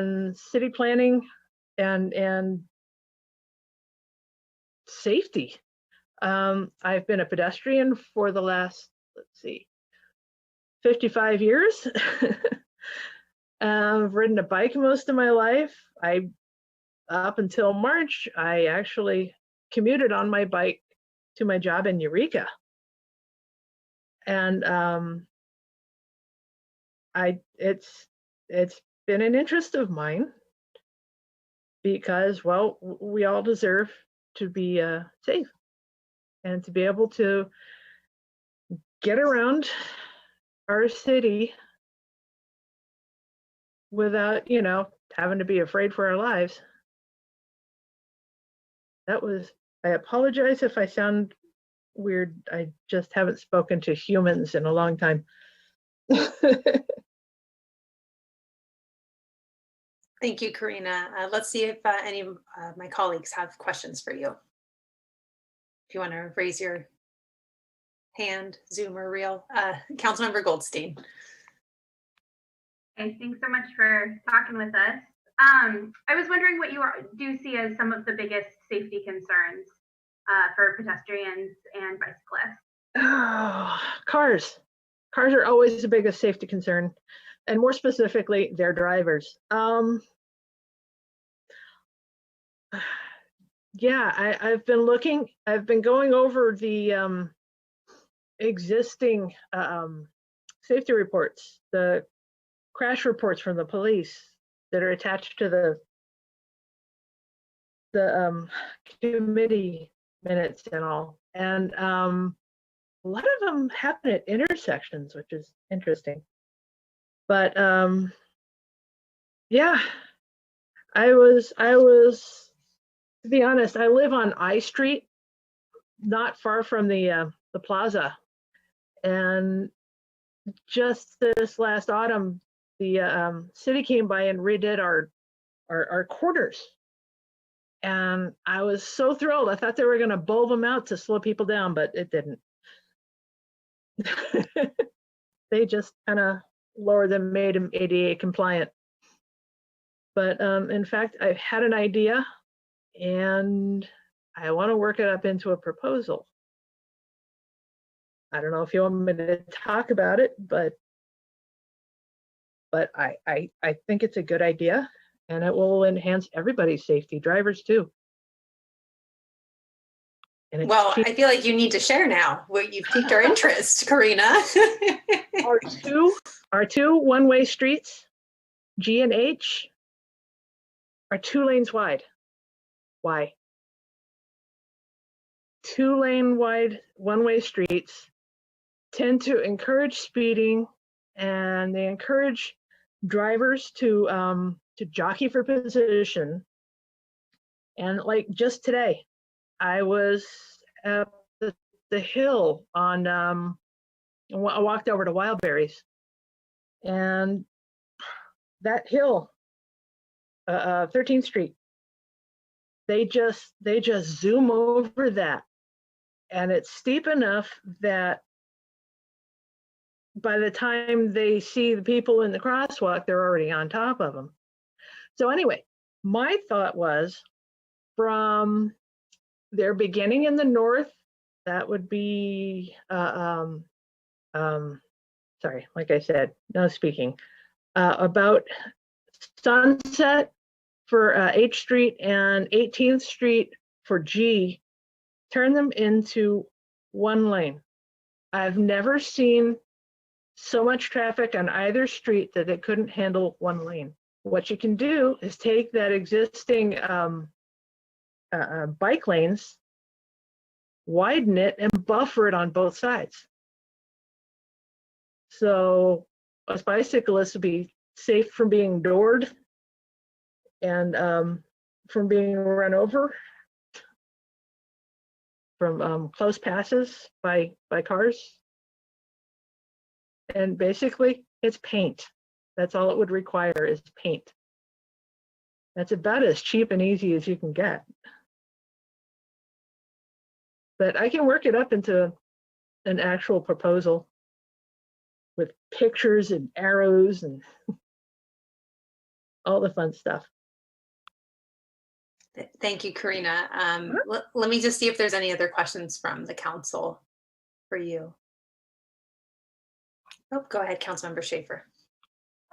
and city planning and safety. I've been a pedestrian for the last, 55 years. I've ridden a bike most of my life. Up until March, I actually commuted on my bike to my job in Eureka. And it's been an interest of mine because, well, we all deserve to be safe and to be able to get around our city without, having to be afraid for our lives. I apologize if I sound weird. I just haven't spoken to humans in a long time. Thank you, Karina. Let's see if any of my colleagues have questions for you. If you want to raise your hand, Zoom or Reel. Councilmember Goldstein. Hey, thanks so much for talking with us. I was wondering what you do see as some of the biggest safety concerns for pedestrians and bicyclists. Oh, cars. Cars are always the biggest safety concern, and more specifically, their drivers. Yeah, I've been going over the existing safety reports, the crash reports from the police that are attached to the committee minutes and all. And a lot of them happen at intersections, which is interesting. But yeah, I was, to be honest, I live on I Street, not far from the plaza. And just this last autumn, the city came by and redid our corners. And I was so thrilled. I thought they were going to bulb them out to slow people down, but it didn't. They just kind of lowered them, made them ADA compliant. But in fact, I've had an idea and I want to work it up into a proposal. I don't know if you want me to talk about it, but I think it's a good idea and it will enhance everybody's safety, drivers too. And well, I feel like you need to share now. You've piqued our interest, Karina. Our two one-way streets, G and H, are 2 lanes wide. Why? 2-lane wide one-way streets tend to encourage speeding, and they encourage drivers to jockey for position. And like just today, I was at the hill on, I walked over to Wildberries, and that hill, 13th Street, they just zoom over that, and it's steep enough that by the time they see the people in the crosswalk, they're already on top of them. So anyway, my thought was, from their beginning in the north, that would be sorry, like I said, no speaking, about Sunset for H Street and 18th Street for G, turn them into 1 lane. I've never seen so much traffic on either street that it couldn't handle 1 lane. What you can do is take that existing bike lanes, widen it, and buffer it on both sides. So us bicyclists will be safe from being doored and from being run over, from close passes by cars. And basically, it's paint. That's all it would require, is paint. That's about as cheap and easy as you can get. But I can work it up into an actual proposal with pictures and arrows and all the fun stuff. Thank you, Karina. Let me just see if there's any other questions from the council for you. Oh, go ahead, Councilmember Schaefer.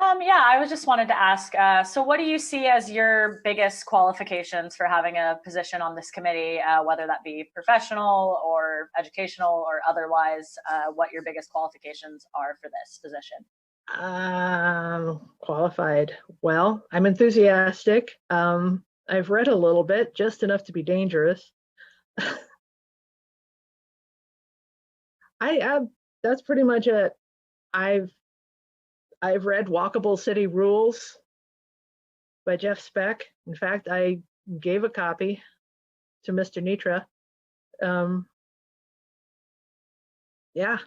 Yeah, I was just wanted to ask, so what do you see as your biggest qualifications for having a position on this committee, whether that be professional or educational or otherwise, what your biggest qualifications are for this position? Qualified. Well, I'm enthusiastic. I've read a little bit, just enough to be dangerous. That's pretty much it. I've read Walkable City Rules by Jeff Speck. In fact, I gave a copy to Mr. Nitra. Yeah.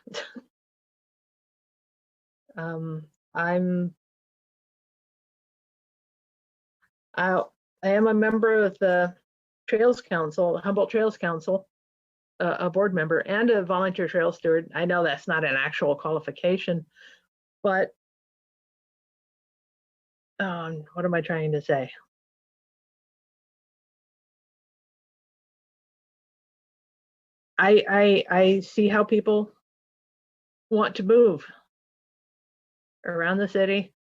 I am a member of the Trails Council, Humboldt Trails Council, a board member and a volunteer trail steward. I know that's not an actual qualification, but what am I trying to say? I see how people want to move around the city.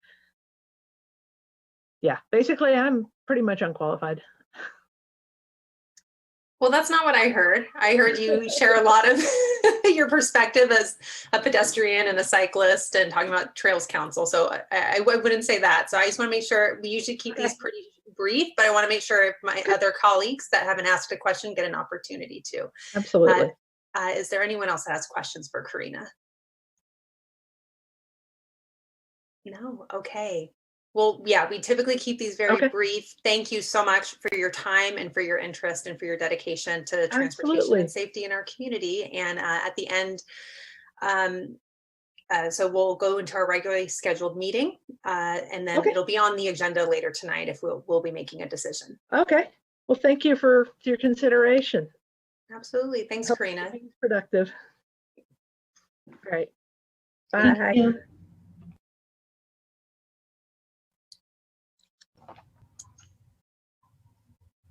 Yeah, basically, I'm pretty much unqualified. Well, that's not what I heard. I heard you share a lot of your perspective as a pedestrian and a cyclist and talking about Trails Council. So I wouldn't say that. So I just want to make sure we usually keep these pretty brief, but I want to make sure if my other colleagues that haven't asked a question get an opportunity to. Absolutely. Is there anyone else that has questions for Karina? No. Okay. Well, yeah, we typically keep these very brief. Thank you so much for your time and for your interest and for your dedication to transportation and safety in our community. And at the end, so we'll go into our regularly scheduled meeting, and then it'll be on the agenda later tonight if we'll be making a decision. Okay. Well, thank you for your consideration. Absolutely. Thanks, Karina. Productive. Great. Bye. Thank you.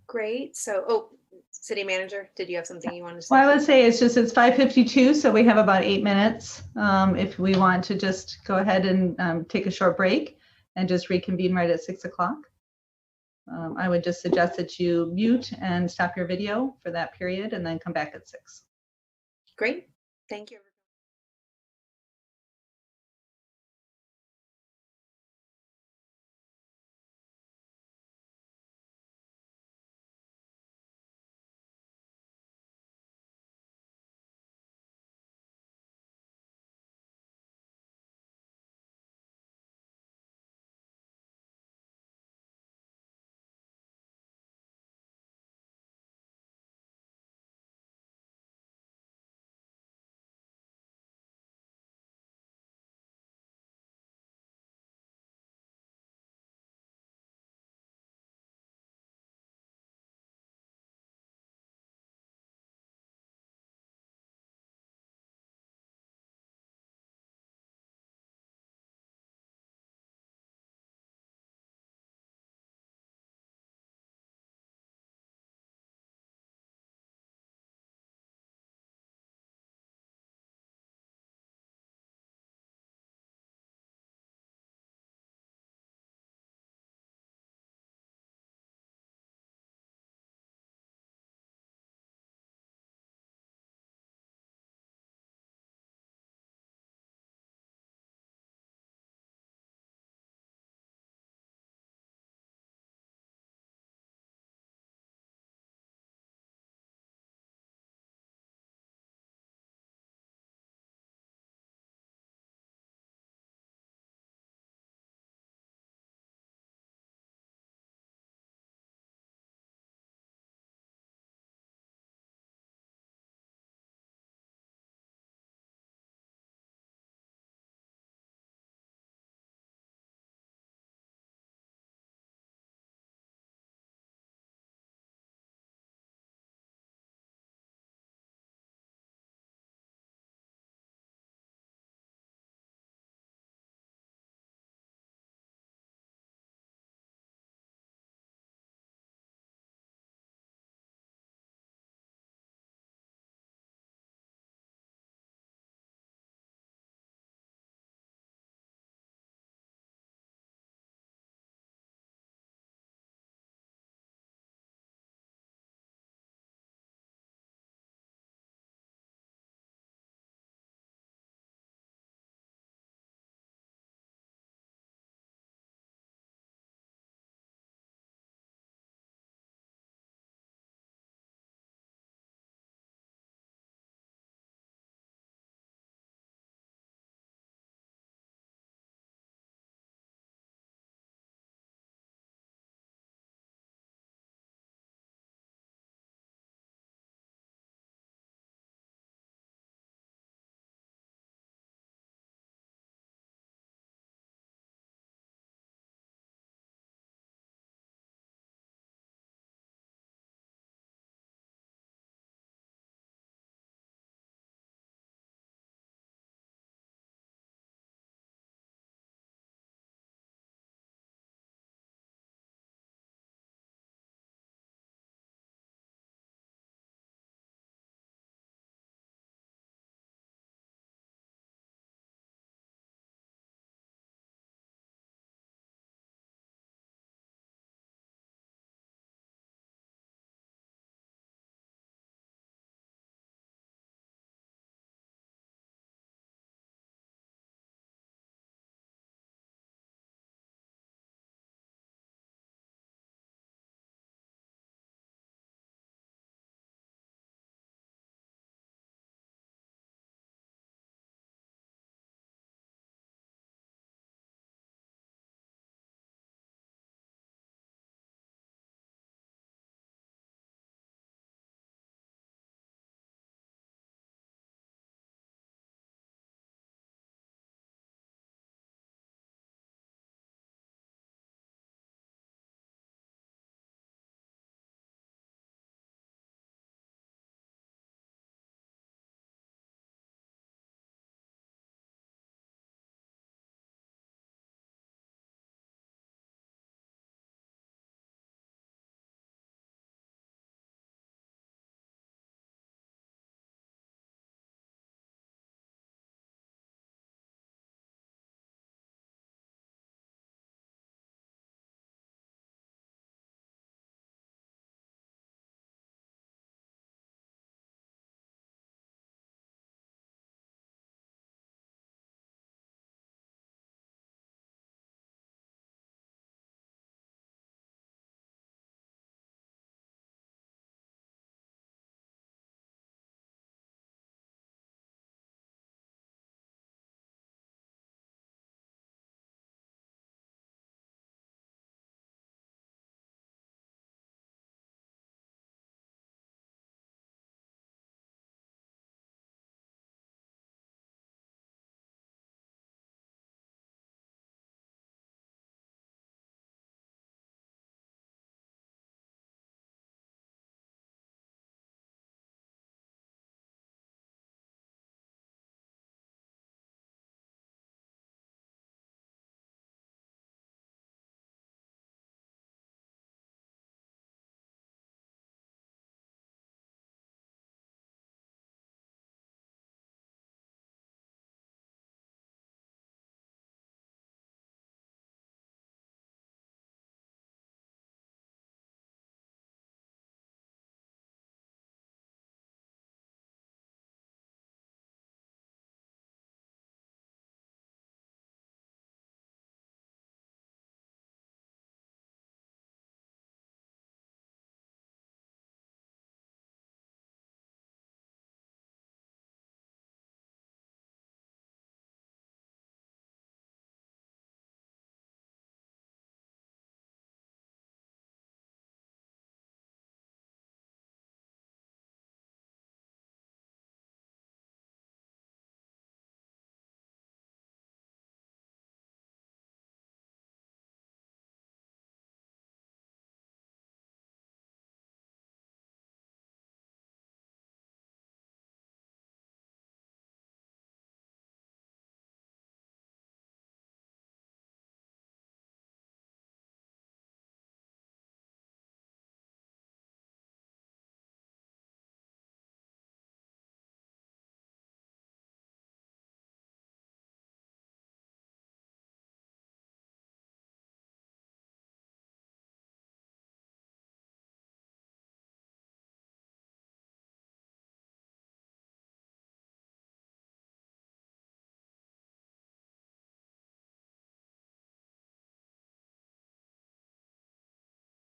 Great. So, City Manager, did you have something you wanted to say? Well, I would say it's 5:52, so we have about 8 minutes. If we want to just go ahead and take a short break and just reconvene right at 6 o'clock. I would just suggest that you mute and stop your video for that period and then come back at 6. Great. Thank you.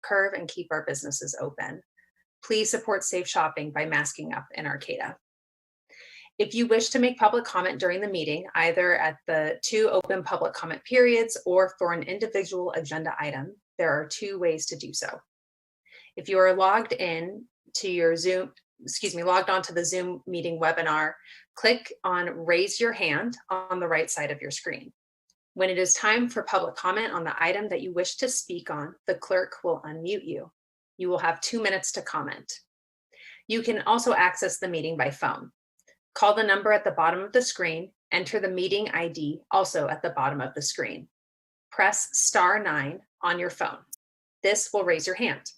curve and keep our businesses open. Please support safe shopping by masking up in Arcata. If you wish to make public comment during the meeting, either at the 2 open public comment periods or for an individual agenda item, there are 2 ways to do so. If you are logged in to your logged onto the Zoom meeting webinar, click on Raise Your Hand on the right side of your screen. When it is time for public comment on the item that you wish to speak on, the clerk will unmute you. You will have 2 minutes to comment. You can also access the meeting by phone. Call the number at the bottom of the screen, enter the meeting ID also at the bottom of the screen. Press *9 on your phone. This will raise your hand.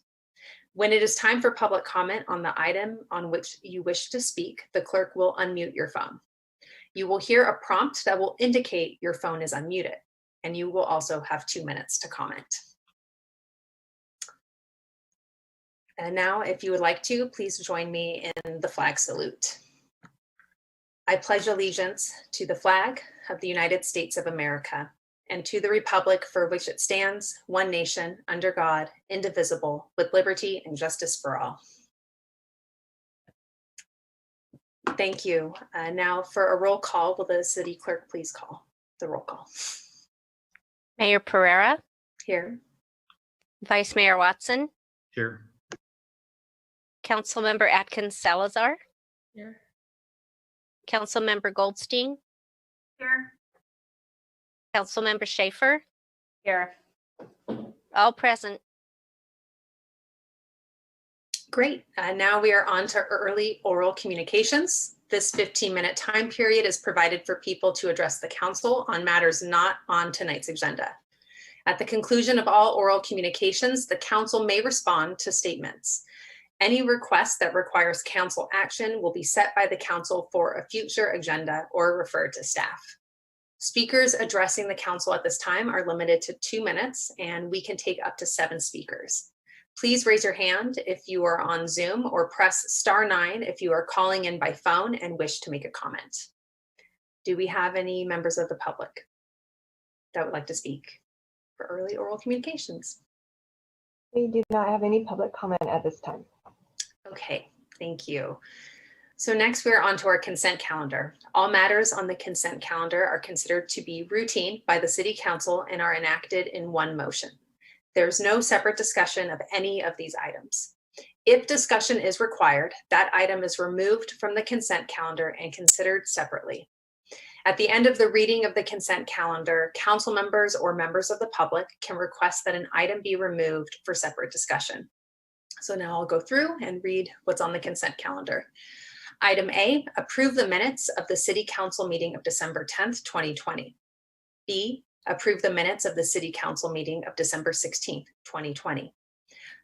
When it is time for public comment on the item on which you wish to speak, the clerk will unmute your phone. You will hear a prompt that will indicate your phone is unmuted, and you will also have 2 minutes to comment. And now, if you would like to, please join me in the flag salute. I pledge allegiance to the flag of the United States of America and to the republic for which it stands, one nation, under God, indivisible, with liberty and justice for all. Thank you. Now for a roll call, will the city clerk please call the roll call? Mayor Pereira, Here. Vice Mayor Watson, Here. Councilmember Atkins Salazar, Here. Councilmember Goldstein, Here. Councilmember Schaefer, Here. all present. Great. Now we are on to early oral communications. This 15-minute time period is provided for people to address the council on matters not on tonight's agenda. At the conclusion of all oral communications, the council may respond to statements. Any request that requires council action will be set by the council for a future agenda or referred to staff. Speakers addressing the council at this time are limited to 2 minutes, and we can take up to 7 speakers. Please raise your hand if you are on Zoom or press *9 if you are calling in by phone and wish to make a comment. Do we have any members of the public that would like to speak for early oral communications? We do not have any public comment at this time. Okay, thank you. So next we're on to our consent calendar. All matters on the consent calendar are considered to be routine by the City Council and are enacted in one motion. There's no separate discussion of any of these items. If discussion is required, that item is removed from the consent calendar and considered separately. At the end of the reading of the consent calendar, council members or members of the public can request that an item be removed for separate discussion. So now I'll go through and read what's on the consent calendar. Item A, approve the minutes of the City Council meeting of December 10th, 2020. B, approve the minutes of the City Council meeting of December 16th, 2020.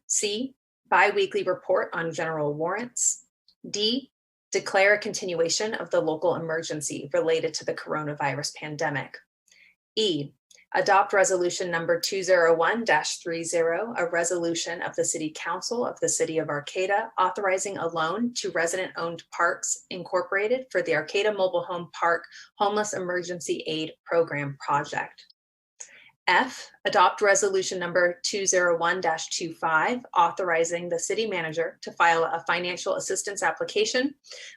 C, bi-weekly report on general warrants. D, declare a continuation of the local emergency related to the coronavirus pandemic. E, adopt resolution number 201-30, a resolution of the City Council of the City of Arcata authorizing a loan to resident-owned parks incorporated for the Arcata Mobile Home Park Homeless Emergency Aid Program project. F, adopt resolution number 201-25, authorizing the city manager to file a financial assistance application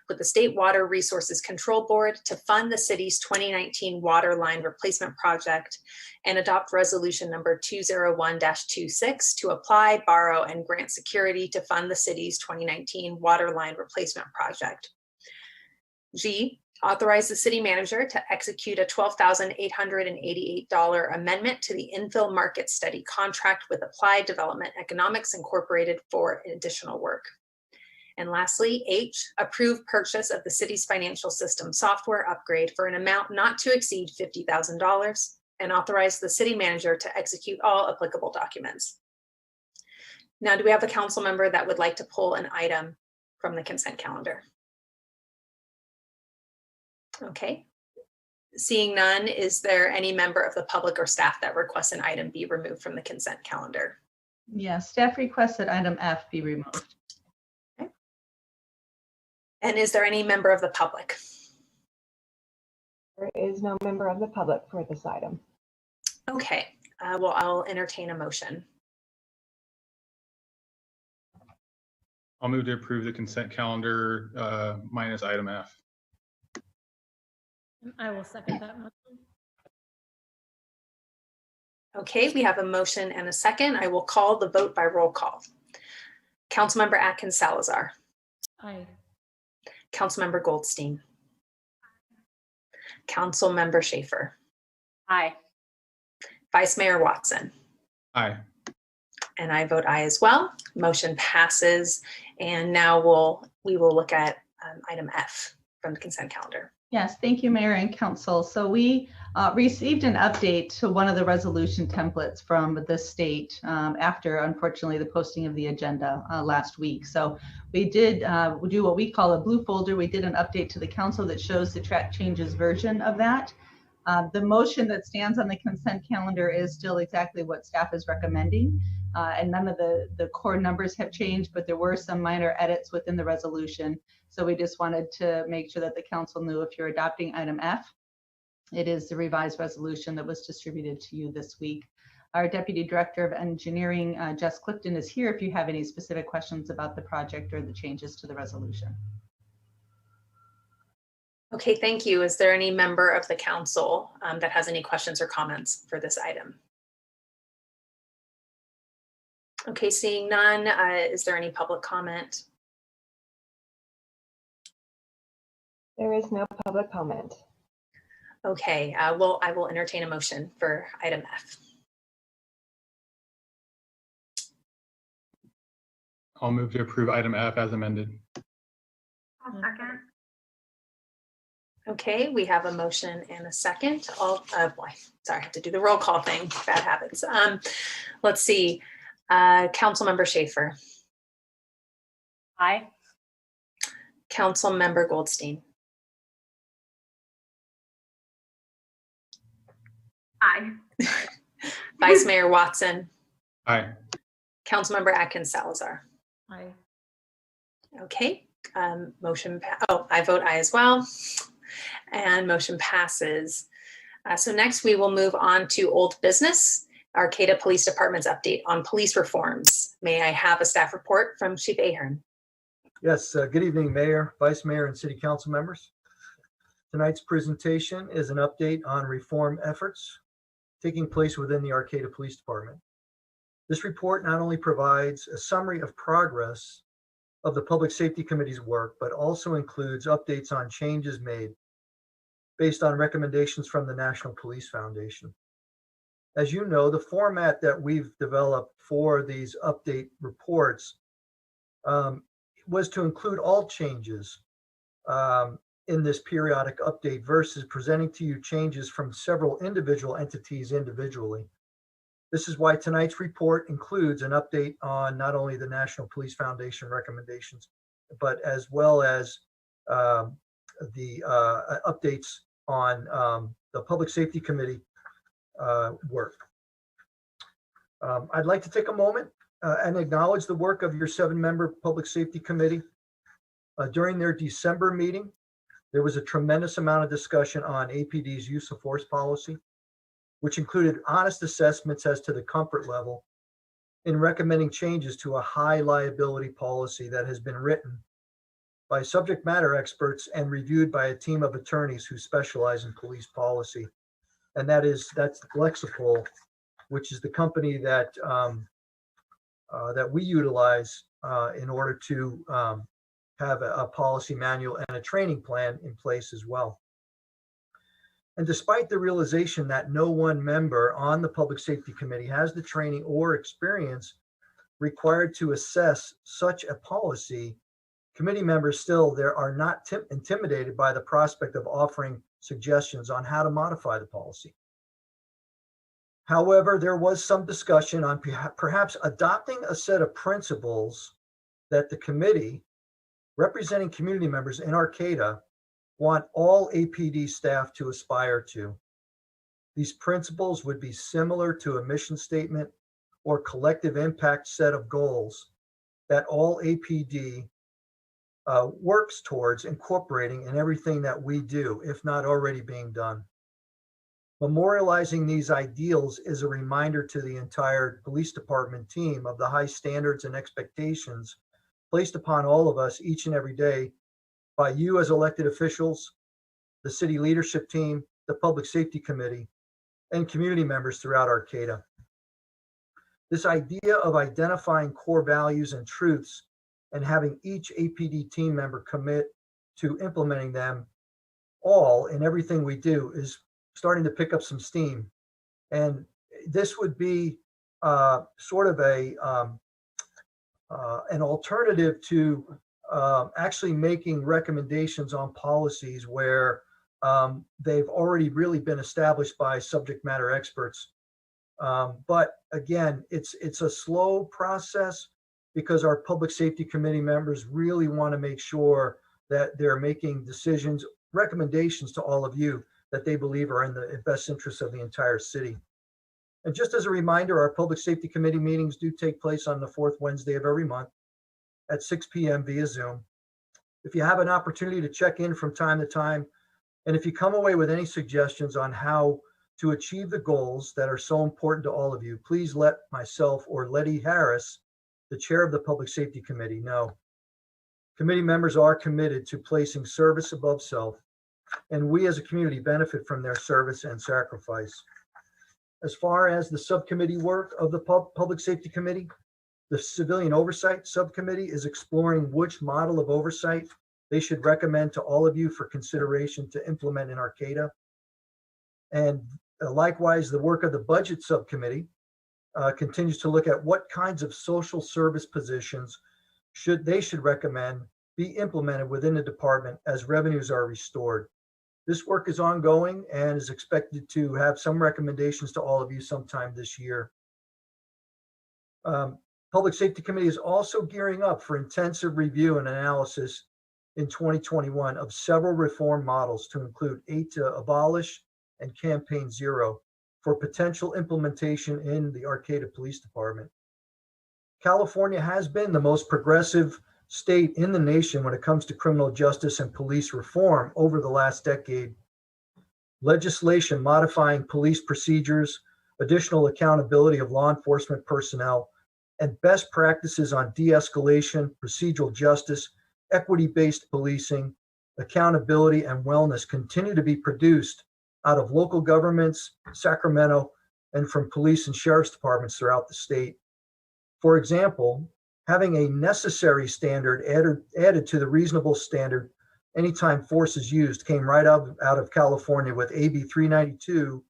with the State Water Resources Control Board to fund the city's 2019 water line replacement project, and adopt resolution number 201-26 to apply, borrow, and grant security to fund the city's 2019 water line replacement project. G, authorize the city manager to execute a $12,888 amendment to the infill market study contract with Applied Development Economics Incorporated for additional work. And lastly, H, approve purchase of the city's financial system software upgrade for an amount not to exceed $50,000 and authorize the city manager to execute all applicable documents. Now, do we have a council member that would like to pull an item from the consent calendar? Okay, seeing none, is there any member of the public or staff that requests an item be removed from the consent calendar? Yeah, staff requests that item F be removed. Okay. And is there any member of the public? There is no member of the public for this item. Okay, well, I'll entertain a motion. I'll move to approve the consent calendar minus item F. I will second that motion. Okay, we have a motion and a second. I will call the vote by roll call. Councilmember Atkins Salazar. Aye. Councilmember Goldstein. Councilmember Schaefer. Aye. Vice Mayor Watson. Aye. And I vote aye as well. Motion passes. And now we will look at item F from the consent calendar. Yes, thank you, Mayor and Council. So we received an update to one of the resolution templates from the state after, unfortunately, the posting of the agenda last week. So we did do what we call a blue folder. We did an update to the council that shows the track changes version of that. The motion that stands on the consent calendar is still exactly what staff is recommending. And none of the core numbers have changed, but there were some minor edits within the resolution. So we just wanted to make sure that the council knew if you're adopting item F, it is the revised resolution that was distributed to you this week. Our Deputy Director of Engineering, Jess Clifton, is here if you have any specific questions about the project or the changes to the resolution. Okay, thank you. Is there any member of the council that has any questions or comments for this item? Okay, seeing none, is there any public comment? There is no public comment. Okay, I will entertain a motion for item F. I'll move to approve item F as amended. I'll second. Okay, we have a motion and a second. Sorry, I have to do the roll call thing. Bad habits. Let's see. Councilmember Schaefer. Aye. Councilmember Goldstein. Aye. Vice Mayor Watson. Aye. Councilmember Atkins Salazar. Aye. Okay, motion. I vote aye as well, and motion passes. So next we will move on to old business. Arcata Police Department's update on police reforms. May I have a staff report from Chief Ahern? Yes, good evening, Mayor, Vice Mayor, and City Council members. Tonight's presentation is an update on reform efforts taking place within the Arcata Police Department. This report not only provides a summary of progress of the Public Safety Committee's work, but also includes updates on changes made based on recommendations from the National Police Foundation. As you know, the format that we've developed for these update reports was to include all changes in this periodic update versus presenting to you changes from several individual entities individually. This is why tonight's report includes an update on not only the National Police Foundation recommendations, but as well as the updates on the Public Safety Committee work. I'd like to take a moment and acknowledge the work of your 7-member Public Safety Committee. During their December meeting, there was a tremendous amount of discussion on APD's use of force policy, which included honest assessments as to the comfort level in recommending changes to a high liability policy that has been written by subject matter experts and reviewed by a team of attorneys who specialize in police policy. And that's Lexipol, which is the company that that we utilize in order to have a policy manual and a training plan in place as well. And despite the realization that no one member on the Public Safety Committee has the training or experience required to assess such a policy, committee members still are not intimidated by the prospect of offering suggestions on how to modify the policy. However, there was some discussion on perhaps adopting a set of principles that the committee, representing community members in Arcata, want all APD staff to aspire to. These principles would be similar to a mission statement or collective impact set of goals that all APD works towards incorporating in everything that we do, if not already being done. Memorializing these ideals is a reminder to the entire police department team of the high standards and expectations placed upon all of us each and every day by you as elected officials, the city leadership team, the Public Safety Committee, and community members throughout Arcata. This idea of identifying core values and truths and having each APD team member commit to implementing them all in everything we do is starting to pick up some steam. And this would be sort of an alternative to actually making recommendations on policies where they've already really been established by subject matter experts. But again, it's a slow process because our Public Safety Committee members really want to make sure that they're making decisions, recommendations to all of you that they believe are in the best interest of the entire city. And just as a reminder, our Public Safety Committee meetings do take place on the fourth Wednesday of every month at 6 p.m. via Zoom. If you have an opportunity to check in from time to time, and if you come away with any suggestions on how to achieve the goals that are so important to all of you, please let myself or Letty Harris, the chair of the Public Safety Committee, know. Committee members are committed to placing service above self, and we as a community benefit from their service and sacrifice. As far as the subcommittee work of the Public Safety Committee, the Civilian Oversight Subcommittee is exploring which model of oversight they should recommend to all of you for consideration to implement in Arcata. And likewise, the work of the Budget Subcommittee continues to look at what kinds of social service positions they should recommend be implemented within the department as revenues are restored. This work is ongoing and is expected to have some recommendations to all of you sometime this year. Public Safety Committee is also gearing up for intensive review and analysis in 2021 of several reform models to include 8 to Abolish and Campaign Zero for potential implementation in the Arcata Police Department. California has been the most progressive state in the nation when it comes to criminal justice and police reform over the last decade. Legislation modifying police procedures, additional accountability of law enforcement personnel, and best practices on de-escalation, procedural justice, equity-based policing, accountability, and wellness continue to be produced out of local governments, Sacramento, and from police and sheriff's departments throughout the state. For example, having a necessary standard added to the reasonable standard anytime force is used came right out of California with AB 392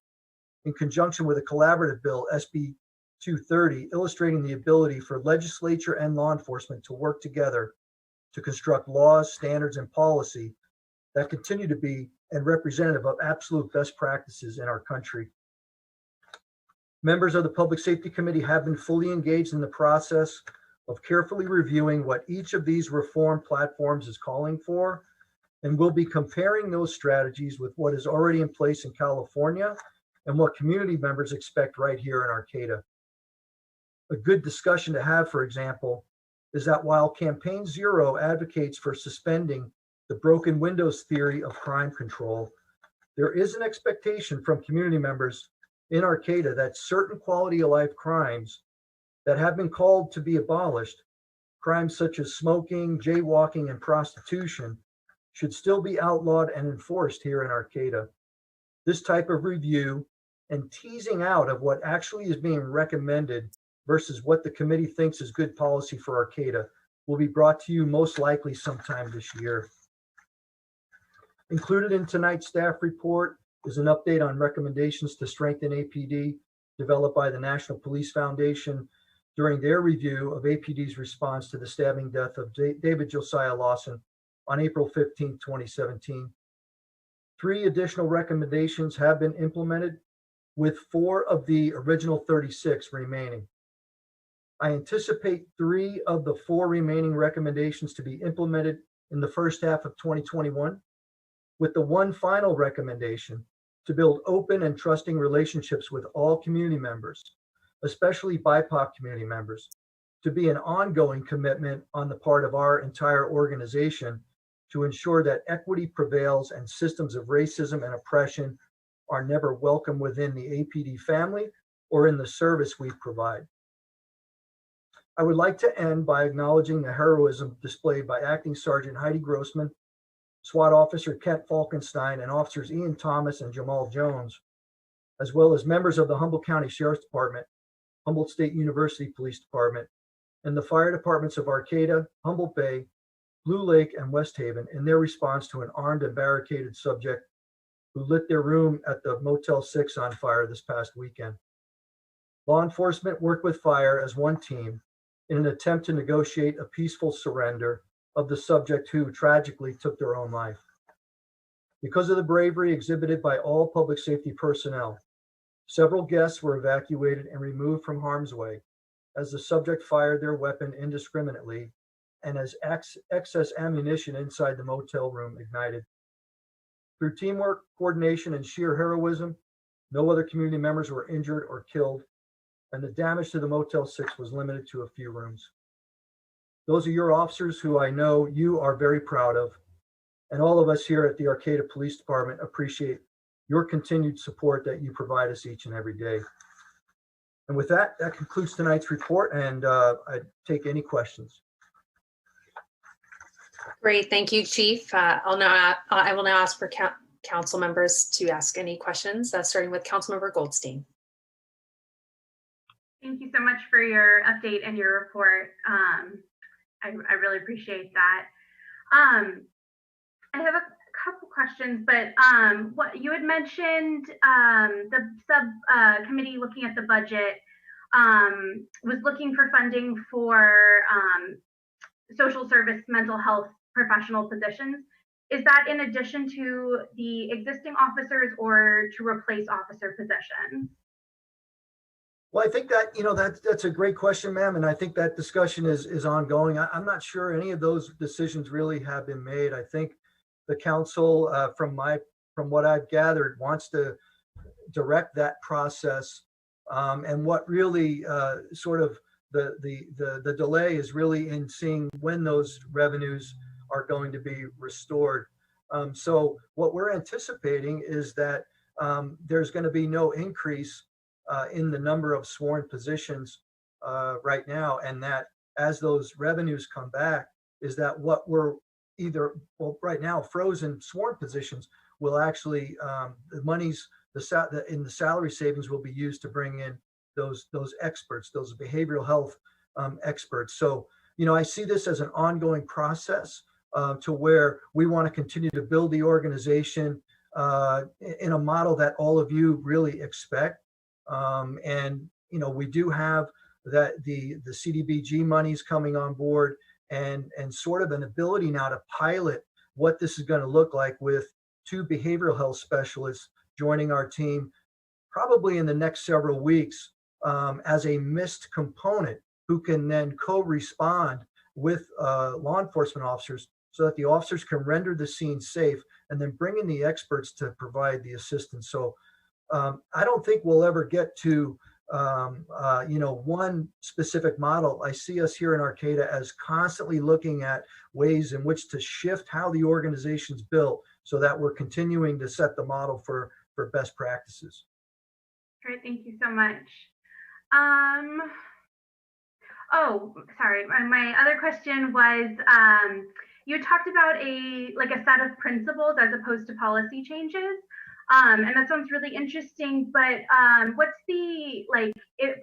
in conjunction with a collaborative bill, SB 230, illustrating the ability for legislature and law enforcement to work together to construct laws, standards, and policy that continue to be and representative of absolute best practices in our country. Members of the Public Safety Committee have been fully engaged in the process of carefully reviewing what each of these reform platforms is calling for, and we'll be comparing those strategies with what is already in place in California and what community members expect right here in Arcata. A good discussion to have, for example, is that while Campaign Zero advocates for suspending the broken windows theory of crime control, there is an expectation from community members in Arcata that certain quality of life crimes that have been called to be abolished, crimes such as smoking, jaywalking, and prostitution, should still be outlawed and enforced here in Arcata. This type of review and teasing out of what actually is being recommended versus what the committee thinks is good policy for Arcata will be brought to you most likely sometime this year. Included in tonight's staff report is an update on recommendations to strengthen APD developed by the National Police Foundation during their review of APD's response to the stabbing death of David Josiah Lawson on April 15, 2017. 3 additional recommendations have been implemented, with 4 of the original 36 remaining. I anticipate 3 of the 4 remaining recommendations to be implemented in the first half of 2021, with the one final recommendation to build open and trusting relationships with all community members, especially BIPOC community members, to be an ongoing commitment on the part of our entire organization to ensure that equity prevails and systems of racism and oppression are never welcome within the APD family or in the service we provide. I would like to end by acknowledging the heroism displayed by Acting Sergeant Heidi Grossman, SWAT Officer Kent Falkenstein, and Officers Ian Thomas and Jamal Jones, as well as members of the Humboldt County Sheriff's Department, Humboldt State University Police Department, and the fire departments of Arcata, Humboldt Bay, Blue Lake, and West Haven in their response to an armed and barricaded subject who lit their room at the Motel 6 on fire this past weekend. Law enforcement worked with fire as one team in an attempt to negotiate a peaceful surrender of the subject who tragically took their own life. Because of the bravery exhibited by all public safety personnel, several guests were evacuated and removed from harm's way as the subject fired their weapon indiscriminately and as excess ammunition inside the motel room ignited. Through teamwork, coordination, and sheer heroism, no other community members were injured or killed, and the damage to the Motel 6 was limited to a few rooms. Those are your officers who I know you are very proud of, and all of us here at the Arcata Police Department appreciate your continued support that you provide us each and every day. And with that, that concludes tonight's report, and I take any questions. Great, thank you, Chief. I will now ask for council members to ask any questions, starting with Councilmember Goldstein. Thank you so much for your update and your report. I really appreciate that. I have a couple questions, but what you had mentioned, the subcommittee looking at the budget was looking for funding for social service mental health professional positions. Is that in addition to the existing officers or to replace officer positions? Well, I think that, that's a great question, ma'am. And I think that discussion is ongoing. I'm not sure any of those decisions really have been made. I think the council, from what I've gathered, wants to direct that process. And what really sort of the delay is really in seeing when those revenues are going to be restored. So what we're anticipating is that there's going to be no increase in the number of sworn positions right now, and that as those revenues come back, is that what we're right now frozen sworn positions will actually the monies in the salary savings will be used to bring in those experts, those behavioral health experts. So I see this as an ongoing process to where we want to continue to build the organization in a model that all of you really expect. And we do have that the CDBG monies coming on board and sort of an ability now to pilot what this is going to look like with 2 behavioral health specialists joining our team probably in the next several weeks as a missed component who can then co-respond with law enforcement officers so that the officers can render the scene safe and then bring in the experts to provide the assistance. So I don't think we'll ever get to, one specific model. I see us here in Arcata as constantly looking at ways in which to shift how the organization's built so that we're continuing to set the model for best practices. Great, thank you so much. Oh, sorry. My other question was, you talked about a set of principles as opposed to policy changes. And that sounds really interesting, but what's the,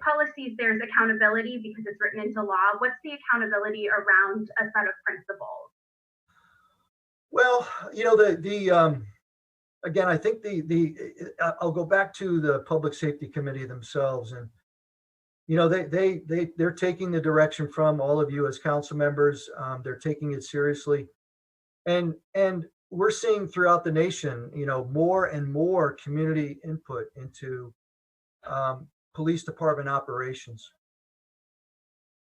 policies, there's accountability because it's written into law. What's the accountability around a set of principles? Well, again, I think I'll go back to the Public Safety Committee themselves, and they're taking the direction from all of you as council members. They're taking it seriously, and we're seeing throughout the nation, more and more community input into police department operations.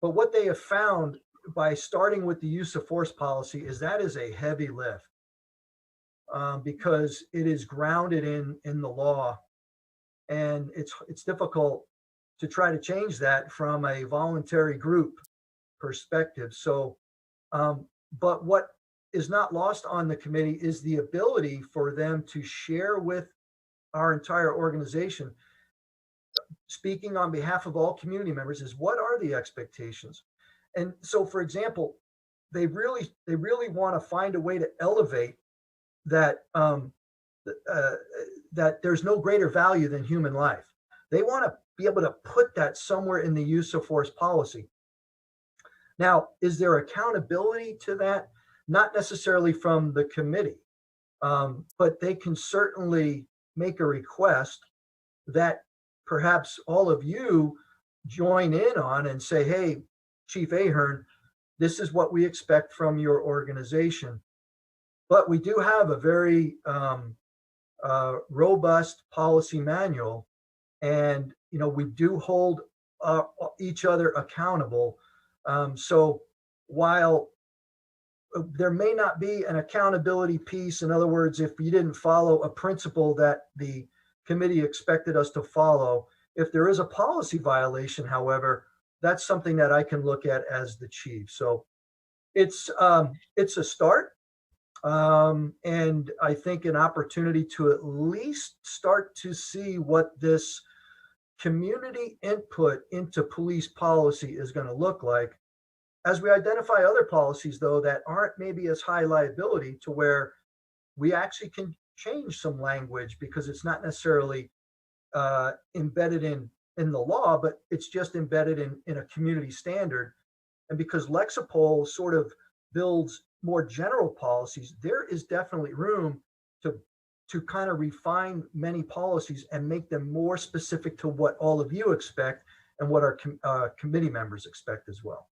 But what they have found by starting with the use of force policy is that is a heavy lift because it is grounded in the law, and it's difficult to try to change that from a voluntary group perspective. So, but what is not lost on the committee is the ability for them to share with our entire organization, speaking on behalf of all community members, is what are the expectations? And so, for example, they really want to find a way to elevate that that there's no greater value than human life. They want to be able to put that somewhere in the use of force policy. Now, is there accountability to that? Not necessarily from the committee, but they can certainly make a request that perhaps all of you join in on and say, hey, Chief Ahern, this is what we expect from your organization. But we do have a very robust policy manual, and we do hold each other accountable. So while there may not be an accountability piece, in other words, if you didn't follow a principle that the committee expected us to follow, if there is a policy violation, however, that's something that I can look at as the chief. So it's a start. And I think an opportunity to at least start to see what this community input into police policy is going to look like as we identify other policies, though, that aren't maybe as high liability, to where we actually can change some language because it's not necessarily embedded in the law, but it's just embedded in a community standard. And because Lexipol sort of builds more general policies, there is definitely room to kind of refine many policies and make them more specific to what all of you expect and what our committee members expect as well.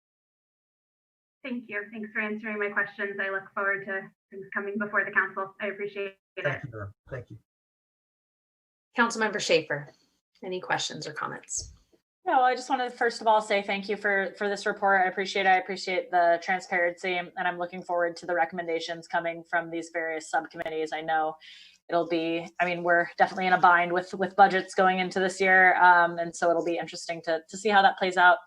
Thank you. Thanks for answering my questions. I look forward to things coming before the council. I appreciate it. Thank you. Thank you. Councilmember Schaefer, any questions or comments? No, I just wanted to first of all say thank you for this report. I appreciate the transparency, and I'm looking forward to the recommendations coming from these various subcommittees. I know it'll be, we're definitely in a bind with budgets going into this year, and so it'll be interesting to see how that plays out.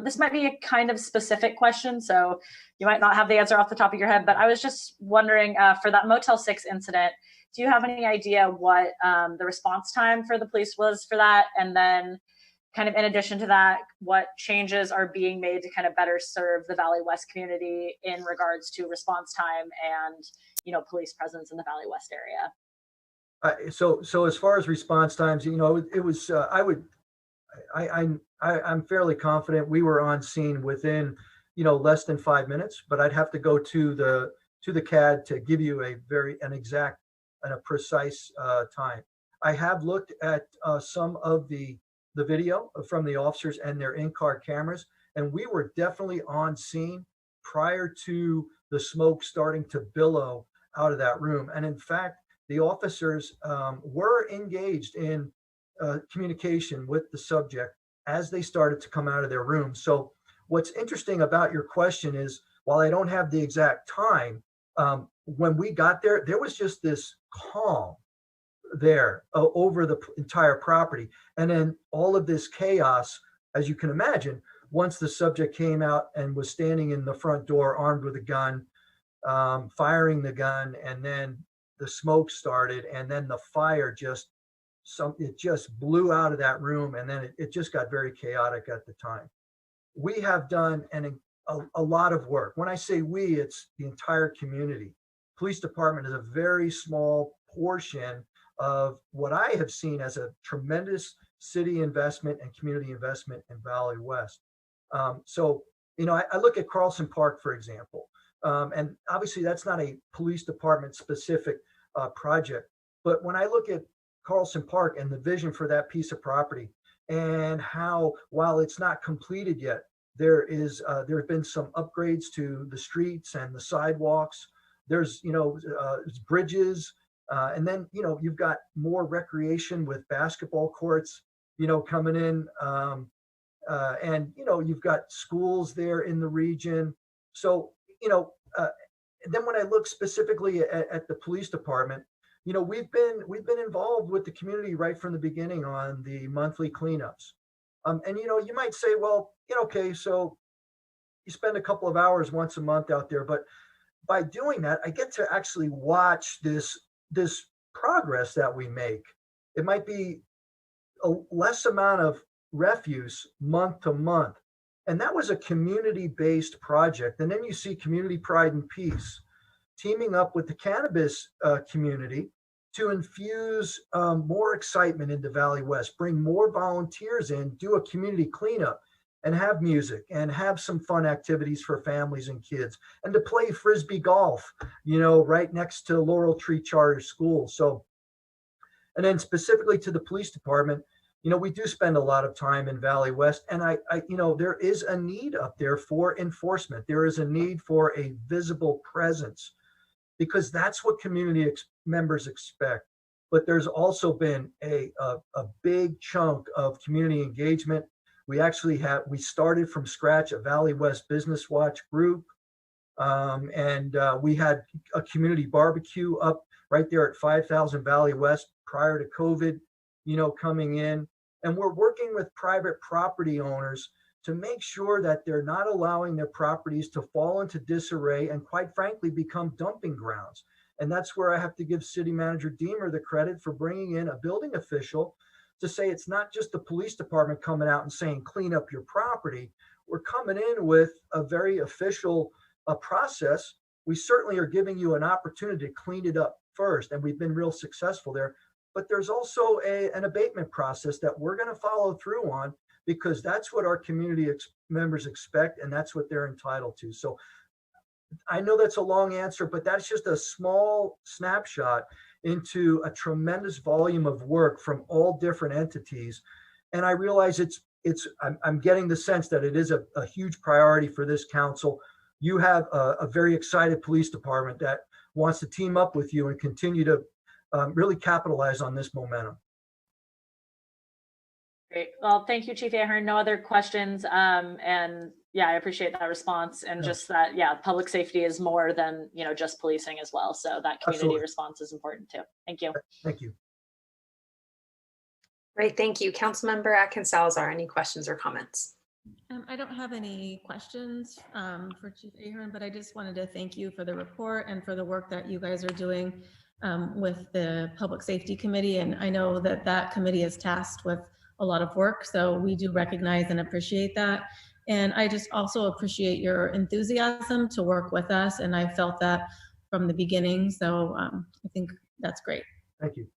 This might be a kind of specific question, so you might not have the answer off the top of your head, but I was just wondering, for that Motel 6 incident, do you have any idea what the response time for the police was for that? And then kind of in addition to that, what changes are being made to kind of better serve the Valley West community in regards to response time and, police presence in the Valley West area? So as far as response times, it was, I'm fairly confident we were on scene within, less than 5 minutes, but I'd have to go to the CAD to give you an exact and a precise time. I have looked at some of the video from the officers and their in-car cameras, and we were definitely on scene prior to the smoke starting to billow out of that room. And in fact, the officers were engaged in communication with the subject as they started to come out of their room. So what's interesting about your question is, while I don't have the exact time, when we got there, there was just this calm there over the entire property. And then all of this chaos, as you can imagine, once the subject came out and was standing in the front door armed with a gun, firing the gun, and then the smoke started, and then the fire it just blew out of that room, and then it just got very chaotic at the time. We have done a lot of work. When I say we, it's the entire community. Police department is a very small portion of what I have seen as a tremendous city investment and community investment in Valley West. So, I look at Carlson Park, for example, and obviously that's not a police department specific project. But when I look at Carlson Park and the vision for that piece of property, and how, while it's not completed yet, there have been some upgrades to the streets and the sidewalks. There's bridges, and then you've got more recreation with basketball courts coming in, and you've got schools there in the region. So and then when I look specifically at the police department, we've been involved with the community right from the beginning on the monthly cleanups. And you might say, well, okay, so you spend a couple of hours once a month out there, but by doing that, I get to actually watch this progress that we make. It might be a less amount of refuse month to month, And that was a community-based project. And then you see Community Pride and Peace teaming up with the cannabis community to infuse more excitement into Valley West, bring more volunteers in, do a community cleanup, and have music and have some fun activities for families and kids, and to play Frisbee golf, right next to Laurel Tree Charter School. So, and then specifically to the police department, we do spend a lot of time in Valley West, and there is a need up there for enforcement. There is a need for a visible presence, because that's what community members expect. But there's also been a big chunk of community engagement. We started from scratch a Valley West Business Watch group, and we had a community barbecue up right there at 5,000 Valley West prior to COVID, coming in. And we're working with private property owners to make sure that they're not allowing their properties to fall into disarray and, quite frankly, become dumping grounds. And that's where I have to give City Manager Deemer the credit for bringing in a building official to say it's not just the police department coming out and saying, clean up your property. We're coming in with a very official process. We certainly are giving you an opportunity to clean it up first, and we've been real successful there. But there's also an abatement process that we're going to follow through on, because that's what our community members expect, and that's what they're entitled to. So I know that's a long answer, but that's just a small snapshot into a tremendous volume of work from all different entities. And I realize I'm getting the sense that it is a huge priority for this council. You have a very excited police department that wants to team up with you and continue to really capitalize on this momentum. Great. Well, thank you, Chief Ahern. No other questions. And yeah, I appreciate that response. And just that, public safety is more than, just policing as well. So that community Absolutely. response is important too. Thank you. Thank you. Great, thank you. Councilmember Atkins Salazar, any questions or comments? I don't have any questions for Chief Ahern, but I just wanted to thank you for the report and for the work that you guys are doing with the Public Safety Committee. And I know that committee is tasked with a lot of work, so we do recognize and appreciate that. And I just also appreciate your enthusiasm to work with us, and I felt that from the beginning. So I think that's great. Thank you.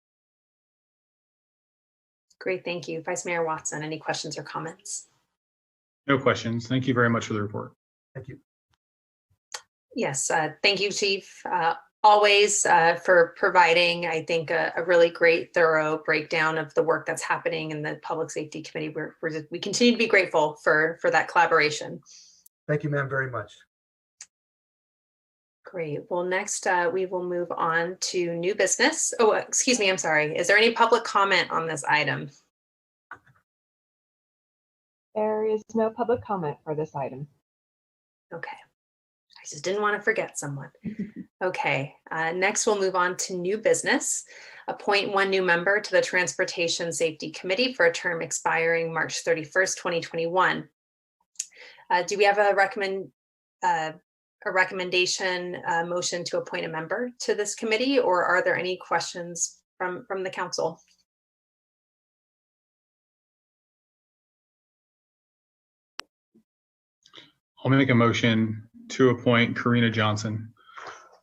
Great, thank you. Vice Mayor Watson, any questions or comments? No questions. Thank you very much for the report. Thank you. Yes, thank you, Chief. Always for providing, I think, a really great, thorough breakdown of the work that's happening in the Public Safety Committee. We continue to be grateful for that collaboration. Thank you, ma'am, very much. Great. Well, next we will move on to new business. Oh, excuse me, I'm sorry. Is there any public comment on this item? There is no public comment for this item. Okay. I just didn't want to forget someone. Okay, next we'll move on to new business. Appoint one new member to the Transportation Safety Committee for a term expiring March 31st, 2021. Do we have a recommendation motion to appoint a member to this committee, or are there any questions from the council? I'll make a motion to appoint Karina Johnson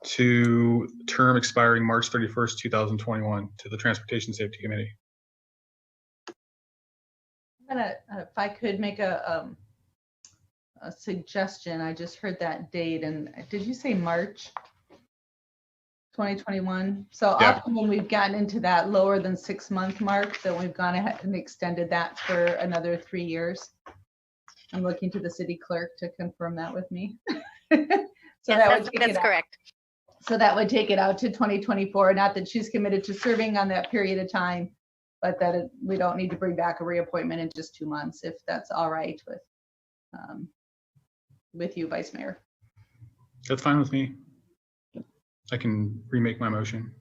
to term expiring March 31st, 2021 to the Transportation Safety Committee. I'm gonna, if I could make a suggestion. I just heard that date, and did you say March 2021? So Yeah. often when we've gotten into that lower than 6-month mark, then we've gone ahead and extended that for another 3 years. I'm looking to the city clerk to confirm that with me. So Yes, that's correct. So that would take it out to 2024. Not that she's committed to serving on that period of time, but that we don't need to bring back a reappointment in just 2 months, if that's all right with you, Vice Mayor. That's fine with me. I can remake my motion.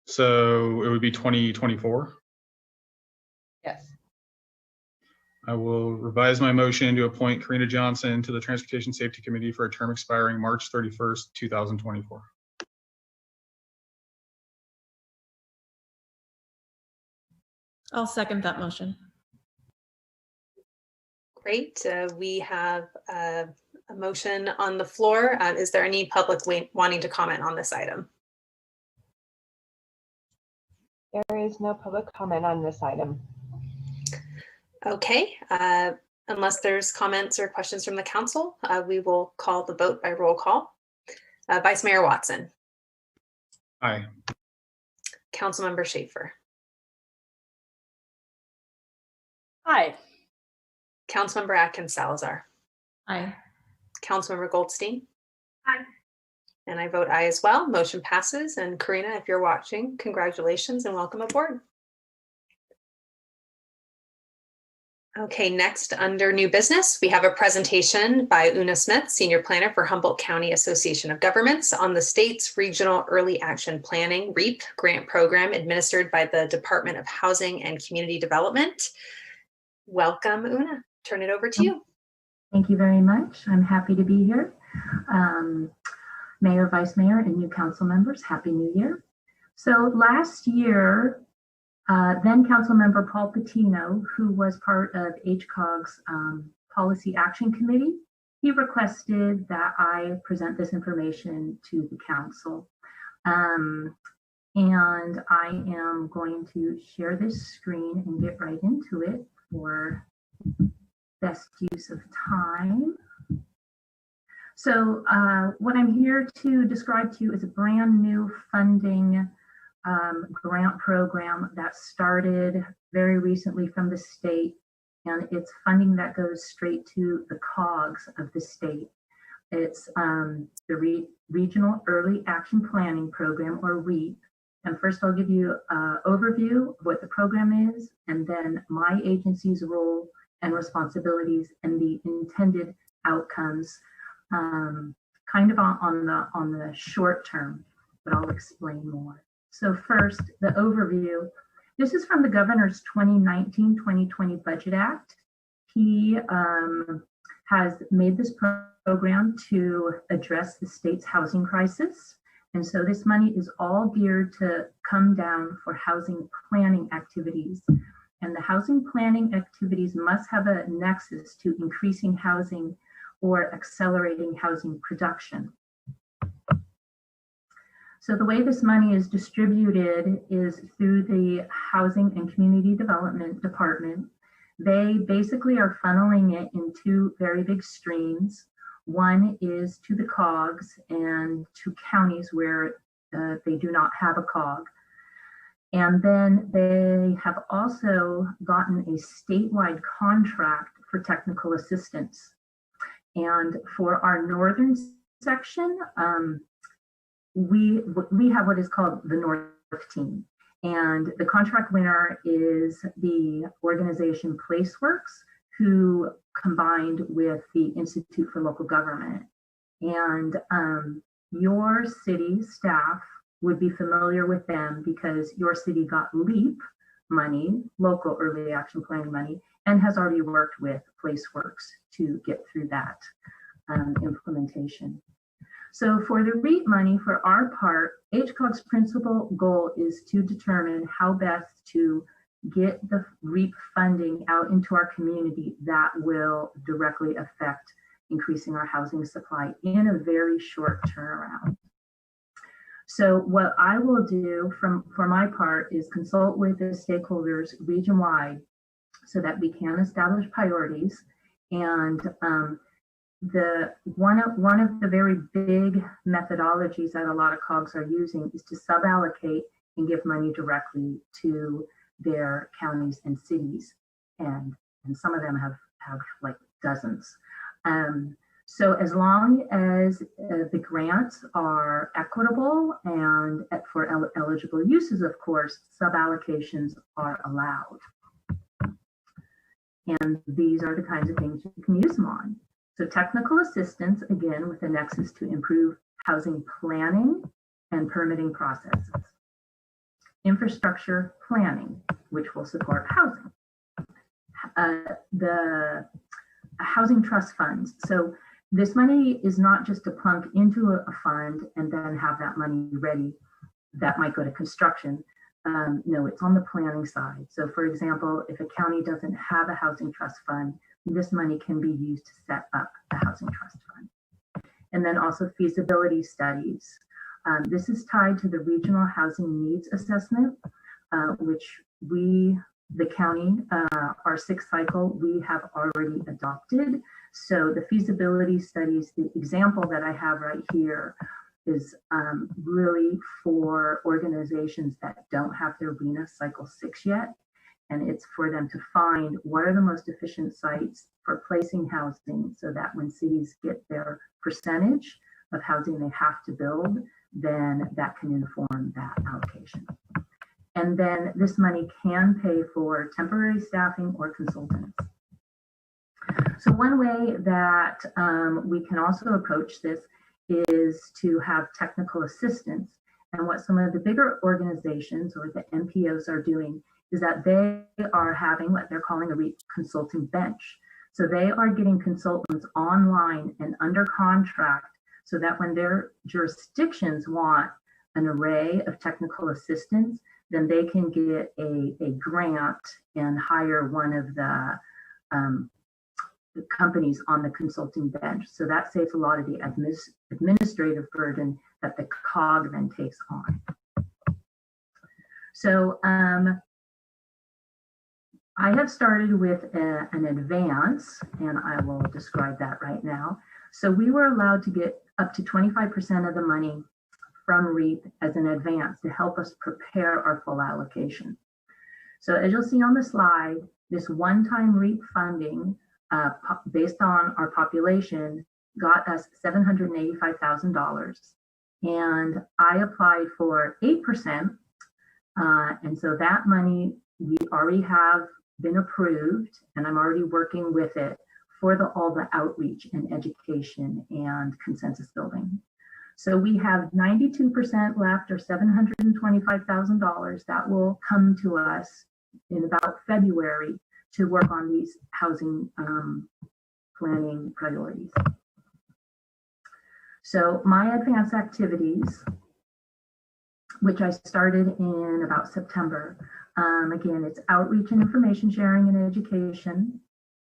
So it would be 2024. Yes. I will revise my motion to appoint Karina Johnson to the Transportation Safety Committee for a term expiring March 31st, 2024. I'll second that motion. Great. We have a motion on the floor. Is there any public wanting to comment on this item? There is no public comment on this item. Okay. Unless there's comments or questions from the council, we will call the vote by roll call. Vice Mayor Watson. Aye. Councilmember Schaefer. Aye. Councilmember Atkins Salazar. Aye. Councilmember Goldstein. Aye. And I vote aye as well. Motion passes. And Karina, if you're watching, congratulations and welcome aboard. Okay, next under new business, we have a presentation by Una Smith, Senior Planner for Humboldt County Association of Governments on the state's Regional Early Action Planning REAP grant program administered by the Department of Housing and Community Development. Welcome, Una. Turn it over to you. Thank you very much. I'm happy to be here. Mayor, Vice Mayor, and new council members, Happy New Year. So last year, then Council Member Paul Patino, who was part of HCOG's Policy Action Committee, he requested that I present this information to the council. And I am going to share this screen and get right into it for best use of time. So what I'm here to describe to you is a brand new funding grant program that started very recently from the state, and it's funding that goes straight to the COGS of the state. It's the Regional Early Action Planning Program, or REAP. And first I'll give you an overview of what the program is, and then my agency's role and responsibilities and the intended outcomes, kind of on the short term, but I'll explain more. So first, the overview. This is from the governor's 2019-2020 Budget Act. He has made this program to address the state's housing crisis. And so this money is all geared to come down for housing planning activities. And the housing planning activities must have a nexus to increasing housing or accelerating housing production. So the way this money is distributed is through the Housing and Community Development Department. They basically are funneling it in two very big streams. One is to the COGS and to counties where they do not have a COG. And then they have also gotten a statewide contract for technical assistance. And for our northern section, we have what is called the North Team. And the contract winner is the organization PlaceWorks, who combined with the Institute for Local Government. And your city staff would be familiar with them because your city got LEAP money, local early action planning money, and has already worked with PlaceWorks to get through that implementation. So for the REAP money, for our part, HCOG's principal goal is to determine how best to get the REAP funding out into our community that will directly affect increasing our housing supply in a very short turnaround. So what I will do for my part is consult with the stakeholders region-wide so that we can establish priorities. And one of the very big methodologies that a lot of COGs are using is to sub-allocate and give money directly to their counties and cities, and some of them have like dozens. So as long as the grants are equitable and for eligible uses, of course, sub-allocations are allowed. And these are the kinds of things you can use them on. So technical assistance, again, with a nexus to improve housing planning and permitting processes. Infrastructure planning, which will support housing. The housing trust funds. So this money is not just to plunk into a fund and then have that money ready that might go to construction. No, it's on the planning side. So for example, if a county doesn't have a housing trust fund, this money can be used to set up the Housing Trust Fund. And then also feasibility studies. This is tied to the Regional Housing Needs Assessment, which we, the county, our sixth cycle, we have already adopted. So the feasibility studies, the example that I have right here is really for organizations that don't have their RHNA Cycle 6 yet. And it's for them to find what are the most efficient sites for placing housing so that when cities get their percentage of housing they have to build, then that can inform that allocation. And then this money can pay for temporary staffing or consultants. So one way that we can also approach this is to have technical assistance. And what some of the bigger organizations or the NPOs are doing is that they are having what they're calling a consulting bench. So they are getting consultants online and under contract so that when their jurisdictions want an array of technical assistance, then they can get a grant and hire one of the companies on the consulting bench. So that saves a lot of the administrative burden that the COG then takes on. So I have started with an advance, and I will describe that right now. So we were allowed to get up to 25% of the money from REAP as an advance to help us prepare our full allocation. So as you'll see on the slide, this one-time REAP funding based on our population got us $785,000. And I applied for 8%. And so that money we already have been approved, and I'm already working with it for all the outreach and education and consensus building. So we have 92% left, or $725,000 that will come to us in about February to work on these housing planning priorities. So my advanced activities, which I started in about September, again, it's outreach and information sharing and education.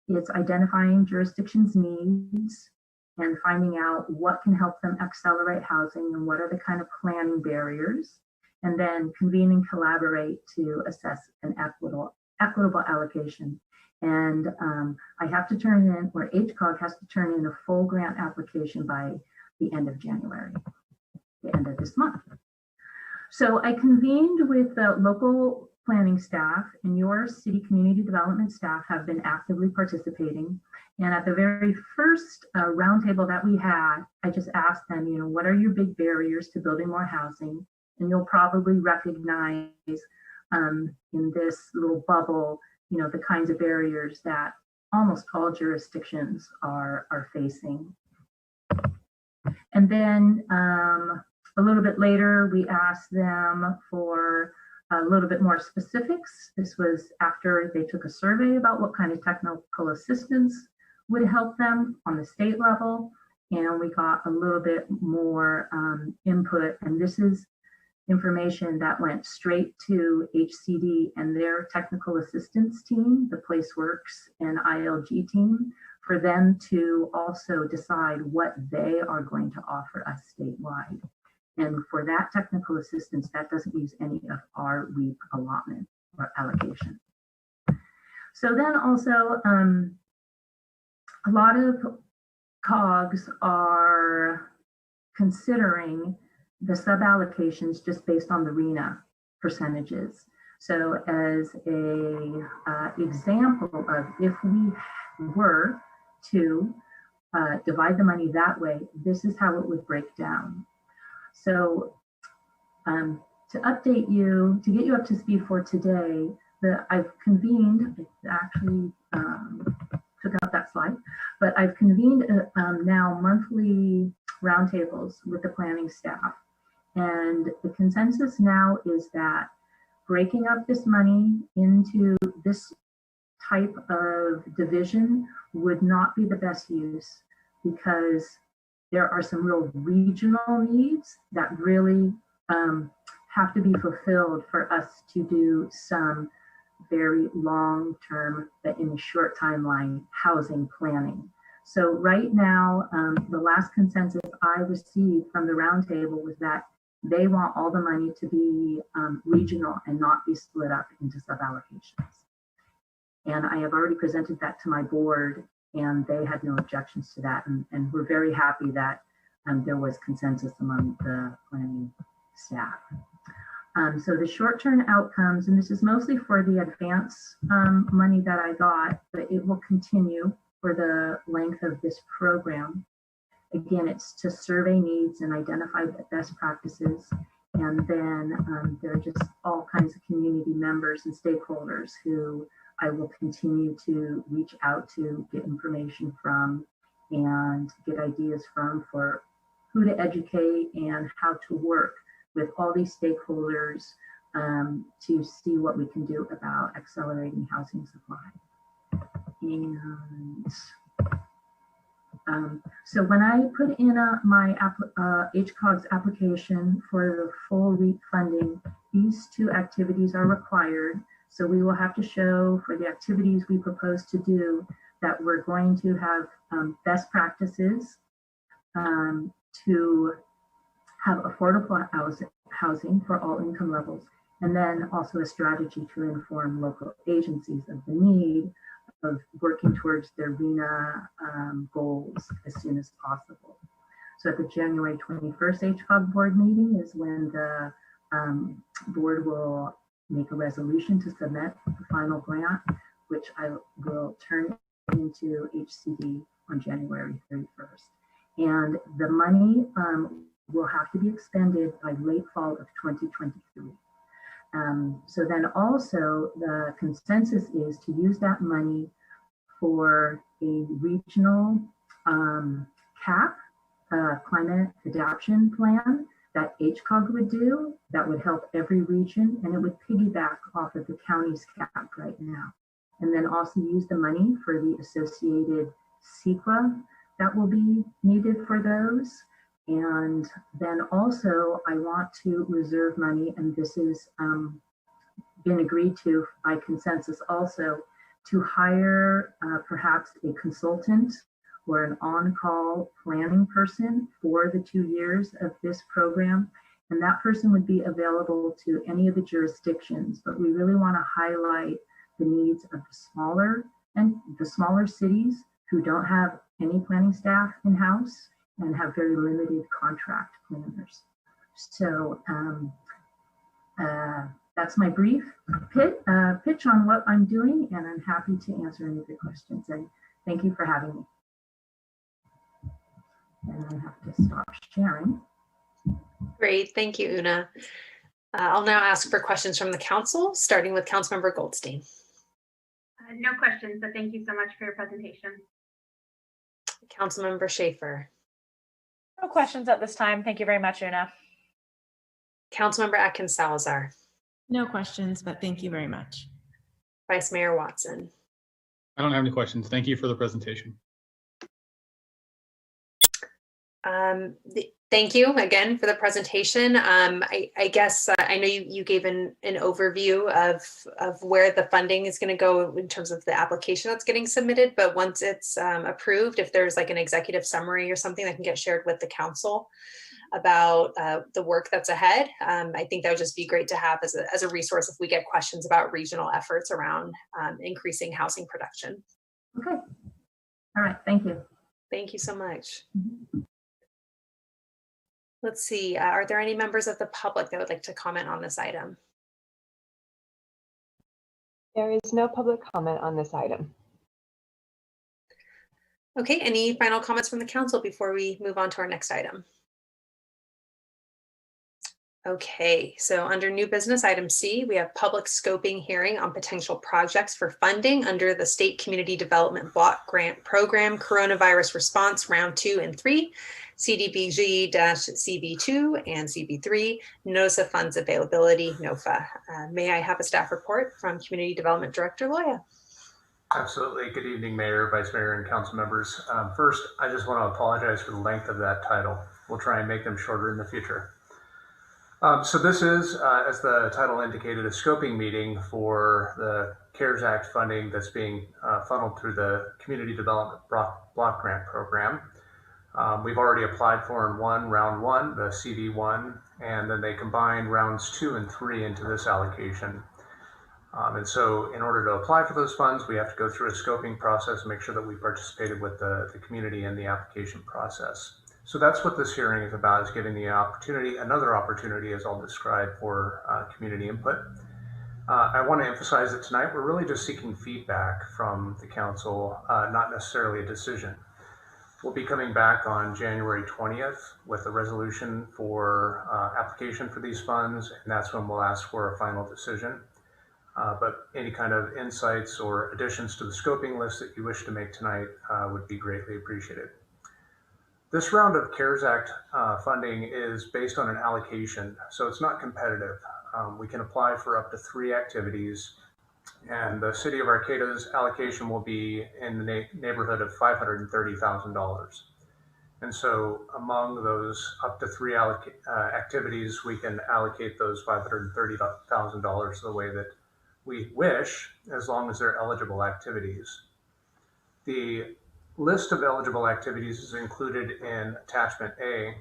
It's identifying jurisdictions' needs and finding out what can help them accelerate housing and what are the kind of planning barriers, and then convene and collaborate to assess an equitable allocation. And I have to turn in, or HCOG has to turn in a full grant application by the end of January, the end of this month. So I convened with the local planning staff, and your city community development staff have been actively participating. And at the very first roundtable that we had, I just asked them, you know, what are your big barriers to building more housing? And you'll probably recognize in this little bubble, you know, the kinds of barriers that almost all jurisdictions are facing. And then a little bit later, we asked them for a little bit more specifics. This was after they took a survey about what kind of technical assistance would help them on the state level. And we got a little bit more input. And this is information that went straight to HCD and their technical assistance team, the PlaceWorks and ILG team, for them to also decide what they are going to offer us statewide. And for that technical assistance, that doesn't use any of our REAP allotment or allocation. So then also, a lot of COGs are considering the sub-allocations just based on the RHNA percentages. So as a example of if we were to divide the money that way, this is how it would break down. So to update you, to get you up to speed for today, I've convened, I actually took out that slide, but I've convened now monthly roundtables with the planning staff. And the consensus now is that breaking up this money into this type of division would not be the best use, because there are some real regional needs that really have to be fulfilled for us to do some very long-term, but in a short timeline, housing planning. So right now, the last consensus I received from the roundtable was that they want all the money to be regional and not be split up into sub-allocations. And I have already presented that to my board, and they had no objections to that. And we're very happy that there was consensus among the planning staff. So the short-term outcomes, and this is mostly for the advance money that I got, but it will continue for the length of this program. Again, it's to survey needs and identify best practices. And then there are just all kinds of community members and stakeholders who I will continue to reach out to, get information from, and get ideas from for who to educate and how to work with all these stakeholders to see what we can do about accelerating housing supply. And so when I put in my HCOG's application for the full REAP funding, these two activities are required. So we will have to show for the activities we propose to do that we're going to have best practices to have affordable housing for all income levels, and then also a strategy to inform local agencies of the need of working towards their RENA goals as soon as possible. So at the January 21st HCOG board meeting is when the board will make a resolution to submit the final grant, which I will turn into HCD on January 31st. And the money will have to be expended by late fall of 2023. So then also the consensus is to use that money for a regional CAP, climate adaptation plan that HCOG would do that would help every region, and it would piggyback off of the county's CAP right now. And then also use the money for the associated CEQA that will be needed for those. And then also I want to reserve money, and this has been agreed to by consensus also, to hire perhaps a consultant or an on-call planning person for the 2 years of this program. And that person would be available to any of the jurisdictions, but we really want to highlight the needs of the smaller cities who don't have any planning staff in-house and have very limited contract planners. So that's my brief pitch on what I'm doing, and I'm happy to answer any of your questions. And thank you for having me. And I have to stop sharing. Great, thank you, Una. I'll now ask for questions from the council, starting with Councilmember Goldstein. No questions, but thank you so much for your presentation. Councilmember Schaefer. No questions at this time. Thank you very much, Una. Councilmember Atkins Salazar. No questions, but thank you very much. Vice Mayor Watson. I don't have any questions. Thank you for the presentation. Thank you again for the presentation. I guess I know you gave an overview of where the funding is going to go in terms of the application that's getting submitted, but once it's approved, if there's like an executive summary or something that can get shared with the council about the work that's ahead, I think that would just be great to have as a resource if we get questions about regional efforts around increasing housing production. Okay. All right. Thank you. Thank you so much. Let's see, are there any members of the public that would like to comment on this item? There is no public comment on this item. Okay, any final comments from the council before we move on to our next item? Okay, so under new business, item C, we have public scoping hearing on potential projects for funding under the State Community Development Block Grant Program, Coronavirus Response Round 2 and 3, CDBG-CB2 and CB3, Notice of Funds Availability, NOFA. May I have a staff report from Community Development Director Loya? Absolutely. Good evening, Mayor, Vice Mayor, and council members. First, I just want to apologize for the length of that title. We'll try and make them shorter in the future. So this is, as the title indicated, a scoping meeting for the CARES Act funding that's being funneled through the Community Development Block Grant Program. We've already applied for in round one, the CV1, and then they combined rounds 2 and 3 into this allocation. And so in order to apply for those funds, we have to go through a scoping process and make sure that we participated with the community in the application process. So that's what this hearing is about, is giving the opportunity, another opportunity, as I'll describe, for community input. I want to emphasize that tonight we're really just seeking feedback from the council, not necessarily a decision. We'll be coming back on January 20th with a resolution for application for these funds, and that's when we'll ask for a final decision. But any kind of insights or additions to the scoping list that you wish to make tonight would be greatly appreciated. This round of CARES Act funding is based on an allocation, so it's not competitive. We can apply for up to 3 activities, and the City of Arcata's allocation will be in the neighborhood of $530,000. And so among those up to 3 activities, we can allocate those $530,000 the way that we wish, as long as they're eligible activities. The list of eligible activities is included in Attachment A,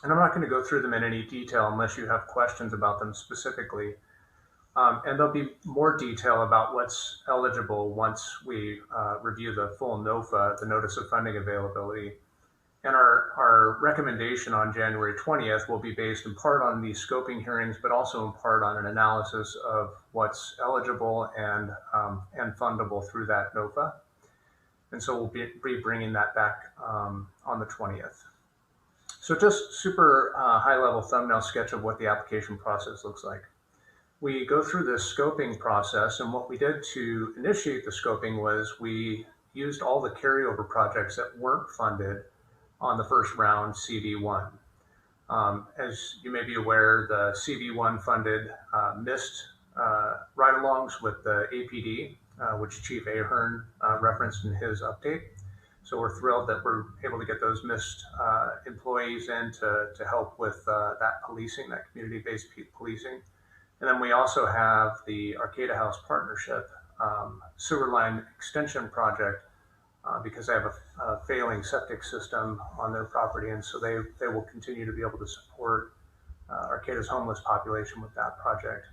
and I'm not going to go through them in any detail unless you have questions about them specifically. And there'll be more detail about what's eligible once we review the full NOFA, the Notice of Funding Availability. And our recommendation on January 20th will be based in part on these scoping hearings, but also in part on an analysis of what's eligible and fundable through that NOFA. And so we'll be bringing that back on the 20th. So just super high-level thumbnail sketch of what the application process looks like. We go through this scoping process, and what we did to initiate the scoping was we used all the carryover projects that weren't funded on the first round CV1. As you may be aware, the CV1 funded missed ride-alongs with the APD, which Chief Ahern referenced in his update. So we're thrilled that we're able to get those missed employees in to help with that policing, that community-based policing. And then we also have the Arcata House Partnership sewer line extension project because they have a failing septic system on their property. And so they will continue to be able to support Arcata's homeless population with that project.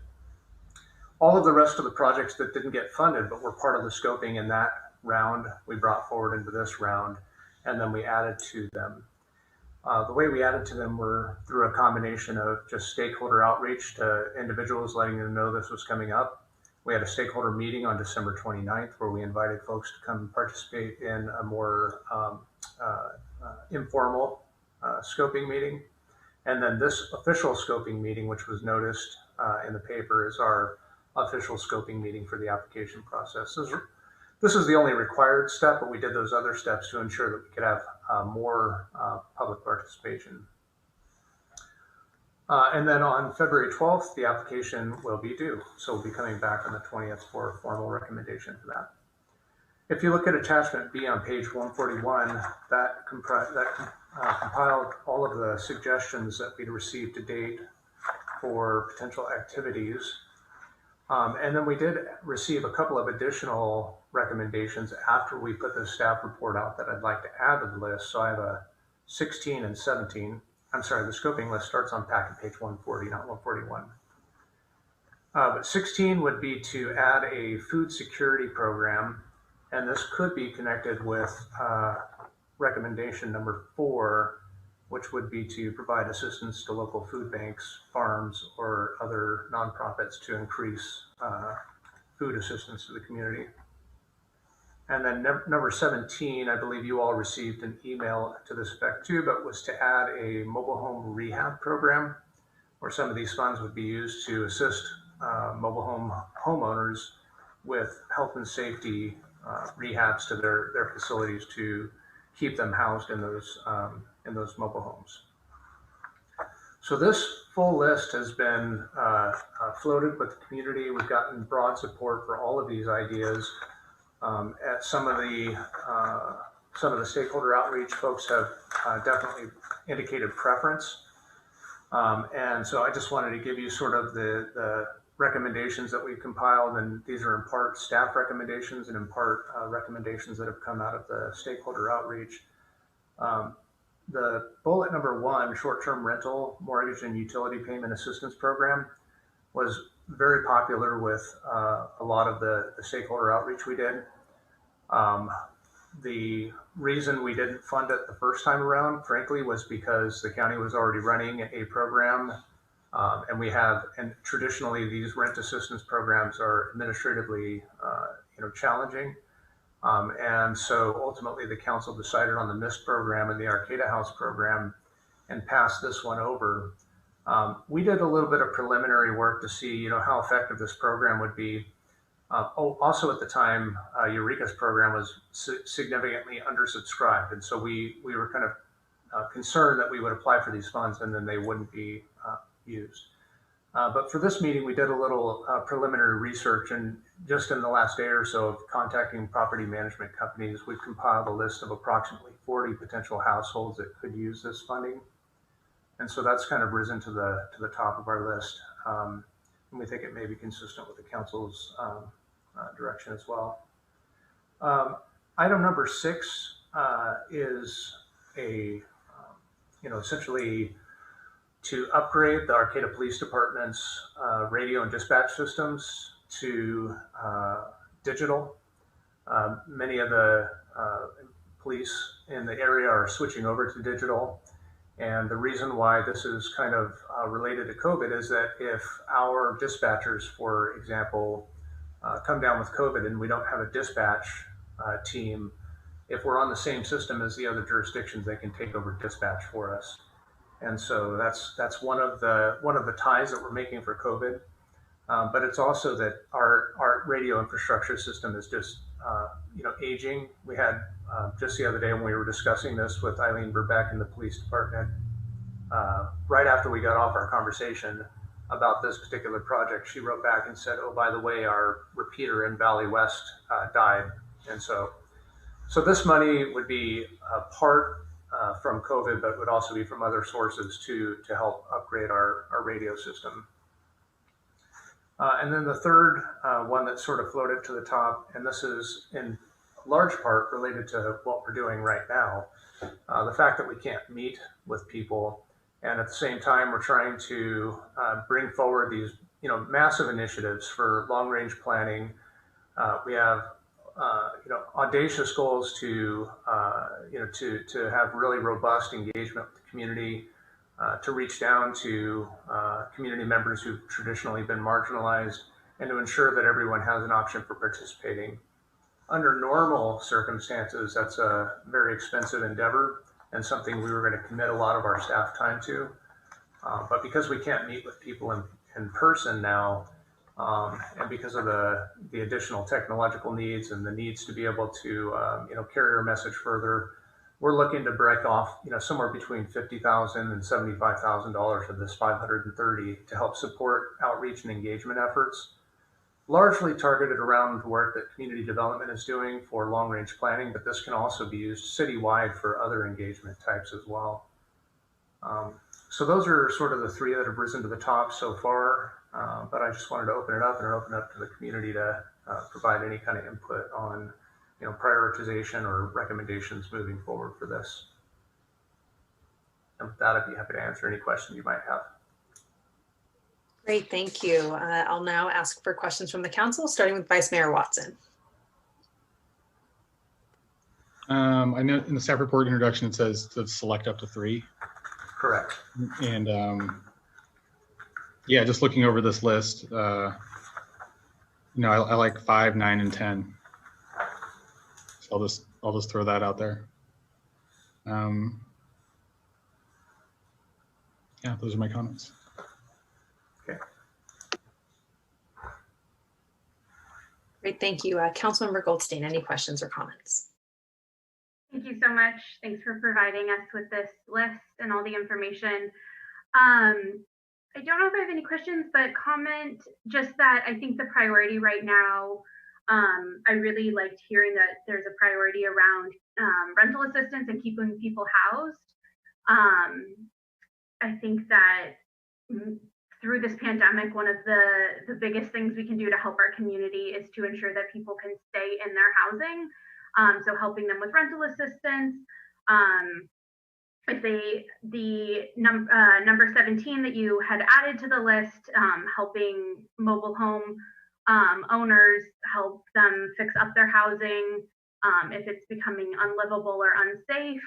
All of the rest of the projects that didn't get funded but were part of the scoping in that round, we brought forward into this round, and then we added to them. The way we added to them were through a combination of just stakeholder outreach to individuals, letting them know this was coming up. We had a stakeholder meeting on December 29th where we invited folks to come participate in a more informal scoping meeting. And then this official scoping meeting, which was noticed in the paper, is our official scoping meeting for the application process. This is the only required step, but we did those other steps to ensure that we could have more public participation. And then on February 12th, the application will be due. So we'll be coming back on the 20th for a formal recommendation for that. If you look at Attachment B on page 141, that compiled all of the suggestions that we'd received to date for potential activities. And then we did receive a couple of additional recommendations after we put the staff report out that I'd like to add to the list. So I have a 16 and 17. I'm sorry, the scoping list starts on packet page 140, not 141. But 16 would be to add a food security program, and this could be connected with recommendation number 4, which would be to provide assistance to local food banks, farms, or other nonprofits to increase food assistance to the community. And then number 17, I believe you all received an email to this effect too, but was to add a mobile home rehab program where some of these funds would be used to assist mobile home homeowners with health and safety rehabs to their facilities to keep them housed in those mobile homes. So this full list has been floated with the community. We've gotten broad support for all of these ideas. At some of the stakeholder outreach, folks have definitely indicated preference And so I just wanted to give you sort of the recommendations that we've compiled, and these are in part staff recommendations and in part recommendations that have come out of the stakeholder outreach. The bullet number 1, short-term rental, mortgage, and utility payment assistance program, was very popular with a lot of the stakeholder outreach we did. The reason we didn't fund it the first time around, frankly, was because the county was already running a program, and traditionally these rent assistance programs are administratively, challenging. And so ultimately the council decided on the MIST program and the Arcata House program and passed this one over. We did a little bit of preliminary work to see, how effective this program would be. Also at the time, Eureka's program was significantly undersubscribed. And so we were kind of concerned that we would apply for these funds and then they wouldn't be used. But for this meeting, we did a little preliminary research, and just in the last day or so of contacting property management companies, we've compiled a list of approximately 40 potential households that could use this funding. And so that's kind of risen to the top of our list. And we think it may be consistent with the council's direction as well. Item number 6 is essentially to upgrade the Arcata Police Department's radio and dispatch systems to digital. Many of the police in the area are switching over to digital. And the reason why this is kind of related to COVID is that if our dispatchers, for example, come down with COVID and we don't have a dispatch team, if we're on the same system as the other jurisdictions, they can take over dispatch for us. And so that's one of the ties that we're making for COVID. But it's also that our radio infrastructure system is just aging. We had just the other day when we were discussing this with Eileen Burbeck in the police department, right after we got off our conversation about this particular project, she wrote back and said, "Oh, by the way, our repeater in Valley West died." And so this money would be part from COVID, but would also be from other sources to help upgrade our radio system. And then the third one that sort of floated to the top, and this is in large part related to what we're doing right now, the fact that we can't meet with people, and at the same time we're trying to bring forward these massive initiatives for long-range planning. We have audacious goals to have really robust engagement with the community, to reach down to community members who've traditionally been marginalized, and to ensure that everyone has an option for participating. Under normal circumstances, that's a very expensive endeavor and something we were going to commit a lot of our staff time to. But because we can't meet with people in person now, and because of the additional technological needs and the needs to be able to carry our message further, we're looking to break off somewhere between $50,000 and $75,000 of this $530 to help support outreach and engagement efforts, largely targeted around the work that community development is doing for long-range planning, but this can also be used citywide for other engagement types as well. So those are sort of the 3 that have risen to the top so far, but I just wanted to open it up to the community to provide any kind of input on prioritization or recommendations moving forward for this. And with that, I'd be happy to answer any questions you might have. Great, thank you. I'll now ask for questions from the council, starting with Vice Mayor Watson. I know in the staff report introduction, it says to select up to 3. Correct. And yeah, just looking over this list, I like 5, 9, and 10. So I'll just throw that out there. Yeah, those are my comments. Okay. Great, thank you. Councilmember Goldstein, any questions or comments? Thank you so much. Thanks for providing us with this list and all the information. I don't know if I have any questions, but comment just that I think the priority right now, I really liked hearing that there's a priority around rental assistance and keeping people housed. I think that through this pandemic, one of the biggest things we can do to help our community is to ensure that people can stay in their housing. So helping them with rental assistance. If the number 17 that you had added to the list, helping mobile home owners, help them fix up their housing if it's becoming unlivable or unsafe,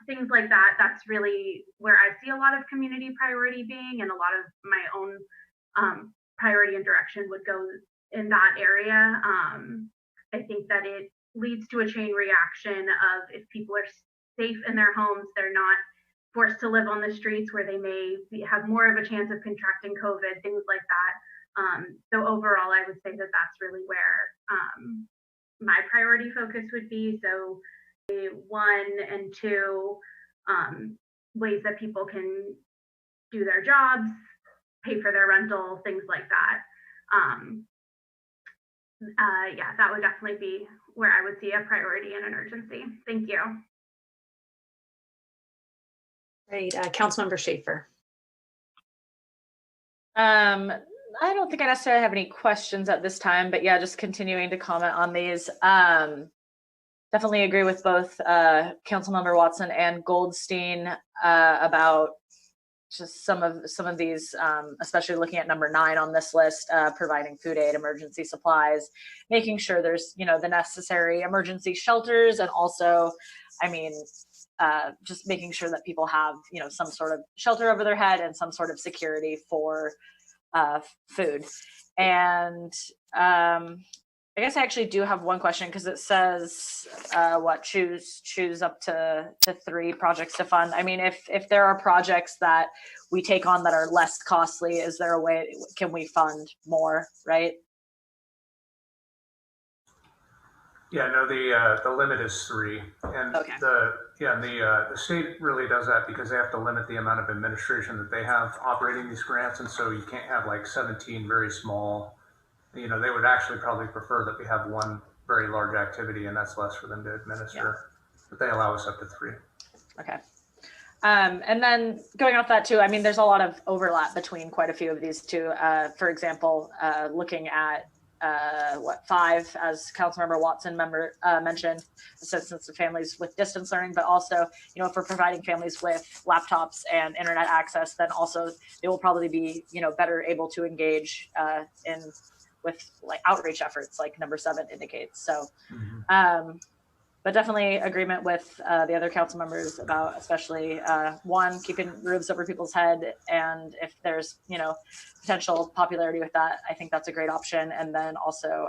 things like that. That's really where I see a lot of community priority being, and a lot of my own priority and direction would go in that area. I think that it leads to a chain reaction of, if people are safe in their homes, they're not forced to live on the streets where they may have more of a chance of contracting COVID, things like that. So overall, I would say that that's really where my priority focus would be. So 1 and 2, ways that people can do their jobs, pay for their rental, things like that. Yeah, that would definitely be where I would see a priority and an urgency. Thank you. Great. Councilmember Schaefer. I don't think I necessarily have any questions at this time, but yeah, just continuing to comment on these. Definitely agree with both Councilmember Watson and Goldstein about just some of these, especially looking at number 9 on this list, providing food aid, emergency supplies, making sure there's, the necessary emergency shelters, and also, just making sure that people have, some sort of shelter over their head and some sort of security for food. And I guess I actually do have one question, because it says choose up to 3 projects to fund. I mean, if there are projects that we take on that are less costly, is there a way, can we fund more, right? Yeah, no, the limit is 3, and okay. The state really does that because they have to limit the amount of administration that they have operating these grants, and so you can't have like 17 very small. They would actually probably prefer that we have 1 very large activity, and that's less for them to administer. Yeah. But they allow us up to 3. Okay. And then going off that too, I mean, there's a lot of overlap between quite a few of these two. For example, looking at 5, as Councilmember Watson mentioned, assistance to families with distance learning, but also, if we're providing families with laptops and internet access, then also they will probably be, better able to engage with like outreach efforts, like number 7 indicates. So, but definitely agreement with the other council members about, especially 1, keeping roofs over people's head, and if there's potential popularity with that, I think that's a great option. And then also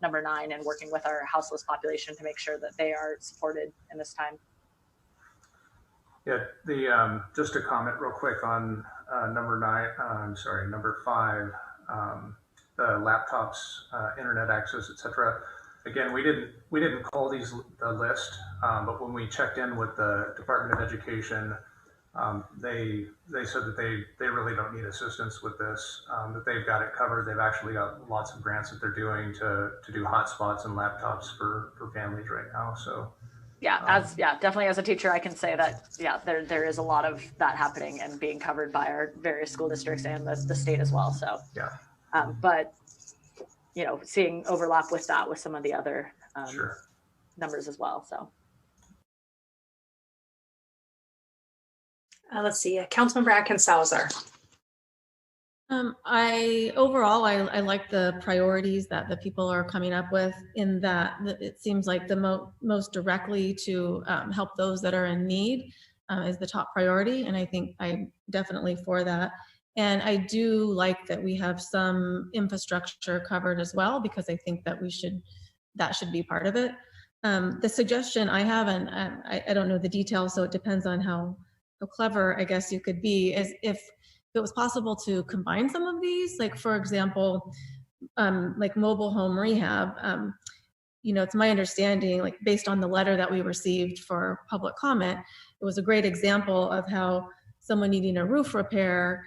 number 9, and working with our houseless population to make sure that they are supported in this time. Yeah, just to comment real quick on number 5, the laptops, internet access, etc. Again, we didn't call these the list, but when we checked in with the Department of Education, they said that they really don't need assistance with this, that they've got it covered. They've actually got lots of grants that they're doing to do hotspots and laptops for families right now. So definitely as a teacher, I can say that there is a lot of that happening and being covered by our various school districts and the state as well. So but seeing overlap with that with some of the other numbers as well. So let's see, Councilmember Atkins Salazar. I like the priorities that the people are coming up with, in that it seems like the most directly to help those that are in need is the top priority. And I think I'm definitely for that. And I do like that we have some infrastructure covered as well, because I think that that should be part of it. The suggestion I have, and I don't know the details, so it depends on how clever I guess you could be, is if it was possible to combine some of these, like for example, like mobile home rehab. It's my understanding, like based on the letter that we received for public comment, it was a great example of how someone needing a roof repair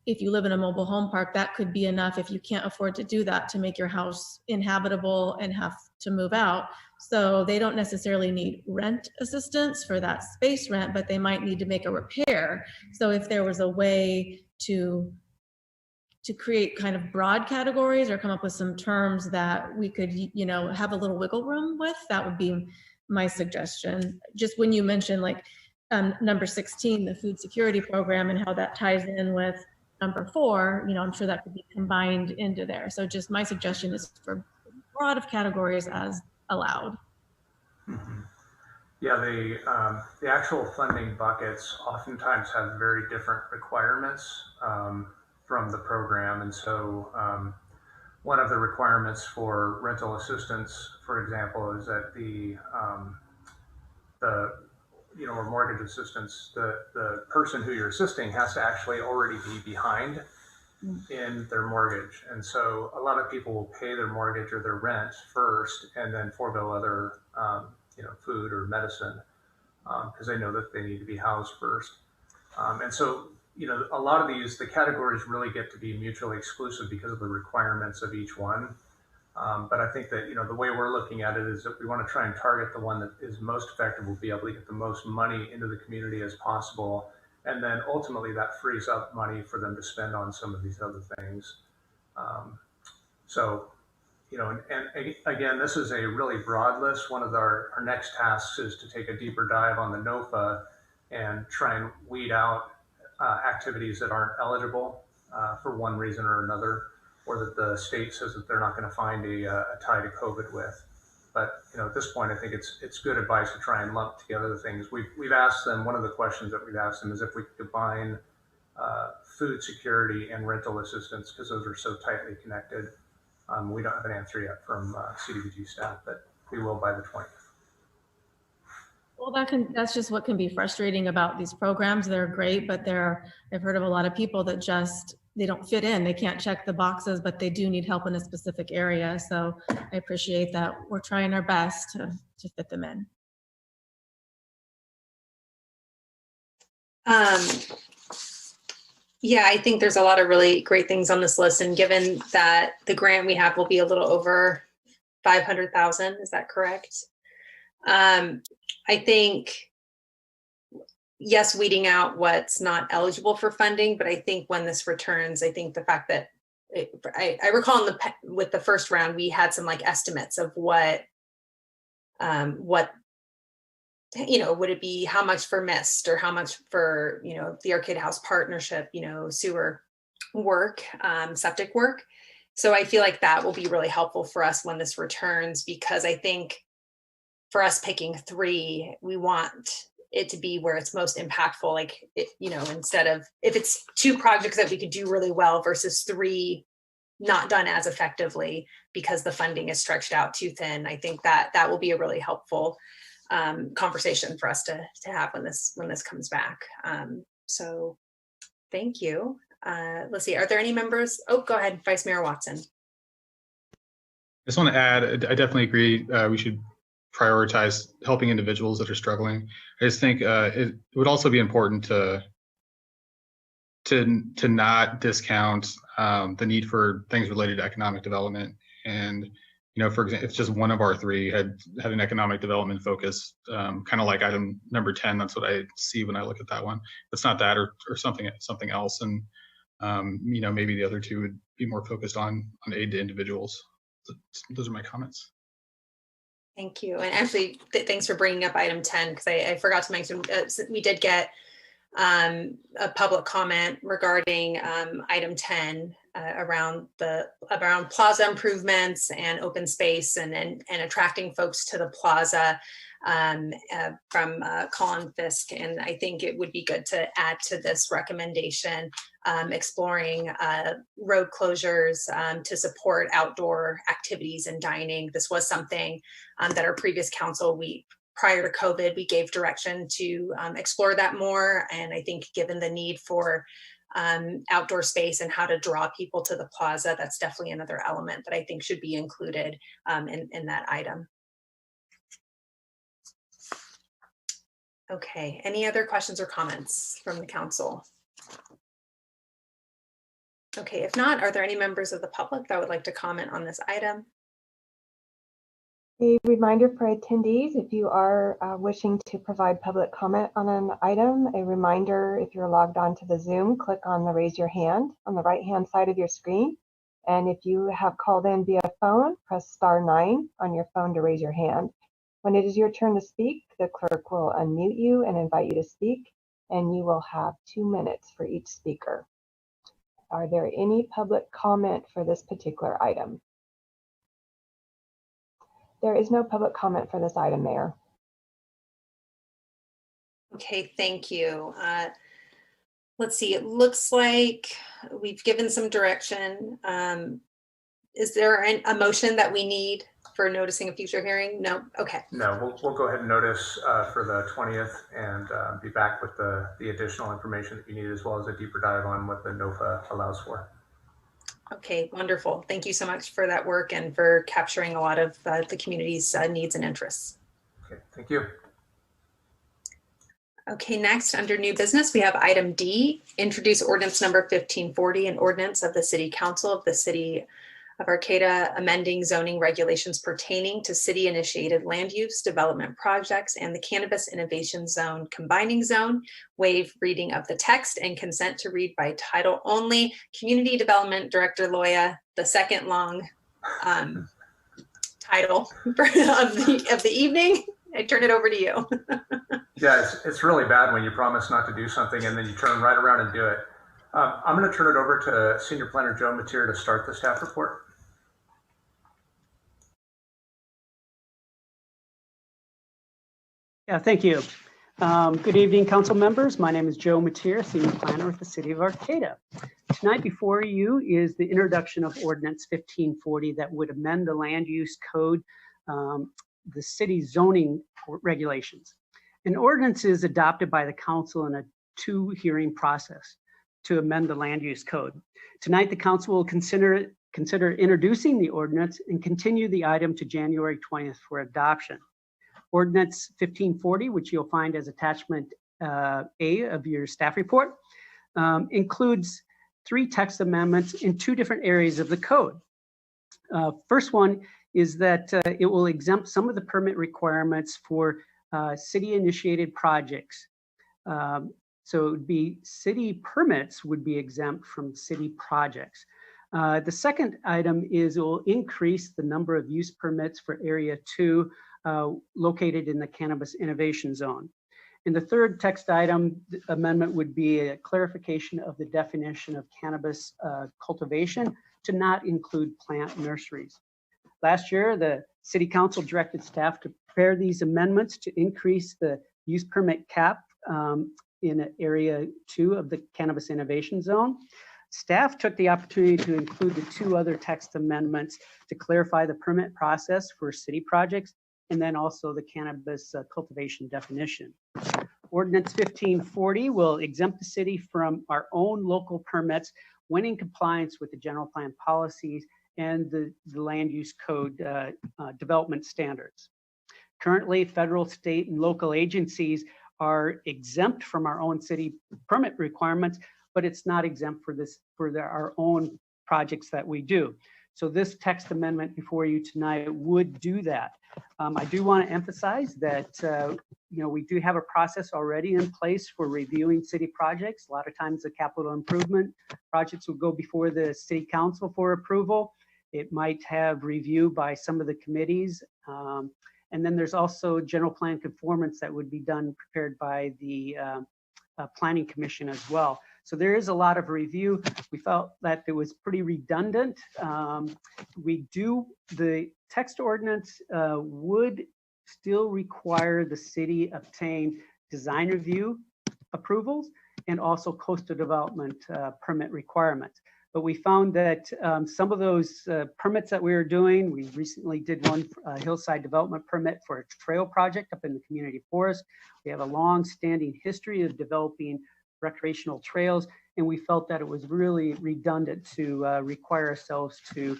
if you live in a mobile home park, that could be enough if you can't afford to do that to make your house inhabitable and have to move out. So they don't necessarily need rent assistance for that space rent, but they might need to make a repair. So if there was a way to create kind of broad categories or come up with some terms that we could, you know, have a little wiggle room with, that would be my suggestion. Just when you mentioned like number 16, the food security program, and how that ties in with number 4, you know, I'm sure that could be combined into there. So just my suggestion is for broad of categories as allowed. Yeah, the actual funding buckets oftentimes have very different requirements from the program. And so one of the requirements for rental assistance, for example, is that or mortgage assistance, the person who you're assisting has to actually already be behind in their mortgage. And so a lot of people will pay their mortgage or their rent first and then forego other food or medicine because they know that they need to be housed first. And so, you know, a lot of the categories really get to be mutually exclusive because of the requirements of each one. But I think that, you know, the way we're looking at it is that we want to try and target the one that is most effective, will be able to get the most money into the community as possible. And then ultimately that frees up money for them to spend on some of these other things. So, you know, and again, this is a really broad list. One of our next tasks is to take a deeper dive on the NOFA and try and weed out activities that aren't eligible for one reason or another, or that the state says that they're not going to find a tie to COVID with. But, you know, at this point, I think it's good advice to try and lump together the things. We've asked them, one of the questions that we've asked them is if we could combine food security and rental assistance, because those are so tightly connected. We don't have an answer yet from CDBG staff, but we will by the 20th. Well, that's just what can be frustrating about these programs. They're great, but I've heard of a lot of people that they don't fit in. They can't check the boxes, but they do need help in a specific area. So I appreciate that we're trying our best to fit them in. Yeah, I think there's a lot of really great things on this list. And given that the grant we have will be a little over 500,000, is that correct? I think, yes, weeding out what's not eligible for funding, but I think when this returns, I think the fact that I recall with the first round, we had some like estimates of what, you know, would it be how much for mist or how much for, you know, the Arcata House partnership, you know, sewer work, septic work. So I feel like that will be really helpful for us when this returns, because I think for us picking 3, we want it to be where it's most impactful. Like, you know, instead of, if it's 2 projects that we could do really well versus 3 not done as effectively because the funding is stretched out too thin, I think that will be a really helpful conversation for us to have when this comes back. So thank you. Let's see, are there any members? Oh, go ahead, Vice Mayor Watson. I just want to add, I definitely agree we should prioritize helping individuals that are struggling. I just think it would also be important to not discount the need for things related to economic development. And, you know, for example, if just one of our 3 had an economic development focus, kind of like item number 10, that's what I see when I look at that one. It's not that or something else. And, you know, maybe the other 2 would be more focused on aid to individuals. Those are my comments. Thank you. And actually, thanks for bringing up item 10, because I forgot to mention, we did get a public comment regarding item 10 around plaza improvements and open space and attracting folks to the plaza from Colin Fisk. And I think it would be good to add to this recommendation, exploring road closures to support outdoor activities and dining. This was something that our previous council, prior to COVID, we gave direction to explore that more. And I think given the need for outdoor space and how to draw people to the plaza, that's definitely another element that I think should be included in that item. Okay, any other questions or comments from the council? Okay, if not, are there any members of the public that would like to comment on this item? A reminder for attendees, if you are wishing to provide public comment on an item, a reminder, if you're logged on to the Zoom, click on the raise your hand on the right-hand side of your screen. And if you have called in via phone, press *9 on your phone to raise your hand. When it is your turn to speak, the clerk will unmute you and invite you to speak, and you will have 2 minutes for each speaker. Are there any public comment for this particular item? There is no public comment for this item, Mayor. Okay, thank you. Let's see, it looks like we've given some direction. Is there a motion that we need for noticing a future hearing? No, okay. No, we'll go ahead and notice for the 20th and be back with the additional information that you need, as well as a deeper dive on what the NOFA allows for. Okay, wonderful. Thank you so much for that work and for capturing a lot of the community's needs and interests. Okay, thank you. Okay, next under new business, we have item D, introduce ordinance number 1540, an ordinance of the City Council of the City of Arcata amending zoning regulations pertaining to city-initiated land use development projects and the Cannabis Innovation Zone combining zone, waive reading of the text and consent to read by title only. Community Development Director Loya, the second long title of the evening. I turn it over to you. Yeah, it's really bad when you promise not to do something and then you turn right around and do it. I'm going to turn it over to Senior Planner Joe Mateer to start the staff report. Yeah, thank you. Good evening, council members. My name is Joe Mateer, Senior Planner with the City of Arcata. Tonight before you is the introduction of Ordinance 1540 that would amend the land use code, the city zoning regulations. An ordinance is adopted by the council in a 2-hearing process to amend the land use code. Tonight, the council will consider introducing the ordinance and continue the item to January 20th for adoption. Ordinance 1540, which you'll find as attachment A of your staff report, includes 3 text amendments in 2 different areas of the code. First one is that it will exempt some of the permit requirements for city-initiated projects. So it would be city permits would be exempt from city projects. The second item is it will increase the number of use permits for Area 2 located in the Cannabis Innovation Zone. And the third text item amendment would be a clarification of the definition of cannabis cultivation to not include plant nurseries. Last year, the City Council directed staff to prepare these amendments to increase the use permit cap in Area 2 of the Cannabis Innovation Zone. Staff took the opportunity to include the 2 other text amendments to clarify the permit process for city projects and then also the cannabis cultivation definition. Ordinance 1540 will exempt the city from our own local permits when in compliance with the general plan policies and the land use code development standards. Currently, federal, state, and local agencies are exempt from our own city permit requirements, but it's not exempt for our own projects that we do. So this text amendment before you tonight would do that. I do want to emphasize that we do have a process already in place for reviewing city projects. A lot of times the capital improvement projects will go before the city council for approval. It might have review by some of the committees. And then there's also general plan conformance that would be done prepared by the planning commission as well. So there is a lot of review. We felt that it was pretty redundant. The text ordinance would still require the city obtain design review approvals and also coastal development permit requirements. But we found that some of those permits that we were doing, we recently did one hillside development permit for a trail project up in the community forest. We have a long-standing history of developing recreational trails, and we felt that it was really redundant to require ourselves to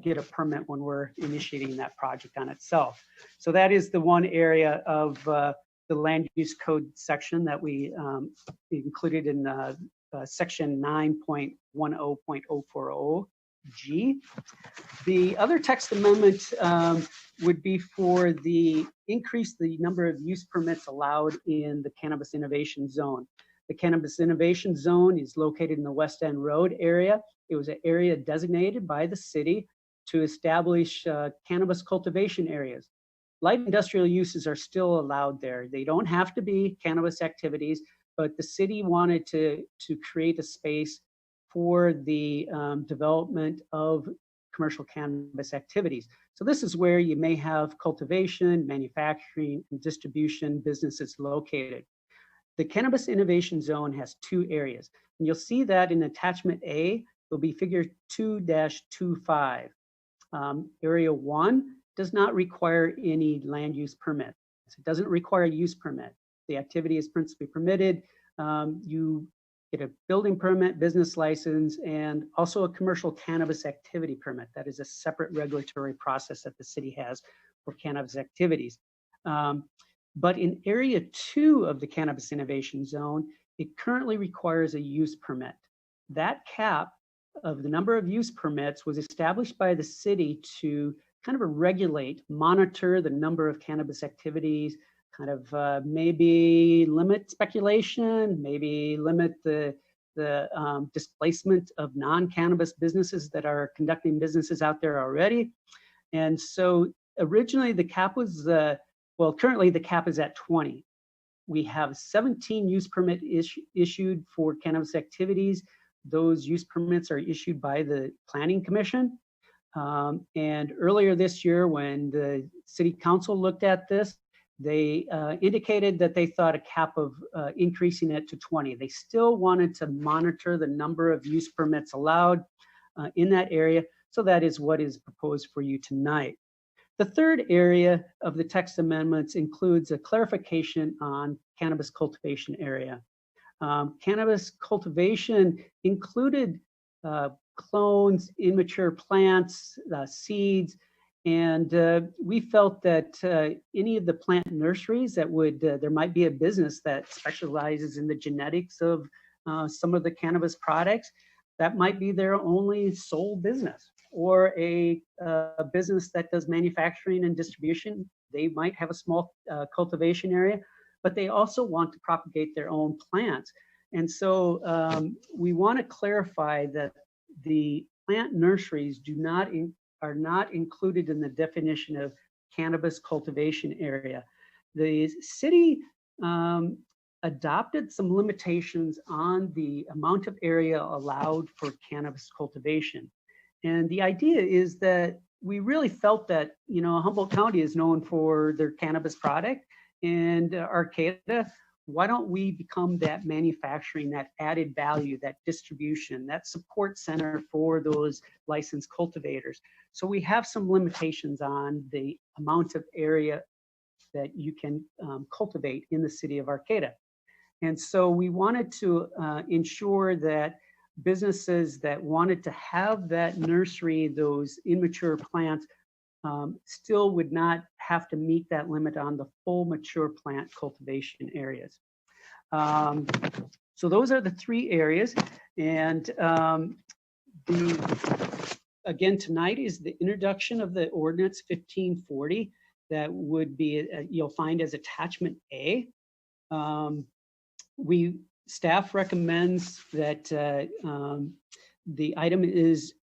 get a permit when we're initiating that project on itself. So that is the one area of the land use code section that we included in section 9.10.040G. The other text amendment would be for the increase the number of use permits allowed in the Cannabis Innovation Zone. The Cannabis Innovation Zone is located in the West End Road area. It was an area designated by the city to establish cannabis cultivation areas. Light industrial uses are still allowed there. They don't have to be cannabis activities, but the city wanted to create a space for the development of commercial cannabis activities. So this is where you may have cultivation, manufacturing, and distribution businesses located. The Cannabis Innovation Zone has 2 areas, and you'll see that in Attachment A will be Figure 2-25. Area 1 does not require any land use permit. It doesn't require a use permit. The activity is principally permitted. You get a building permit, business license, and also a commercial cannabis activity permit. That is a separate regulatory process that the city has for cannabis activities. But in Area 2 of the Cannabis Innovation Zone, it currently requires a use permit. That cap of the number of use permits was established by the city to kind of regulate, monitor the number of cannabis activities, kind of maybe limit speculation, maybe limit the displacement of non-cannabis businesses that are conducting businesses out there already. And so originally the cap was, well, currently the cap is at 20. We have 17 use permit issued for cannabis activities. Those use permits are issued by the Planning Commission. And earlier this year, when the City Council looked at this, they indicated that they thought a cap of increasing it to 20. They still wanted to monitor the number of use permits allowed in that area. So that is what is proposed for you tonight. The third area of the text amendments includes a clarification on cannabis cultivation area. Cannabis cultivation included clones, immature plants, seeds, and we felt that any of the plant nurseries that would, there might be a business that specializes in the genetics of some of the cannabis products, that might be their only sole business, or a business that does manufacturing and distribution. They might have a small cultivation area, but they also want to propagate their own plants. And so we want to clarify that the plant nurseries are not included in the definition of cannabis cultivation area. The city adopted some limitations on the amount of area allowed for cannabis cultivation. And the idea is that we really felt that, you know, Humboldt County is known for their cannabis product, and Arcata, why don't we become that manufacturing, that added value, that distribution, that support center for those licensed cultivators? So we have some limitations on the amount of area that you can cultivate in the city of Arcata. And so we wanted to ensure that businesses that wanted to have that nursery, those immature plants, still would not have to meet that limit on the full mature plant cultivation areas. So those are the 3 areas. And again, tonight is the introduction of the Ordinance 1540 that would be, you'll find as Attachment A. Staff recommends that the item is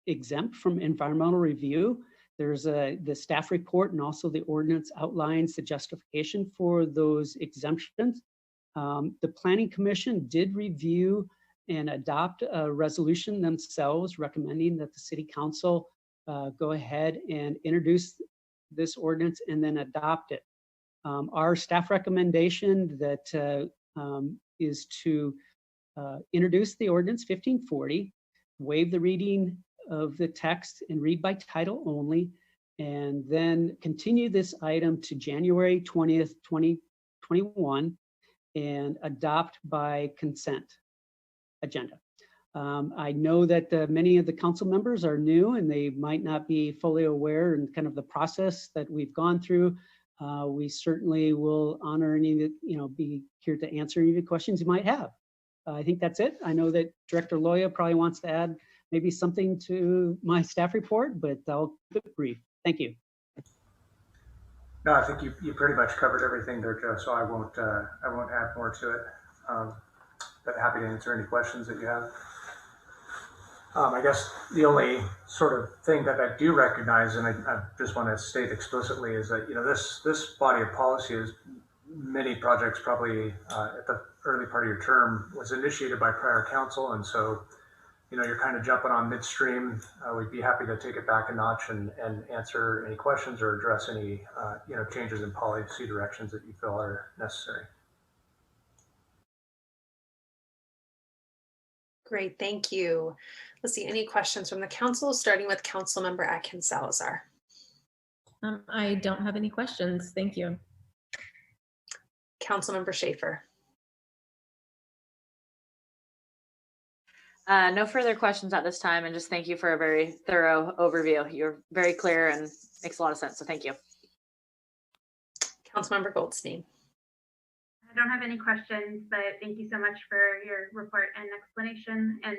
exempt from environmental review. There's the staff report, and also the ordinance outlines the justification for those exemptions. The Planning Commission did review and adopt a resolution themselves recommending that the City Council go ahead and introduce this ordinance and then adopt it. Our staff recommendation that is to introduce the ordinance 1540, waive the reading of the text and read by title only, and then continue this item to January 20th, 2021, and adopt by consent agenda. I know that many of the council members are new and they might not be fully aware and kind of the process that we've gone through. We certainly will honor any, be here to answer any questions you might have. I think that's it. I know that Director Loya probably wants to add maybe something to my staff report, but I'll keep it brief. Thank you. No, I think you pretty much covered everything there, Joe. So I won't add more to it. But happy to answer any questions that you have. I guess the only sort of thing that I do recognize, and I just want to state explicitly, is that this body of policy, is many projects probably at the early part of your term, was initiated by prior council, and so you're kind of jumping on midstream. We'd be happy to take it back a notch and answer any questions or address any changes in policy directions that you feel are necessary. Great, thank you. Let's see, any questions from the council, starting with Councilmember Atkins Salazar. I don't have any questions. Thank you. Councilmember Schaefer. No further questions at this time, and just thank you for a very thorough overview. You're very clear and makes a lot of sense, so thank you. Councilmember Goldstein. I don't have any questions, but thank you so much for your report and explanation and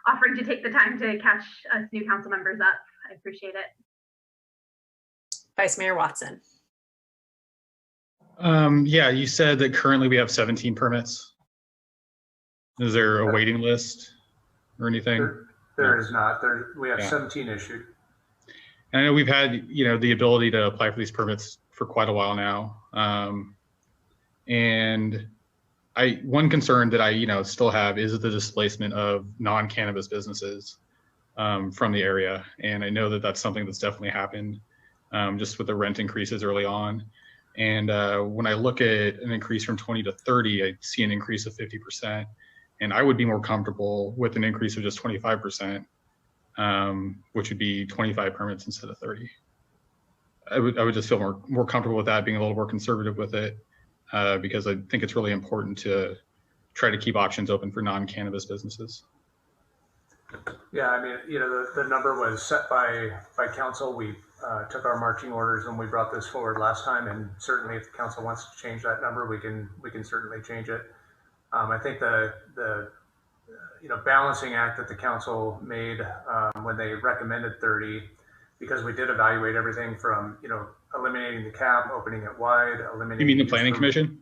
offering to take the time to catch us new council members up. I appreciate it. Vice Mayor Watson. Yeah, you said that currently we have 17 permits. Is there a waiting list or anything? There is not. We have 17 issued. And I know we've had, the ability to apply for these permits for quite a while now. And one concern that I, still have is the displacement of non-cannabis businesses from the area. And I know that that's something that's definitely happened just with the rent increases early on. And when I look at an increase from 20 to 30, I see an increase of 50%. And I would be more comfortable with an increase of just 25%, which would be 25 permits instead of 30. I would just feel more comfortable with that, being a little more conservative with it, because I think it's really important to try to keep options open for non-cannabis businesses. Yeah, I mean, the number was set by council. We took our marching orders when we brought this forward last time, and certainly if the council wants to change that number, we can certainly change it. I think the balancing act that the council made when they recommended 30, because we did evaluate everything from eliminating the cap, opening it wide, eliminating. You mean the planning commission?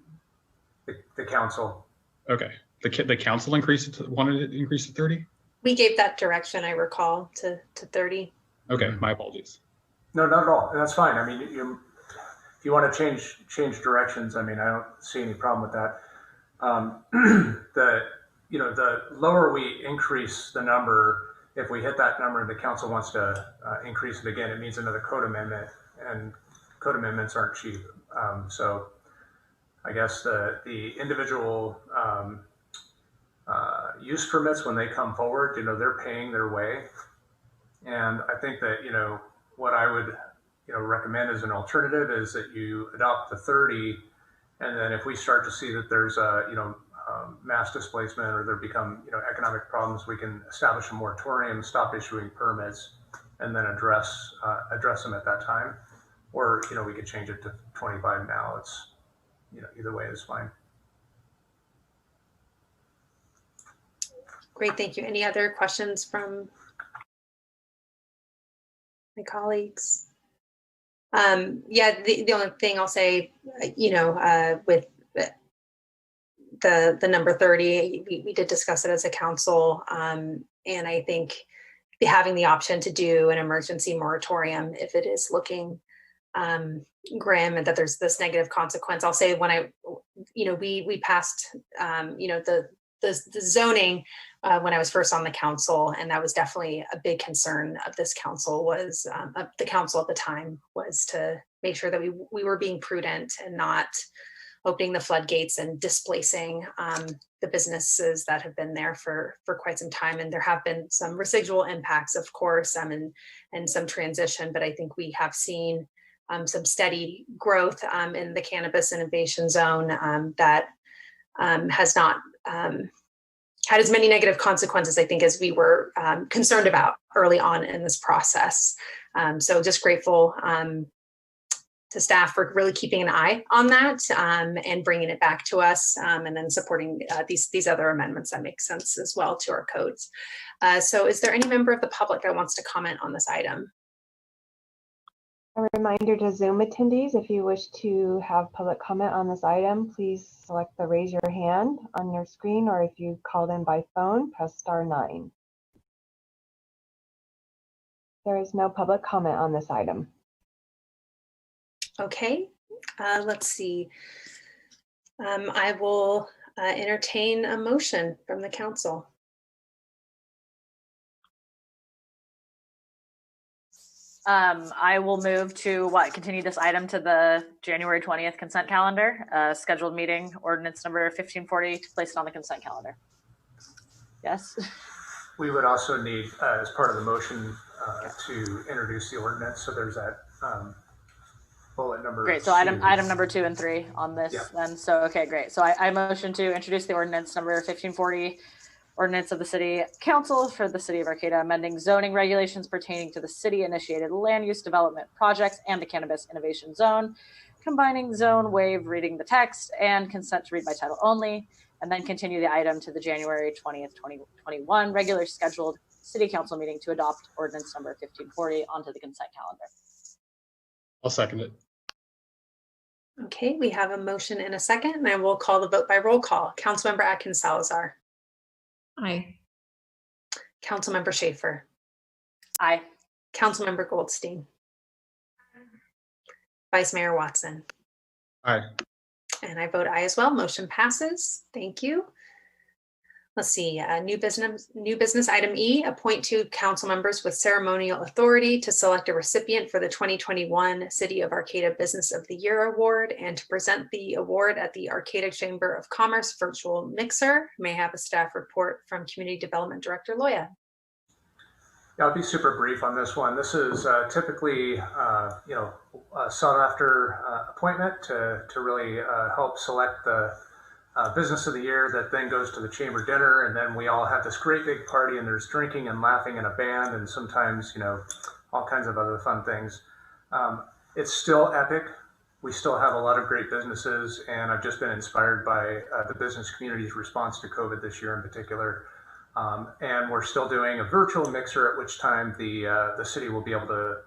The council. Okay, the council wanted to increase to 30. We gave that direction, I recall, to 30. Okay, my apologies. No, not at all. That's fine. I mean, if you want to change directions, I mean, I don't see any problem with that. The lower we increase the number, if we hit that number and the council wants to increase it again, it means another code amendment, and code amendments aren't cheap. So I guess the individual use permits, when they come forward, they're paying their way. And I think that, what I would, recommend as an alternative is that you adopt the 30. And then if we start to see that there's mass displacement or there become, economic problems, we can establish a moratorium, stop issuing permits, and then address them at that time. Or, we could change it to 25 now. It's, either way is fine. Great, thank you. Any other questions from my colleagues? Yeah, the only thing I'll say, with the number 30, we did discuss it as a council, and I think having the option to do an emergency moratorium if it is looking grim and that there's this negative consequence. I'll say when we passed the zoning when I was first on the council, and that was definitely a big concern of this council, was the council at the time, was to make sure that we were being prudent and not opening the floodgates and displacing the businesses that have been there for quite some time. And there have been some residual impacts, of course, and some transition, but I think we have seen some steady growth in the cannabis innovation zone that has not had as many negative consequences, I think, as we were concerned about early on in this process. So just grateful staff for really keeping an eye on that and bringing it back to us, and then supporting these other amendments that make sense as well to our codes. So is there any member of the public that wants to comment on this item? A reminder to Zoom attendees, if you wish to have public comment on this item, please select the raise your hand on your screen, or if you called in by phone, press *9. There is no public comment on this item. Okay, let's see. I will entertain a motion from the council. I will move to continue this item to the January 20th consent calendar, scheduled meeting, ordinance number 1540, to place it on the consent calendar. Yes. We would also need, as part of the motion, to introduce the ordinance. So there's that bullet number. Great. So item number 2 and 3 on this then. So, okay, great. So I motion to introduce the ordinance number 1540, ordinance of the City Council for the City of Arcata, amending zoning regulations pertaining to the city-initiated land use development projects and the Cannabis Innovation Zone, combining zone, waive reading the text, and consent to read by title only, and then continue the item to the January 20th, 2021 regular scheduled City Council meeting to adopt ordinance number 1540 onto the consent calendar. I'll second it. Okay, we have a motion and a second, and I will call the vote by roll call. Councilmember Atkins Salazar. Aye. Councilmember Schaefer. Aye. Councilmember Goldstein. Vice Mayor Watson. Aye. And I vote aye as well. Motion passes. Thank you. Let's see, new business item E, appoint 2 council members with ceremonial authority to select a recipient for the 2021 City of Arcata Business of the Year Award and to present the award at the Arcata Chamber of Commerce virtual mixer. May I have a staff report from Community Development Director Loya. Yeah, I'll be super brief on this one. This is typically, a sought after appointment to really help select the business of the year that then goes to the chamber dinner, and then we all have this great big party, and there's drinking and laughing and a band, and sometimes all kinds of other fun things. It's still epic. We still have a lot of great businesses, and I've just been inspired by the business community's response to COVID this year in particular. And we're still doing a virtual mixer, at which time the city will be able to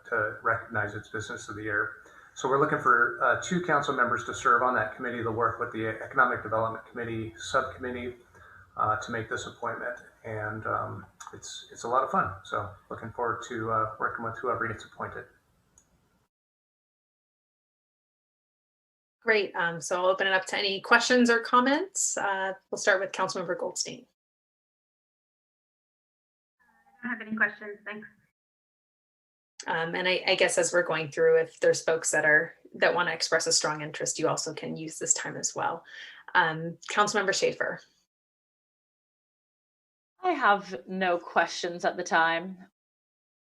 recognize its business of the year. So we're looking for 2 council members to serve on that committee to work with the Economic Development Committee subcommittee to make this appointment. And it's a lot of fun. So looking forward to working with whoever gets appointed. Great. So I'll open it up to any questions or comments. We'll start with Councilmember Goldstein. I don't have any questions. Thanks. And I guess as we're going through, if there's folks that want to express a strong interest, you also can use this time as well. Councilmember Schaefer. I have no questions at the time.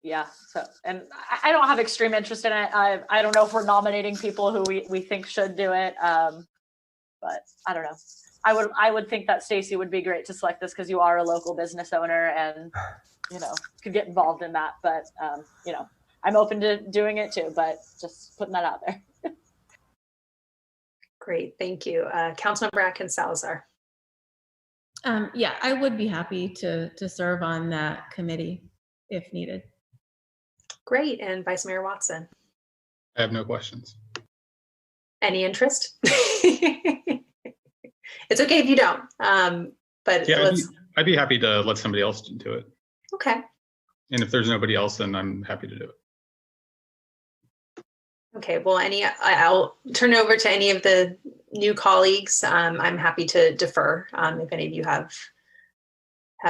Yeah, so, and I don't have extreme interest in it. I don't know if we're nominating people who we think should do it, but I don't know. I would think that Stacy would be great to select this because you are a local business owner and could get involved in that. But I'm open to doing it too. But just putting that out there. Great, thank you, Councilmember Atkins Salazar. Yeah, I would be happy to serve on that committee if needed. Great, and Vice Mayor Watson. I have no questions. Any interest? It's okay if you don't. But yeah, I'd be happy to let somebody else do it. Okay. And if there's nobody else, then I'm happy to do it. Okay, well, I'll turn over to any of the new colleagues. I'm happy to defer if any of you have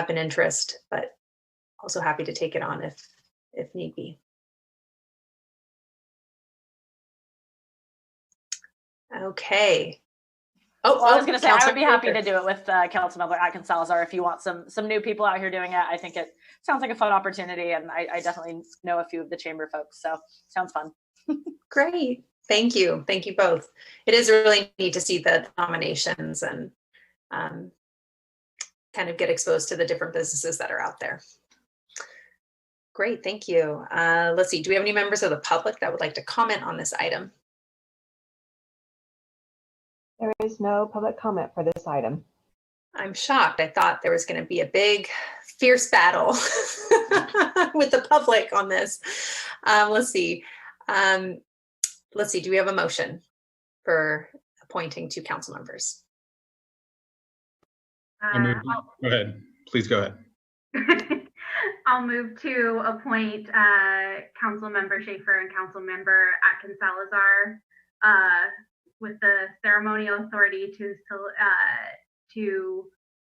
an interest, but also happy to take it on if need be. Okay. Well, I was going to say I would be happy to do it with Councilmember Atkins Salazar if you want some new people out here doing it. I think it sounds like a fun opportunity, and I definitely know a few of the chamber folks, so sounds fun. Great. Thank you. Thank you both. It is really neat to see the nominations and kind of get exposed to the different businesses that are out there. Great. Thank you. Let's see. Do we have any members of the public that would like to comment on this item? There is no public comment for this item. I'm shocked. I thought there was going to be a big, fierce battle with the public on this. Let's see. Do we have a motion for appointing two council members? Go ahead. Please go ahead. I'll move to appoint Council Member Schaefer and Council Member Atkins Salazar with the ceremonial authority to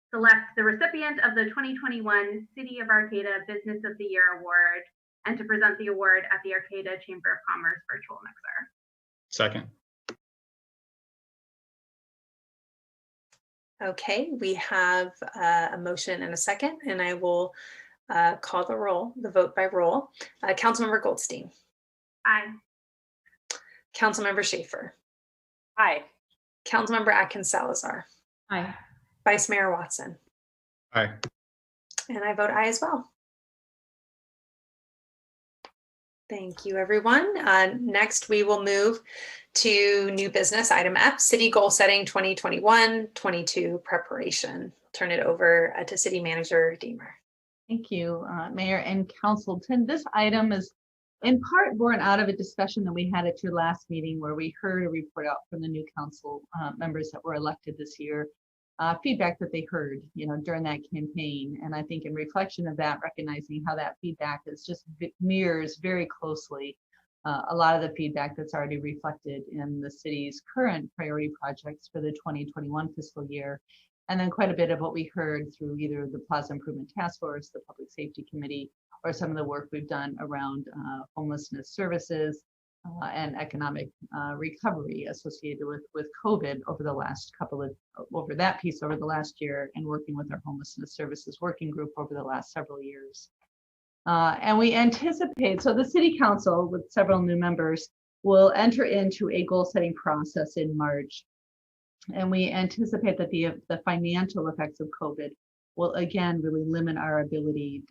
select the recipient of the 2021 City of Arcata Business of the Year Award and to present the award at the Arcata Chamber of Commerce Virtual Mixer. Second. Okay, we have a motion and a second, and I will call the vote by roll. Councilmember Goldstein. Aye. Councilmember Schaefer. Aye. Councilmember Atkins Salazar. Aye. Vice Mayor Watson. Aye. And I vote aye as well. Thank you, everyone. Next, we will move to new business, item F, City Goal Setting 2021-22 preparation. Turn it over to City Manager Deemer. Thank you, Mayor and Councilton. This item is in part born out of a discussion that we had at your last meeting where we heard a report out from the new council members that were elected this year, feedback that they heard, during that campaign. And I think in reflection of that, recognizing how that feedback is just mirrors very closely a lot of the feedback that's already reflected in the city's current priority projects for the 2021 fiscal year. And then quite a bit of what we heard through either the Plaza Improvement Task Force, the Public Safety Committee, or some of the work we've done around homelessness services and economic recovery associated with COVID over the last over the last year, and working with our homelessness services working group over the last several years. And we anticipate, so the City Council with several new members will enter into a goal setting process in March. And we anticipate that the financial effects of COVID will again really limit our ability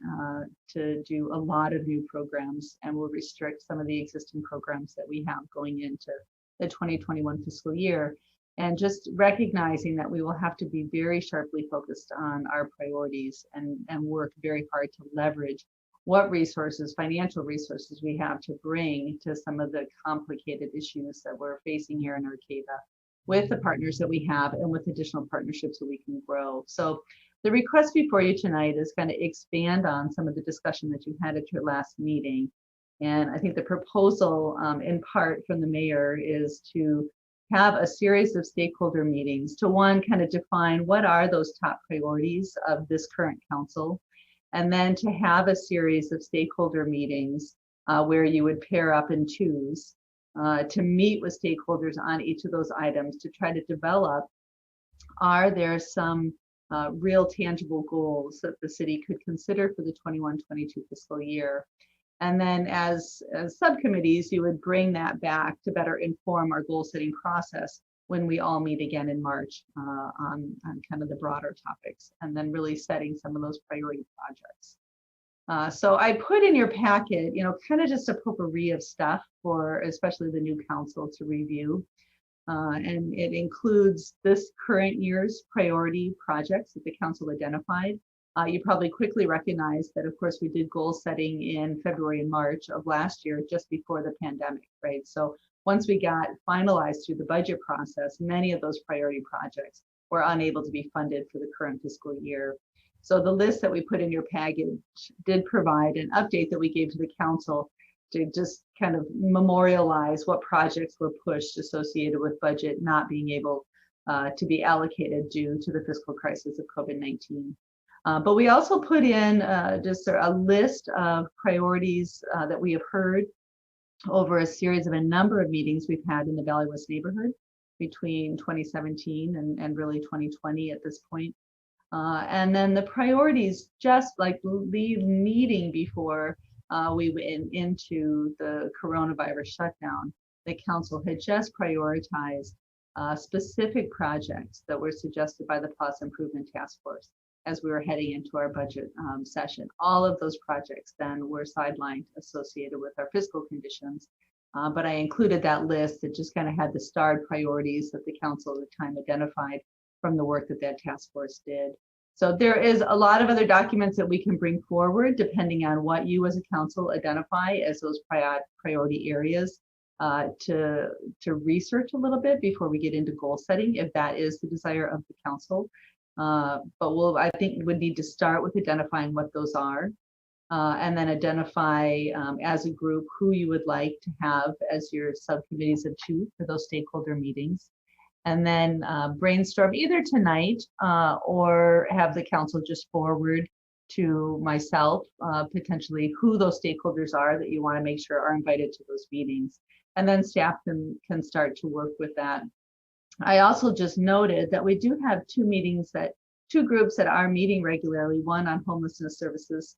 to do a lot of new programs, and will restrict some of the existing programs that we have going into the 2021 fiscal year. And just recognizing that we will have to be very sharply focused on our priorities and work very hard to leverage what resources, financial resources, we have to bring to some of the complicated issues that we're facing here in Arcata, with the partners that we have and with additional partnerships that we can grow. So the request before you tonight is going to expand on some of the discussion that you had at your last meeting. And I think the proposal in part from the mayor is to have a series of stakeholder meetings to, one, kind of define what are those top priorities of this current council, and then to have a series of stakeholder meetings where you would pair up in twos to meet with stakeholders on each of those items to try to develop, are there some real tangible goals that the city could consider for the 21-22 fiscal year? And then as subcommittees, you would bring that back to better inform our goal setting process when we all meet again in March on kind of the broader topics, and then really setting some of those priority projects. So I put in your packet, kind of just a potpourri of stuff for especially the new council to review. And it includes this current year's priority projects that the council identified. You probably quickly recognize that, of course, we did goal setting in February and March of last year, just before the pandemic, right? So once we got finalized through the budget process, many of those priority projects were unable to be funded for the current fiscal year. So the list that we put in your package did provide an update that we gave to the council to just kind of memorialize what projects were pushed associated with budget not being able to be allocated due to the fiscal crisis of COVID-19. But we also put in just a list of priorities that we have heard over a series of a number of meetings we've had in the Valley West neighborhood between 2017 and really 2020 at this point. And then the priorities, just like the meeting before we went into the coronavirus shutdown, the council had just prioritized specific projects that were suggested by the Plaza Improvement Task Force as we were heading into our budget session. All of those projects then were sidelined associated with our fiscal conditions But I included that list that just kind of had the starred priorities that the council at the time identified from the work that that task force did. So there is a lot of other documents that we can bring forward depending on what you as a council identify as those priority areas to research a little bit before we get into goal setting, if that is the desire of the council. But I think we need to start with identifying what those are. And then identify as a group who you would like to have as your subcommittees of two for those stakeholder meetings. And then brainstorm either tonight or have the council just forward to myself, potentially who those stakeholders are that you want to make sure are invited to those meetings. And then staff can start to work with that. I also just noted that we do have two groups that are meeting regularly, one on homelessness services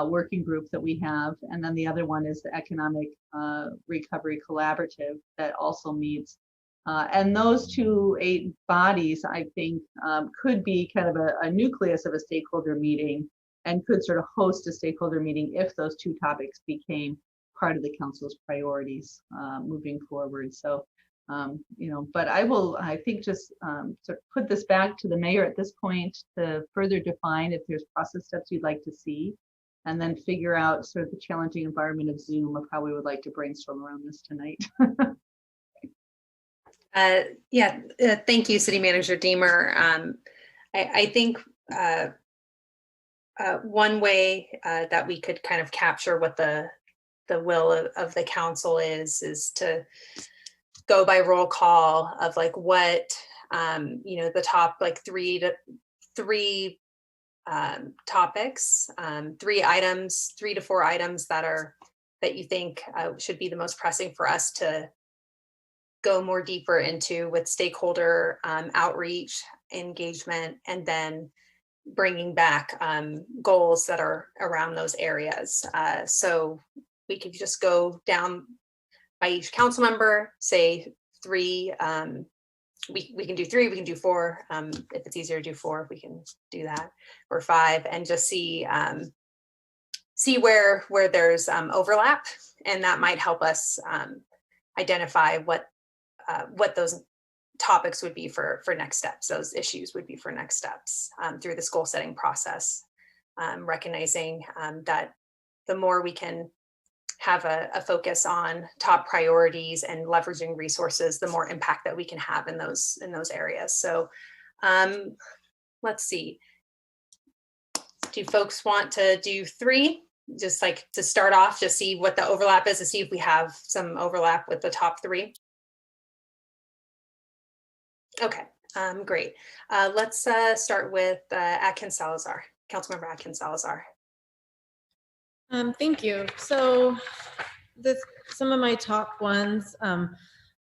working group that we have, and then the other one is the Economic Recovery Collaborative that also meets. And those 8 bodies, I think, could be kind of a nucleus of a stakeholder meeting and could sort of host a stakeholder meeting if those 2 topics became part of the council's priorities moving forward. So, but I think just sort of put this back to the mayor at this point to further define if there's process steps you'd like to see, and then figure out sort of the challenging environment of Zoom of how we would like to brainstorm around this tonight. Thank you, City Manager Deemer. I think one way that we could kind of capture what the will of the council is to go by roll call of like what the top like 3 topics, 3 to 4 items that you think should be the most pressing for us to go more deeper into with stakeholder outreach, engagement, and then bringing back goals that are around those areas. So we could just go down by each council member, say 3. We can do 3, we can do 4. If it's easier to do 4, we can do that, or 5, and just see where there's overlap, and that might help us identify what those topics would be for next steps, those issues would be for next steps through this goal setting process, recognizing that the more we can have a focus on top priorities and leveraging resources, the more impact that we can have in those areas. So let's see. Do folks want to do 3? Just like to start off, just see what the overlap is, to see if we have some overlap with the top 3. Okay, great. Let's start with Atkins Salazar, Councilmember Atkins Salazar. Thank you. So some of my top ones,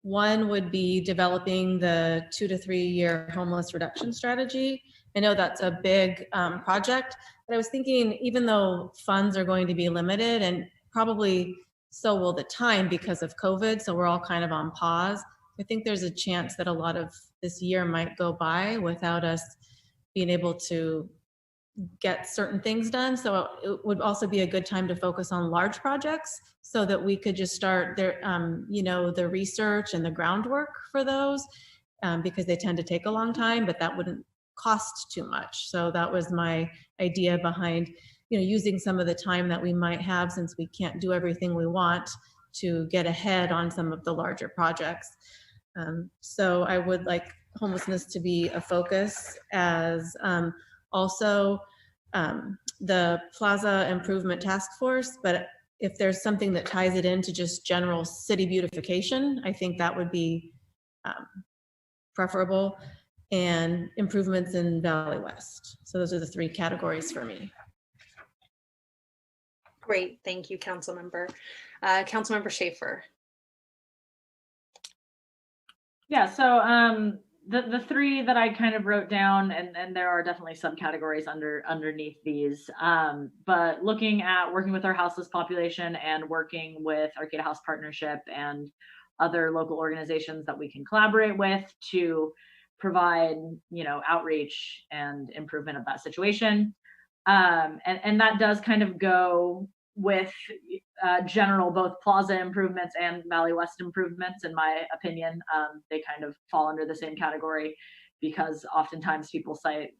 one would be developing the 2 to 3 year homeless reduction strategy. I know that's a big project, but I was thinking, even though funds are going to be limited, and probably so will the time because of COVID, so we're all kind of on pause, I think there's a chance that a lot of this year might go by without us being able to get certain things done. So it would also be a good time to focus on large projects so that we could just start the research and the groundwork for those, because they tend to take a long time, but that wouldn't cost too much. So that was my idea behind, using some of the time that we might have, since we can't do everything we want, to get ahead on some of the larger projects. So I would like homelessness to be a focus, as also the Plaza Improvement Task Force, but if there's something that ties it into just general city beautification, I think that would be preferable, and improvements in Valley West. So those are the 3 categories for me. Great, thank you, Councilmember. Councilmember Schaefer. Yeah, so the 3 that I kind of wrote down, and there are definitely subcategories underneath these, but looking at working with our houseless population and working with Arcata House Partnership and other local organizations that we can collaborate with to provide, outreach and improvement of that situation. And that does kind of go with general, both plaza improvements and Valley West improvements, in my opinion, they kind of fall under the same category, because oftentimes people cite,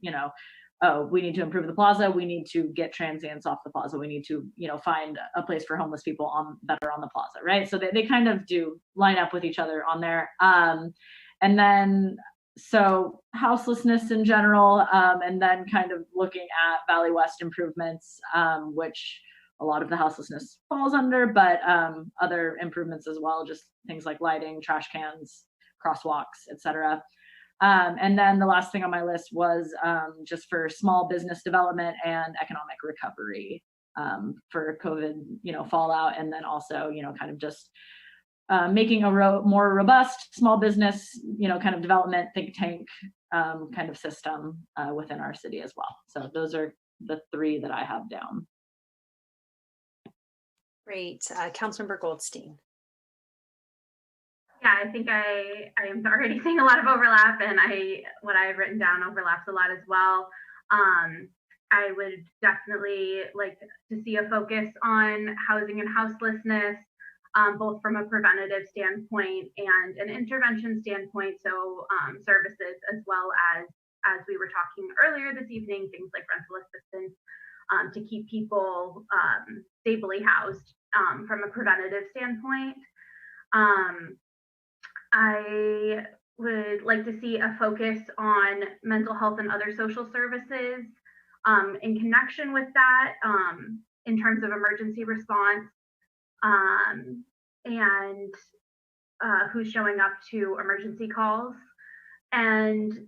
oh, we need to improve the plaza, we need to get transients off the plaza, we need to, find a place for homeless people that are on the plaza, right? So they kind of do line up with each other on there. And then, so houselessness in general, and then kind of looking at Valley West improvements, which a lot of the houselessness falls under, but other improvements as well, just things like lighting, trash cans, crosswalks, etc. And then the last thing on my list was just for small business development and economic recovery for COVID, fallout, and then also, kind of just making a more robust small business, kind of development think tank kind of system within our city as well. So those are the three that I have down. Great. Councilmember Goldstein. Yeah, I think I am already seeing a lot of overlap, and what I've written down overlaps a lot as well. I would definitely like to see a focus on housing and houselessness, both from a preventative standpoint and an intervention standpoint. So services, as well as we were talking earlier this evening, things like rental assistance to keep people stably housed from a preventative standpoint. I would like to see a focus on mental health and other social services in connection with that, in terms of emergency response, and who's showing up to emergency calls. And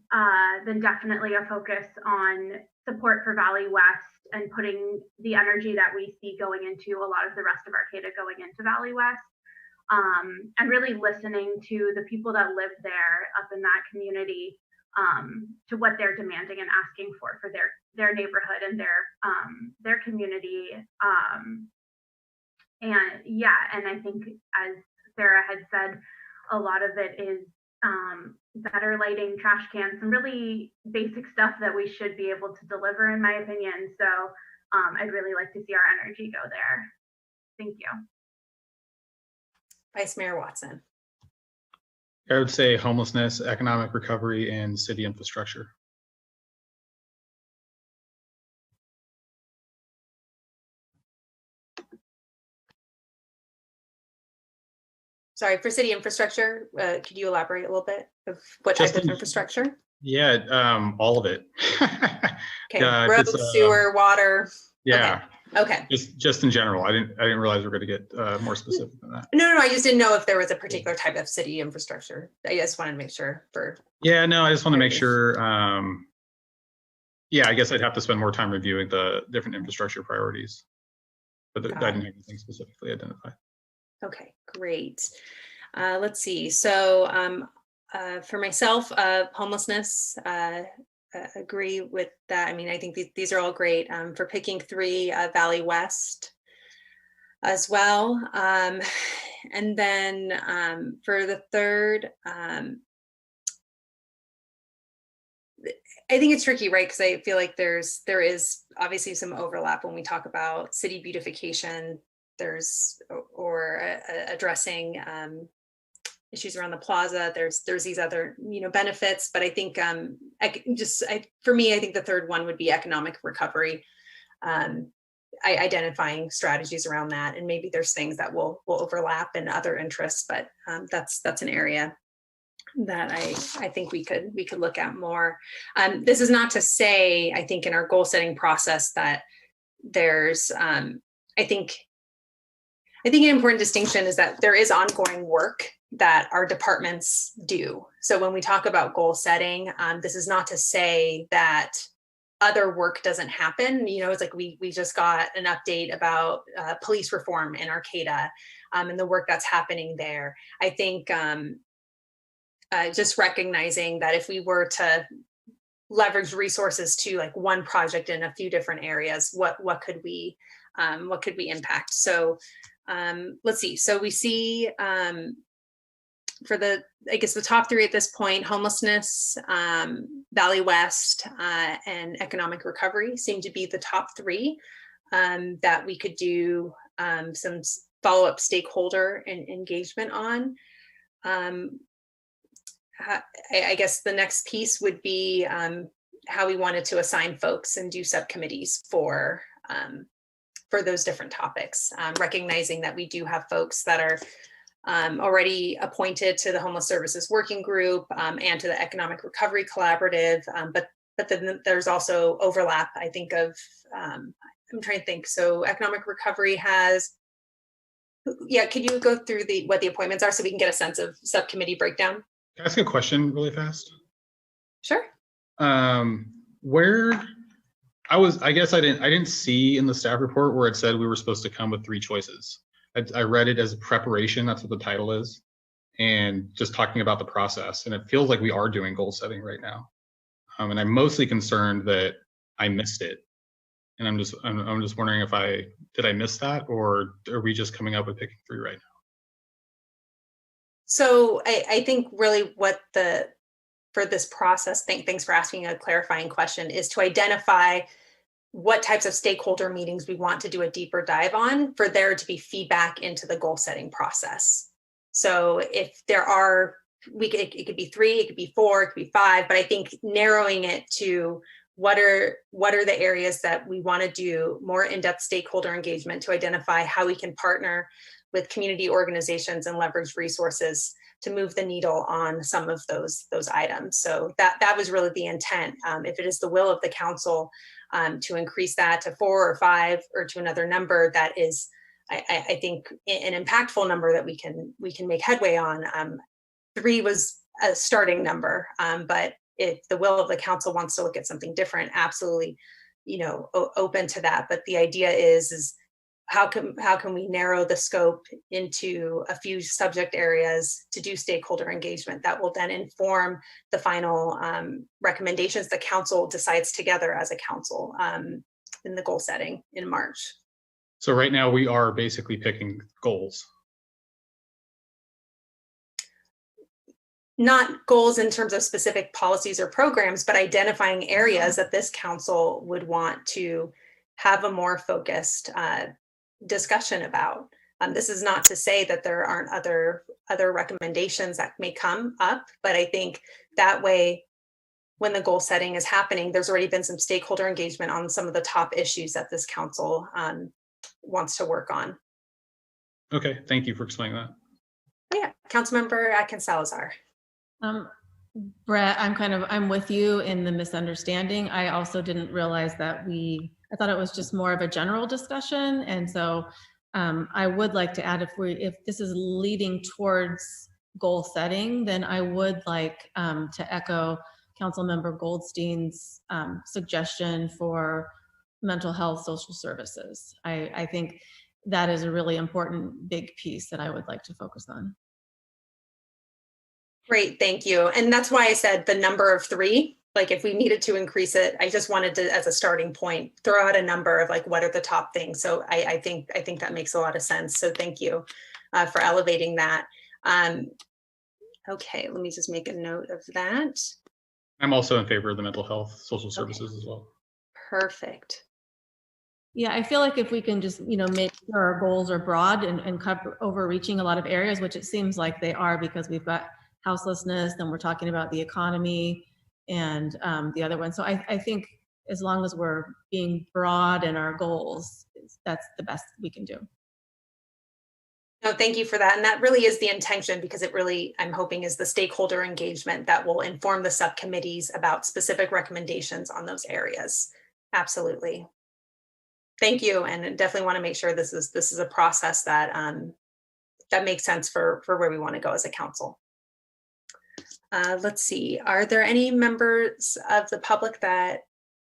then definitely a focus on support for Valley West and putting the energy that we see going into a lot of the rest of Arcata going into Valley West. And really listening to the people that live there up in that community, to what they're demanding and asking for their neighborhood and their community. And I think, as Sarah had said, a lot of it is better lighting, trash cans, some really basic stuff that we should be able to deliver, in my opinion. So I'd really like to see our energy go there. Thank you. Vice Mayor Watson. I would say homelessness, economic recovery, and city infrastructure. Sorry, for city infrastructure, could you elaborate a little bit of what type of infrastructure? Yeah, all of it. Okay, roads, sewer, water. Yeah. Okay. Just in general. I didn't realize we were going to get more specific than that. No, I just didn't know if there was a particular type of city infrastructure. I just wanted to make sure for. Yeah, no, I just want to make sure. Yeah, I guess I'd have to spend more time reviewing the different infrastructure priorities, but I didn't have anything specifically identified. Okay, great. Let's see. So for myself, homelessness, agree with that. I mean, I think these are all great. For picking three, Valley West as well. And then for the third, I think it's tricky, right? Because I feel like there is obviously some overlap when we talk about city beautification. Or addressing issues around the plaza. There's these other benefits, but I think for me, I think the third one would be economic recovery. Identifying strategies around that, and maybe there's things that will overlap and other interests, but that's an area that I think we could look at more. This is not to say, I think in our goal setting process that there's I think an important distinction is that there is ongoing work that our departments do. So when we talk about goal setting, this is not to say that other work doesn't happen. It's like we just got an update about police reform in Arcata and the work that's happening there. I think just recognizing that if we were to leverage resources to like one project in a few different areas, what could we impact? So let's see. So we see for the top three at this point, homelessness, Valley West, and economic recovery seem to be the top three that we could do some follow-up stakeholder engagement on. I guess the next piece would be how we wanted to assign folks and do subcommittees for those different topics, recognizing that we do have folks that are already appointed to the Homeless Services Working Group and to the Economic Recovery Collaborative, but then there's also overlap, I think, of, I'm trying to think, so Economic Recovery has, yeah, could you go through what the appointments are so we can get a sense of subcommittee breakdown? Can I ask a question really fast? Sure. Where I guess I didn't see in the staff report where it said we were supposed to come with 3 choices. I read it as a preparation, that's what the title is, and just talking about the process. And it feels like we are doing goal setting right now. And I'm mostly concerned that I missed it. And I'm just wondering if did I miss that, or are we just coming up with picking 3 right now? So I think really for this process, thanks for asking a clarifying question, is to identify what types of stakeholder meetings we want to do a deeper dive on for there to be feedback into the goal setting process. So if there are, it could be 3, it could be 4, it could be 5, but I think narrowing it to what are the areas that we want to do more in-depth stakeholder engagement to identify how we can partner with community organizations and leverage resources to move the needle on some of those items. So that was really the intent. If it is the will of the council to increase that to 4 or 5 or to another number, that is, I think, an impactful number that we can make headway on. 3 was a starting number, but if the will of the council wants to look at something different, absolutely, open to that. But the idea is how can we narrow the scope into a few subject areas to do stakeholder engagement that will then inform the final recommendations the council decides together as a council in the goal setting in March. So right now we are basically picking goals. Not goals in terms of specific policies or programs, but identifying areas that this council would want to have a more focused discussion about. This is not to say that there aren't other recommendations that may come up, but I think that way, when the goal setting is happening, there's already been some stakeholder engagement on some of the top issues that this council wants to work on. Okay, thank you for explaining that. Yeah, Councilmember Atkins-Salazar. Brett, I'm with you in the misunderstanding. I also didn't realize that I thought it was just more of a general discussion. And so I would like to add, if this is leading towards goal setting, then I would like to echo Councilmember Goldstein's suggestion for mental health social services. I think that is a really important big piece that I would like to focus on. Great, thank you. And that's why I said the number of 3, like if we needed to increase it, I just wanted to, as a starting point, throw out a number of like, what are the top things? So I think that makes a lot of sense. So thank you for elevating that. Okay, let me just make a note of that. I'm also in favor of the mental health social services as well. Perfect. Yeah, I feel like if we can just, make sure our goals are broad and cover overreaching a lot of areas, which it seems like they are, because we've got houselessness, then we're talking about the economy and the other one. So I think as long as we're being broad in our goals, that's the best we can do. No, thank you for that. And that really is the intention, because it really, I'm hoping, is the stakeholder engagement that will inform the subcommittees about specific recommendations on those areas. Absolutely. Thank you. And definitely want to make sure this is a process that that makes sense for where we want to go as a council. Let's see, are there any members of the public that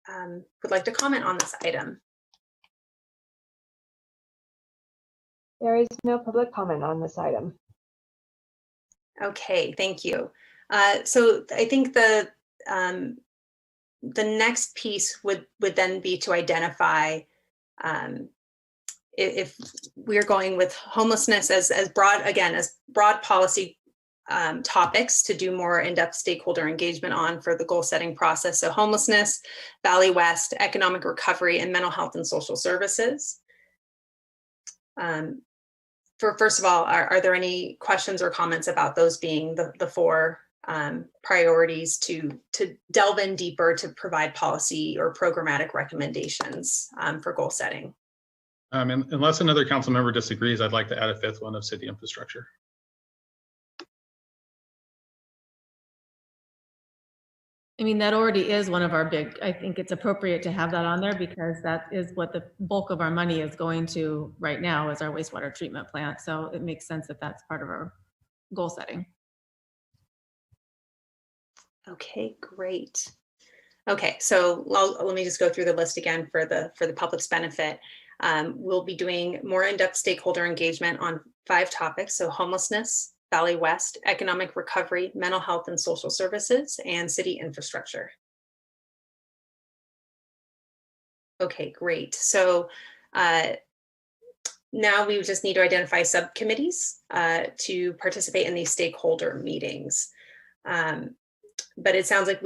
would like to comment on this item? There is no public comment on this item. Okay, thank you. So I think the next piece would then be to identify if we're going with homelessness as broad policy topics to do more in-depth stakeholder engagement on for the goal setting process. So homelessness, Valley West, economic recovery, and mental health and social services. First of all, are there any questions or comments about those being the four priorities to delve in deeper to provide policy or programmatic recommendations for goal setting? Unless another council member disagrees, I'd like to add a fifth one of city infrastructure. I mean, that already is one of our big, I think it's appropriate to have that on there because that is what the bulk of our money is going to right now is our wastewater treatment plant. So it makes sense that that's part of our goal setting. Okay, great. Okay, so let me just go through the list again for the public's benefit. We'll be doing more in-depth stakeholder engagement on 5 topics. So homelessness, Valley West, economic recovery, mental health and social services, and city infrastructure. Okay, great. So now we just need to identify subcommittees to participate in these stakeholder meetings. But it sounds like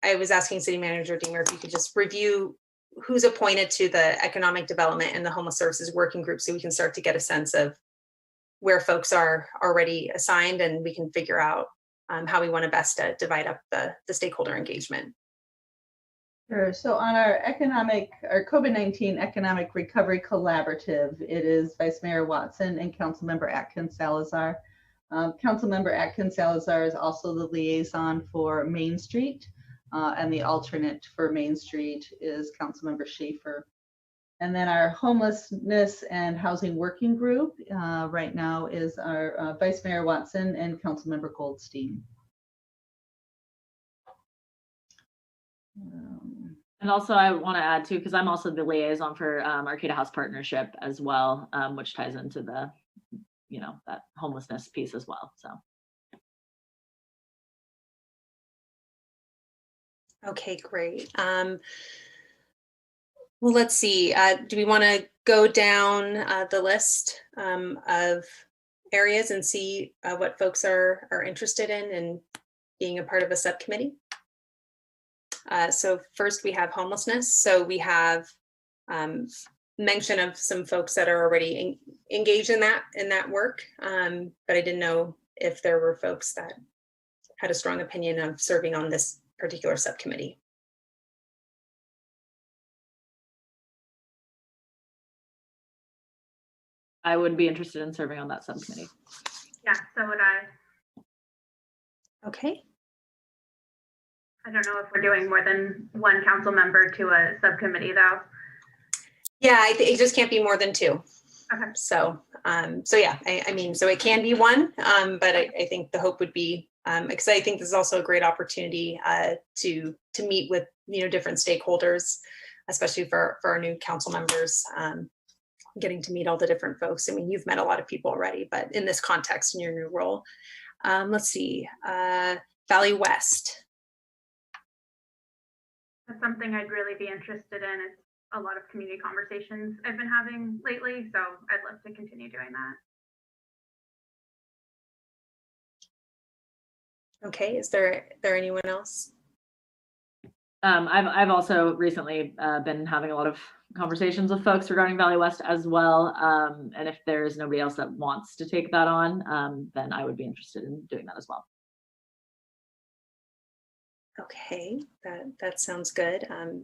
I was asking City Manager Deemer if you could just review who's appointed to the economic development and the homeless services working group so we can start to get a sense of where folks are already assigned and we can figure out how we want to best divide up the stakeholder engagement. Sure. So on our COVID-19 Economic Recovery Collaborative, it is Vice Mayor Watson and Councilmember Atkins Salazar. Councilmember Atkins Salazar is also the liaison for Main Street, and the alternate for Main Street is Councilmember Schaefer. And then our homelessness and housing working group right now is our Vice Mayor Watson and Councilmember Goldstein. And also I want to add too, because I'm also the liaison for Arcata House Partnership as well, which ties into the, that homelessness piece as well, so. Okay, great. Well, let's see. Do we want to go down the list of areas and see what folks are interested in and being a part of a subcommittee? So first we have homelessness. So we have mention of some folks that are already engaged in that work, but I didn't know if there were folks that had a strong opinion of serving on this particular subcommittee. I would be interested in serving on that subcommittee. Yeah, so would I. Okay. I don't know if we're doing more than one council member to a subcommittee though. Yeah, it just can't be more than 2. Okay. So, so yeah, I mean, so it can be 1, but I think the hope would be, because I think this is also a great opportunity to meet with different stakeholders, especially for our new council members, getting to meet all the different folks. I mean, you've met a lot of people already, but in this context, in your new role, let's see, Valley West. That's something I'd really be interested in. It's a lot of community conversations I've been having lately, so I'd love to continue doing that. Okay, is there anyone else? I've also recently been having a lot of conversations with folks regarding Valley West as well. And if there's nobody else that wants to take that on, then I would be interested in doing that as well. Okay, that sounds good. Let's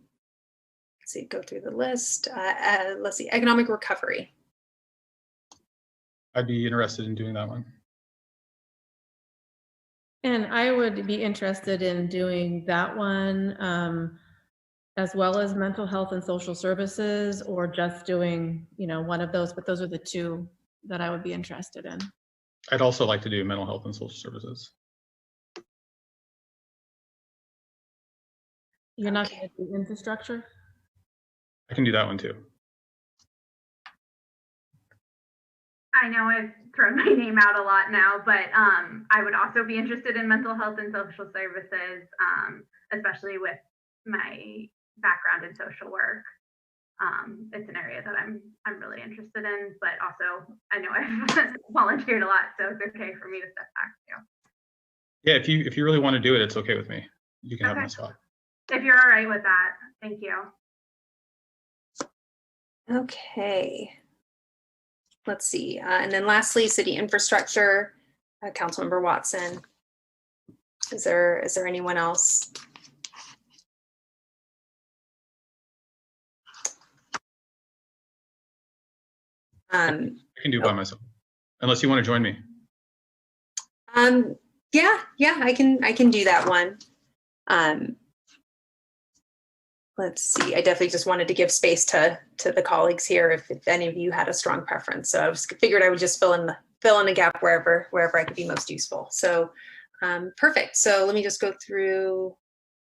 see, go through the list. Let's see, economic recovery. I'd be interested in doing that one. And I would be interested in doing that one as well as mental health and social services, or just doing, one of those, but those are the 2 that I would be interested in. I'd also like to do mental health and social services. You're not going to do infrastructure? I can do that one too. I know I've thrown my name out a lot now, but I would also be interested in mental health and social services, especially with my background in social work. It's an area that I'm really interested in, but also I know I've volunteered a lot, so it's okay for me to step back too. Yeah, if you really want to do it, it's okay with me. You can have my spot. If you're all right with that, thank you. Okay. Let's see. And then lastly, city infrastructure, Councilmember Watson. Is there anyone else? I can do it by myself, unless you want to join me. Yeah, I can do that one. Let's see. I definitely just wanted to give space to the colleagues here if any of you had a strong preference. So I figured I would just fill in the gap wherever I could be most useful. So perfect. So let me just go through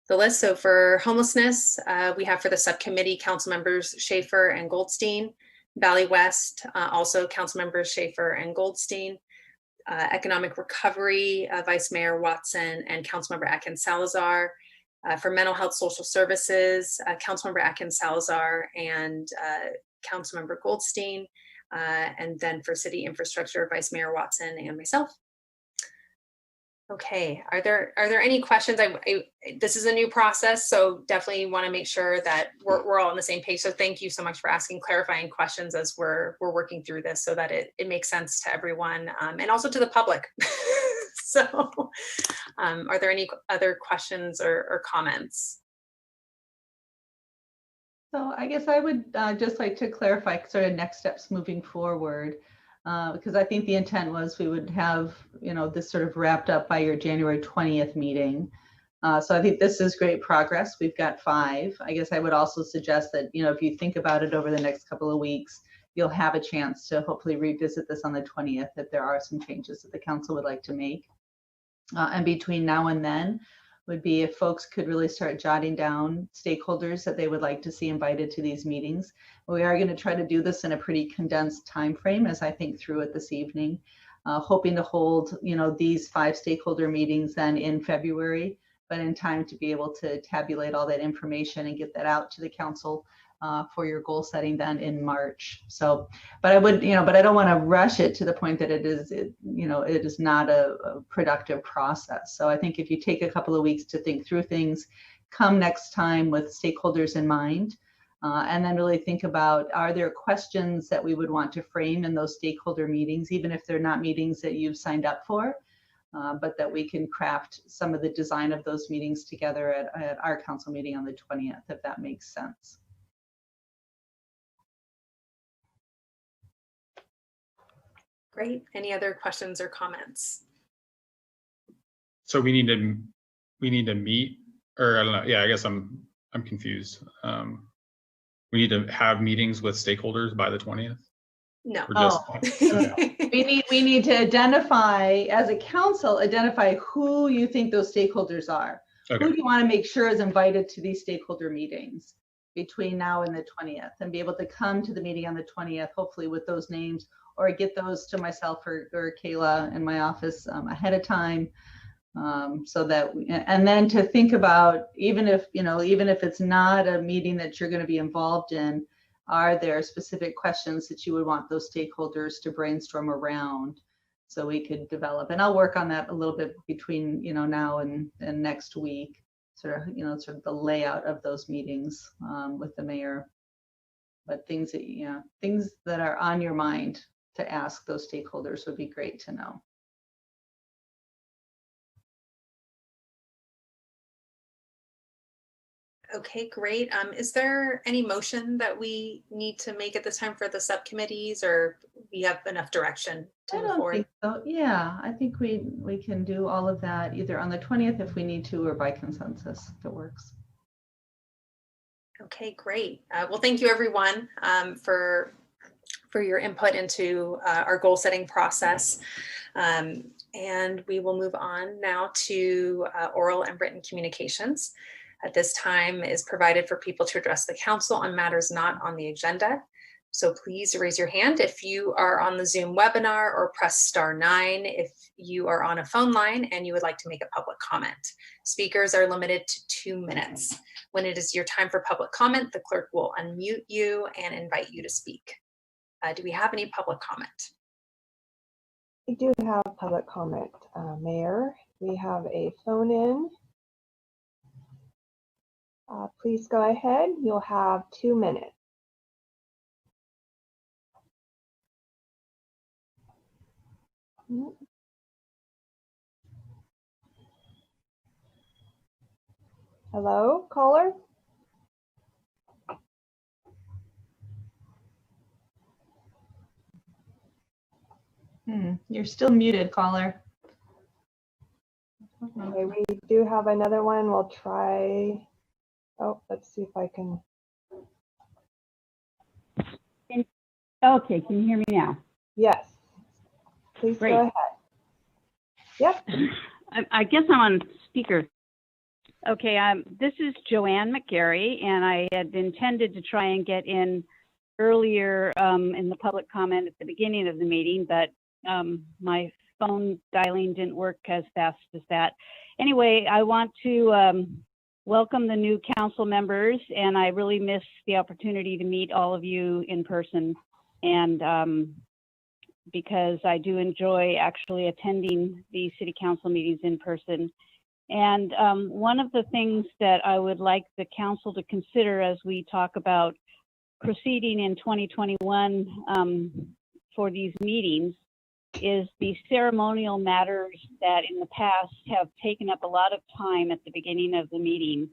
the list. So for homelessness, we have for the subcommittee council members Schaefer and Goldstein. Valley West, also council members Schaefer and Goldstein. Economic recovery, Vice Mayor Watson and Councilmember Atkins Salazar. For mental health social services, Councilmember Atkins Salazar and Councilmember Goldstein. And then for city infrastructure, Vice Mayor Watson and myself. Okay, are there any questions? This is a new process, so definitely want to make sure that we're all on the same page. So thank you so much for asking clarifying questions as we're working through this, so that it makes sense to everyone and also to the public. So, are there any other questions or comments? So I guess I would just like to clarify sort of next steps moving forward. Because I think the intent was we would have, this sort of wrapped up by your January 20th meeting. So I think this is great progress. We've got 5. I guess I would also suggest that, if you think about it over the next couple of weeks, you'll have a chance to hopefully revisit this on the 20th if there are some changes that the council would like to make. And between now and then would be if folks could really start jotting down stakeholders that they would like to see invited to these meetings. We are going to try to do this in a pretty condensed time frame as I think through it this evening, hoping to hold, these 5 stakeholder meetings then in February, but in time to be able to tabulate all that information and get that out to the council for your goal setting then in March. So, but I would, but I don't want to rush it to the point that it is not a productive process. So I think if you take a couple of weeks to think through things, come next time with stakeholders in mind, and then really think about, are there questions that we would want to frame in those stakeholder meetings, even if they're not meetings that you've signed up for, but that we can craft some of the design of those meetings together at our council meeting on the 20th, if that makes sense. Great. Any other questions or comments? So we need to meet, or I don't know. Yeah, I guess I'm confused. We need to have meetings with stakeholders by the 20th. No. We need to identify, as a council, who you think those stakeholders are. Okay. Who do you want to make sure is invited to these stakeholder meetings between now and the 20th, and be able to come to the meeting on the 20th, hopefully with those names, or get those to myself or Kayla in my office ahead of time, so that and then to think about, even if it's not a meeting that you're going to be involved in, are there specific questions that you would want those stakeholders to brainstorm around, so we could develop. And I'll work on that a little bit between now and next week, sort of the layout of those meetings with the mayor. But things that are on your mind to ask those stakeholders would be great to know. Okay, great. Is there any motion that we need to make at this time for the subcommittees, or we have enough direction to move forward? I don't think so. Yeah, I think we can do all of that either on the 20th if we need to, or by consensus if it works. Okay, great. Well, thank you everyone for your input into our goal setting process. And we will move on now to oral and written communications. At this time is provided for people to address the council on matters not on the agenda. So please raise your hand if you are on the Zoom webinar, or press *9 if you are on a phone line and you would like to make a public comment. Speakers are limited to 2 minutes. When it is your time for public comment, the clerk will unmute you and invite you to speak. Do we have any public comment? We do have public comment, Mayor. We have a phone in. Please go ahead. You'll have 2 minutes. Hello, caller? You're still muted, caller. Okay, we do have another one. We'll try. Oh, let's see if I can. Okay, can you hear me now? Yes. Please Great. go ahead. Yep. I guess I'm on speaker. Okay, this is Joanne McGarry, and I had intended to try and get in earlier in the public comment at the beginning of the meeting, but my phone dialing didn't work as fast as that. Anyway, I want to welcome the new council members, and I really miss the opportunity to meet all of you in person, and because I do enjoy actually attending the city council meetings in person. And one of the things that I would like the council to consider as we talk about proceeding in 2021 for these meetings is the ceremonial matters that in the past have taken up a lot of time at the beginning of the meeting.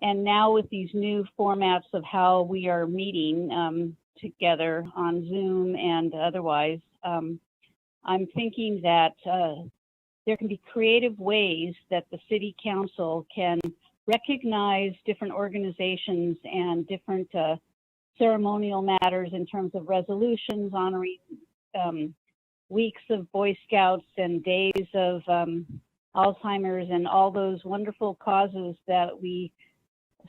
And now with these new formats of how we are meeting together on Zoom and otherwise, I'm thinking that there can be creative ways that the city council can recognize different organizations and different ceremonial matters in terms of resolutions, honoring weeks of Boy Scouts and days of Alzheimer's and all those wonderful causes that we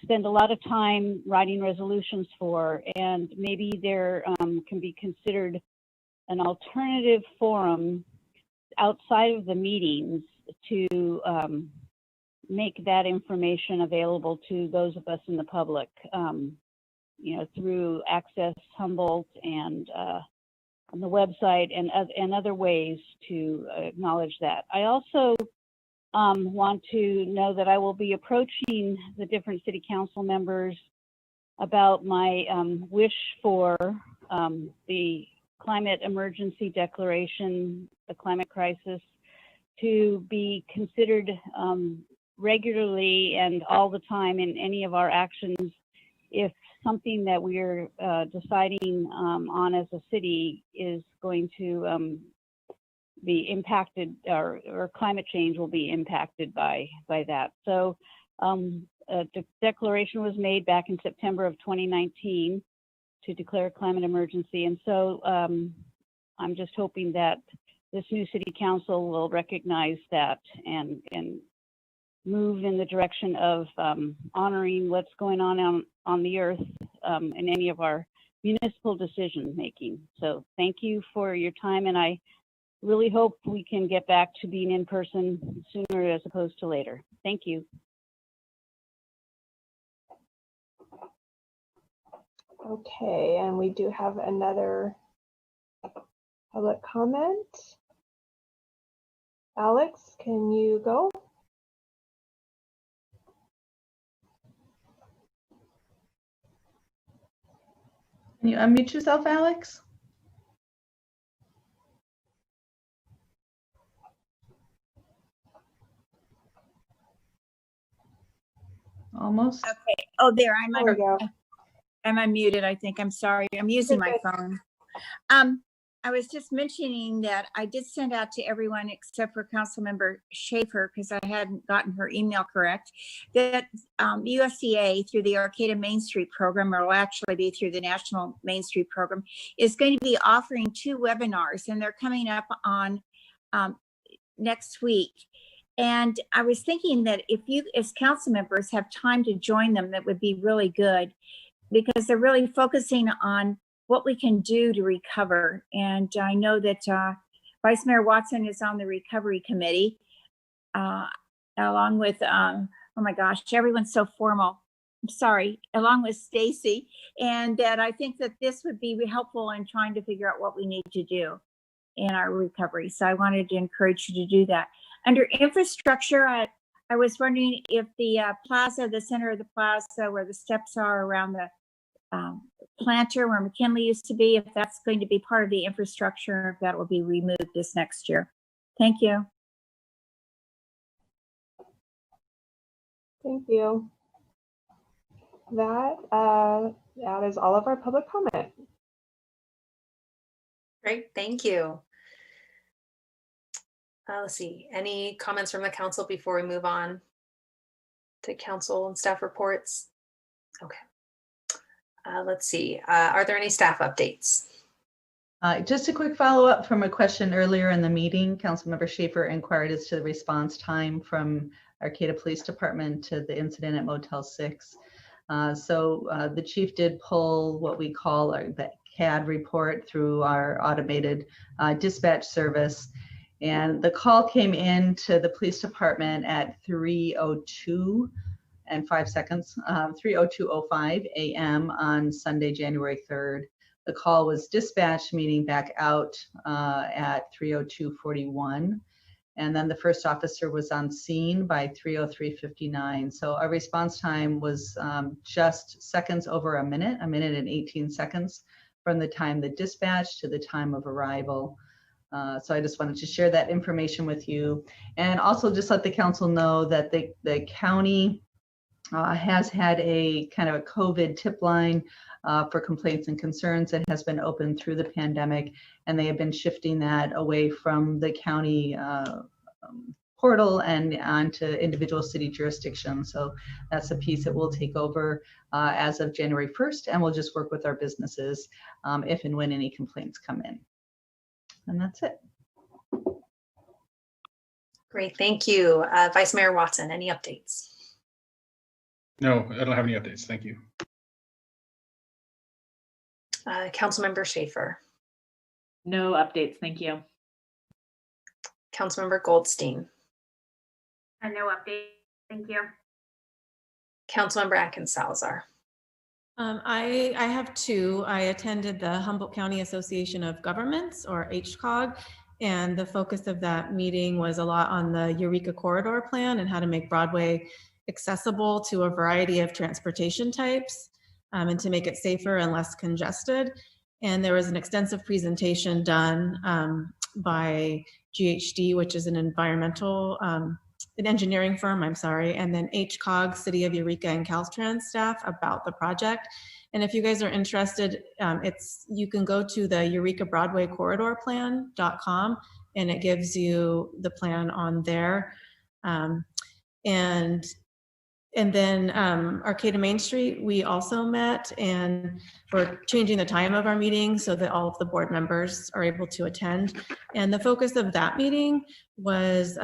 spend a lot of time writing resolutions for. And maybe there can be considered an alternative forum outside of the meetings to make that information available to those of us in the public, you know, through Access Humboldt and on the website and other ways to acknowledge that. I also want to know that I will be approaching the different city council members about my wish for the climate emergency declaration, the climate crisis, to be considered regularly and all the time in any of our actions if something that we're deciding on as a city is going to be impacted, or climate change will be impacted by that. So the declaration was made back in September of 2019 to declare a climate emergency. And so I'm just hoping that this new city council will recognize that and move in the direction of honoring what's going on the earth in any of our municipal decision making. So thank you for your time, and I really hope we can get back to being in person sooner as opposed to later. Thank you. Okay, and we do have another public comment. Alex, can you go? Can you unmute yourself, Alex? Almost. Okay. Oh, there. There we go. I'm unmuted, I think. I'm sorry. I'm using my phone. I was just mentioning that I did send out to everyone except for Councilmember Schaefer, because I hadn't gotten her email correct, that USDA through the Arcata Main Street program, or will actually be through the National Main Street program, is going to be offering 2 webinars, and they're coming up on next week. And I was thinking that if you as council members have time to join them, that would be really good, because they're really focusing on what we can do to recover. And I know that Vice Mayor Watson is on the recovery committee, along with, oh my gosh, everyone's so formal. I'm sorry, along with Stacy. And that I think that this would be helpful in trying to figure out what we need to do in our recovery. So I wanted to encourage you to do that. Under infrastructure, I was wondering if the plaza, the center of the plaza where the steps are around the planter where McKinley used to be, if that's going to be part of the infrastructure, if that will be removed this next year. Thank you. Thank you. That is all of our public comment. Great, thank you. Let's see, any comments from the council before we move on to council and staff reports? Okay. Let's see, are there any staff updates? Just a quick follow-up from a question earlier in the meeting. Councilmember Schaefer inquired as to the response time from Arcata Police Department to the incident at Motel 6. The chief did pull what we call the CAD report through our automated dispatch service. And the call came in to the police department at 3:02 and 5 seconds, 3:02:05 a.m. on Sunday, January 3rd. The call was dispatched, meaning back out at 3:02:41. And then the first officer was on scene by 3:03:59. So our response time was just seconds over a minute and 18 seconds from the time the dispatch to the time of arrival. So I just wanted to share that information with you. And also just let the council know that the county has had a kind of a COVID tip line for complaints and concerns that has been open through the pandemic, and they have been shifting that away from the county portal and onto individual city jurisdictions. So that's a piece that will take over as of January 1st, and we'll just work with our businesses if and when any complaints come in. And that's it. Great, thank you. Vice Mayor Watson, any updates? No, I don't have any updates. Thank you. Councilmember Schaefer. No updates. Thank you. Councilmember Goldstein. No update. Thank you. Councilmember Atkins Salazar. I have two. I attended the Humboldt County Association of Governments, or HCOG, and the focus of that meeting was a lot on the Eureka Corridor Plan and how to make Broadway accessible to a variety of transportation types and to make it safer and less congested. And there was an extensive presentation done by GHD, which is an environmental, an engineering firm, I'm sorry, and then HCOG, City of Eureka, and Caltrans staff about the project. And if you guys are interested, you can go to the Eureka Broadway Corridor Plan.com, and it gives you the plan on there. And then Arcata Main Street, we also met, and we're changing the time of our meeting so that all of the board members are able to attend. And the focus of that meeting was,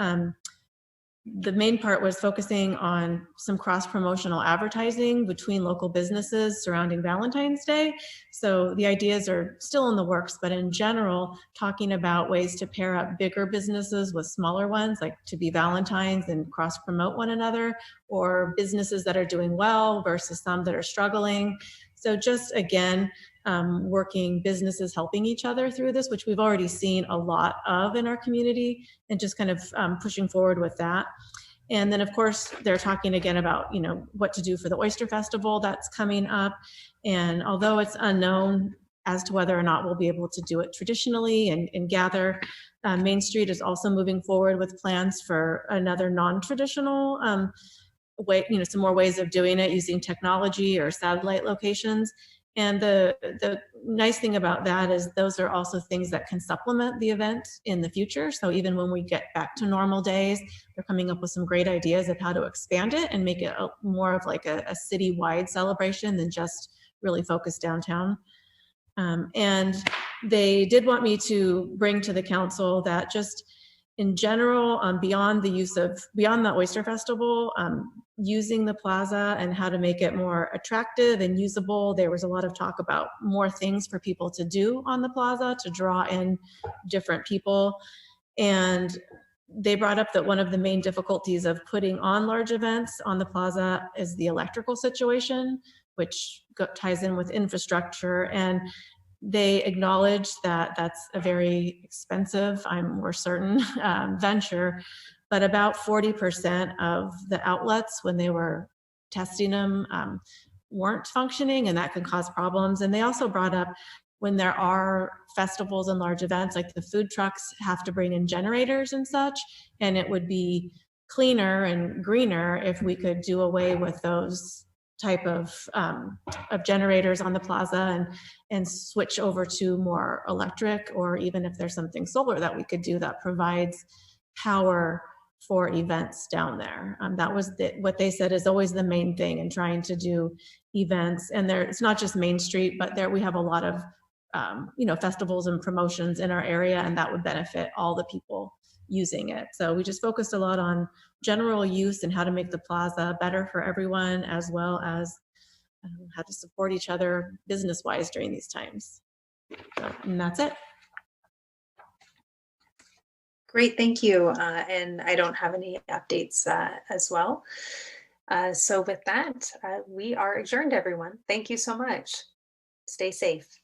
the main part was focusing on some cross-promotional advertising between local businesses surrounding Valentine's Day. So the ideas are still in the works, but in general, talking about ways to pair up bigger businesses with smaller ones, like to be Valentine's and cross-promote one another, or businesses that are doing well versus some that are struggling. So just again, working businesses helping each other through this, which we've already seen a lot of in our community, and just kind of pushing forward with that. And then of course, they're talking again about, what to do for the Oyster Festival that's coming up. And although it's unknown as to whether or not we'll be able to do it traditionally and gather, Main Street is also moving forward with plans for another non-traditional way, some more ways of doing it using technology or satellite locations. And the nice thing about that is those are also things that can supplement the event in the future. So even when we get back to normal days, they're coming up with some great ideas of how to expand it and make it more of like a city-wide celebration than just really focused downtown. And they did want me to bring to the council that just in general, beyond the Oyster Festival, using the plaza and how to make it more attractive and usable. There was a lot of talk about more things for people to do on the plaza to draw in different people. And they brought up that one of the main difficulties of putting on large events on the plaza is the electrical situation, which ties in with infrastructure. And they acknowledge that that's a very expensive, we're certain, venture, but about 40% of the outlets when they were testing them weren't functioning, and that could cause problems. And they also brought up when there are festivals and large events, like the food trucks have to bring in generators and such, and it would be cleaner and greener if we could do away with those type of generators on the plaza and switch over to more electric, or even if there's something solar that we could do that provides power for events down there. That was what they said is always the main thing in trying to do events. And there, it's not just Main Street, but there we have a lot of festivals and promotions in our area, and that would benefit all the people using it. So we just focused a lot on general use and how to make the plaza better for everyone, as well as how to support each other business-wise during these times. So, and that's it. Great, thank you. And I don't have any updates as well. So with that, we are adjourned, everyone. Thank you so much. Stay safe.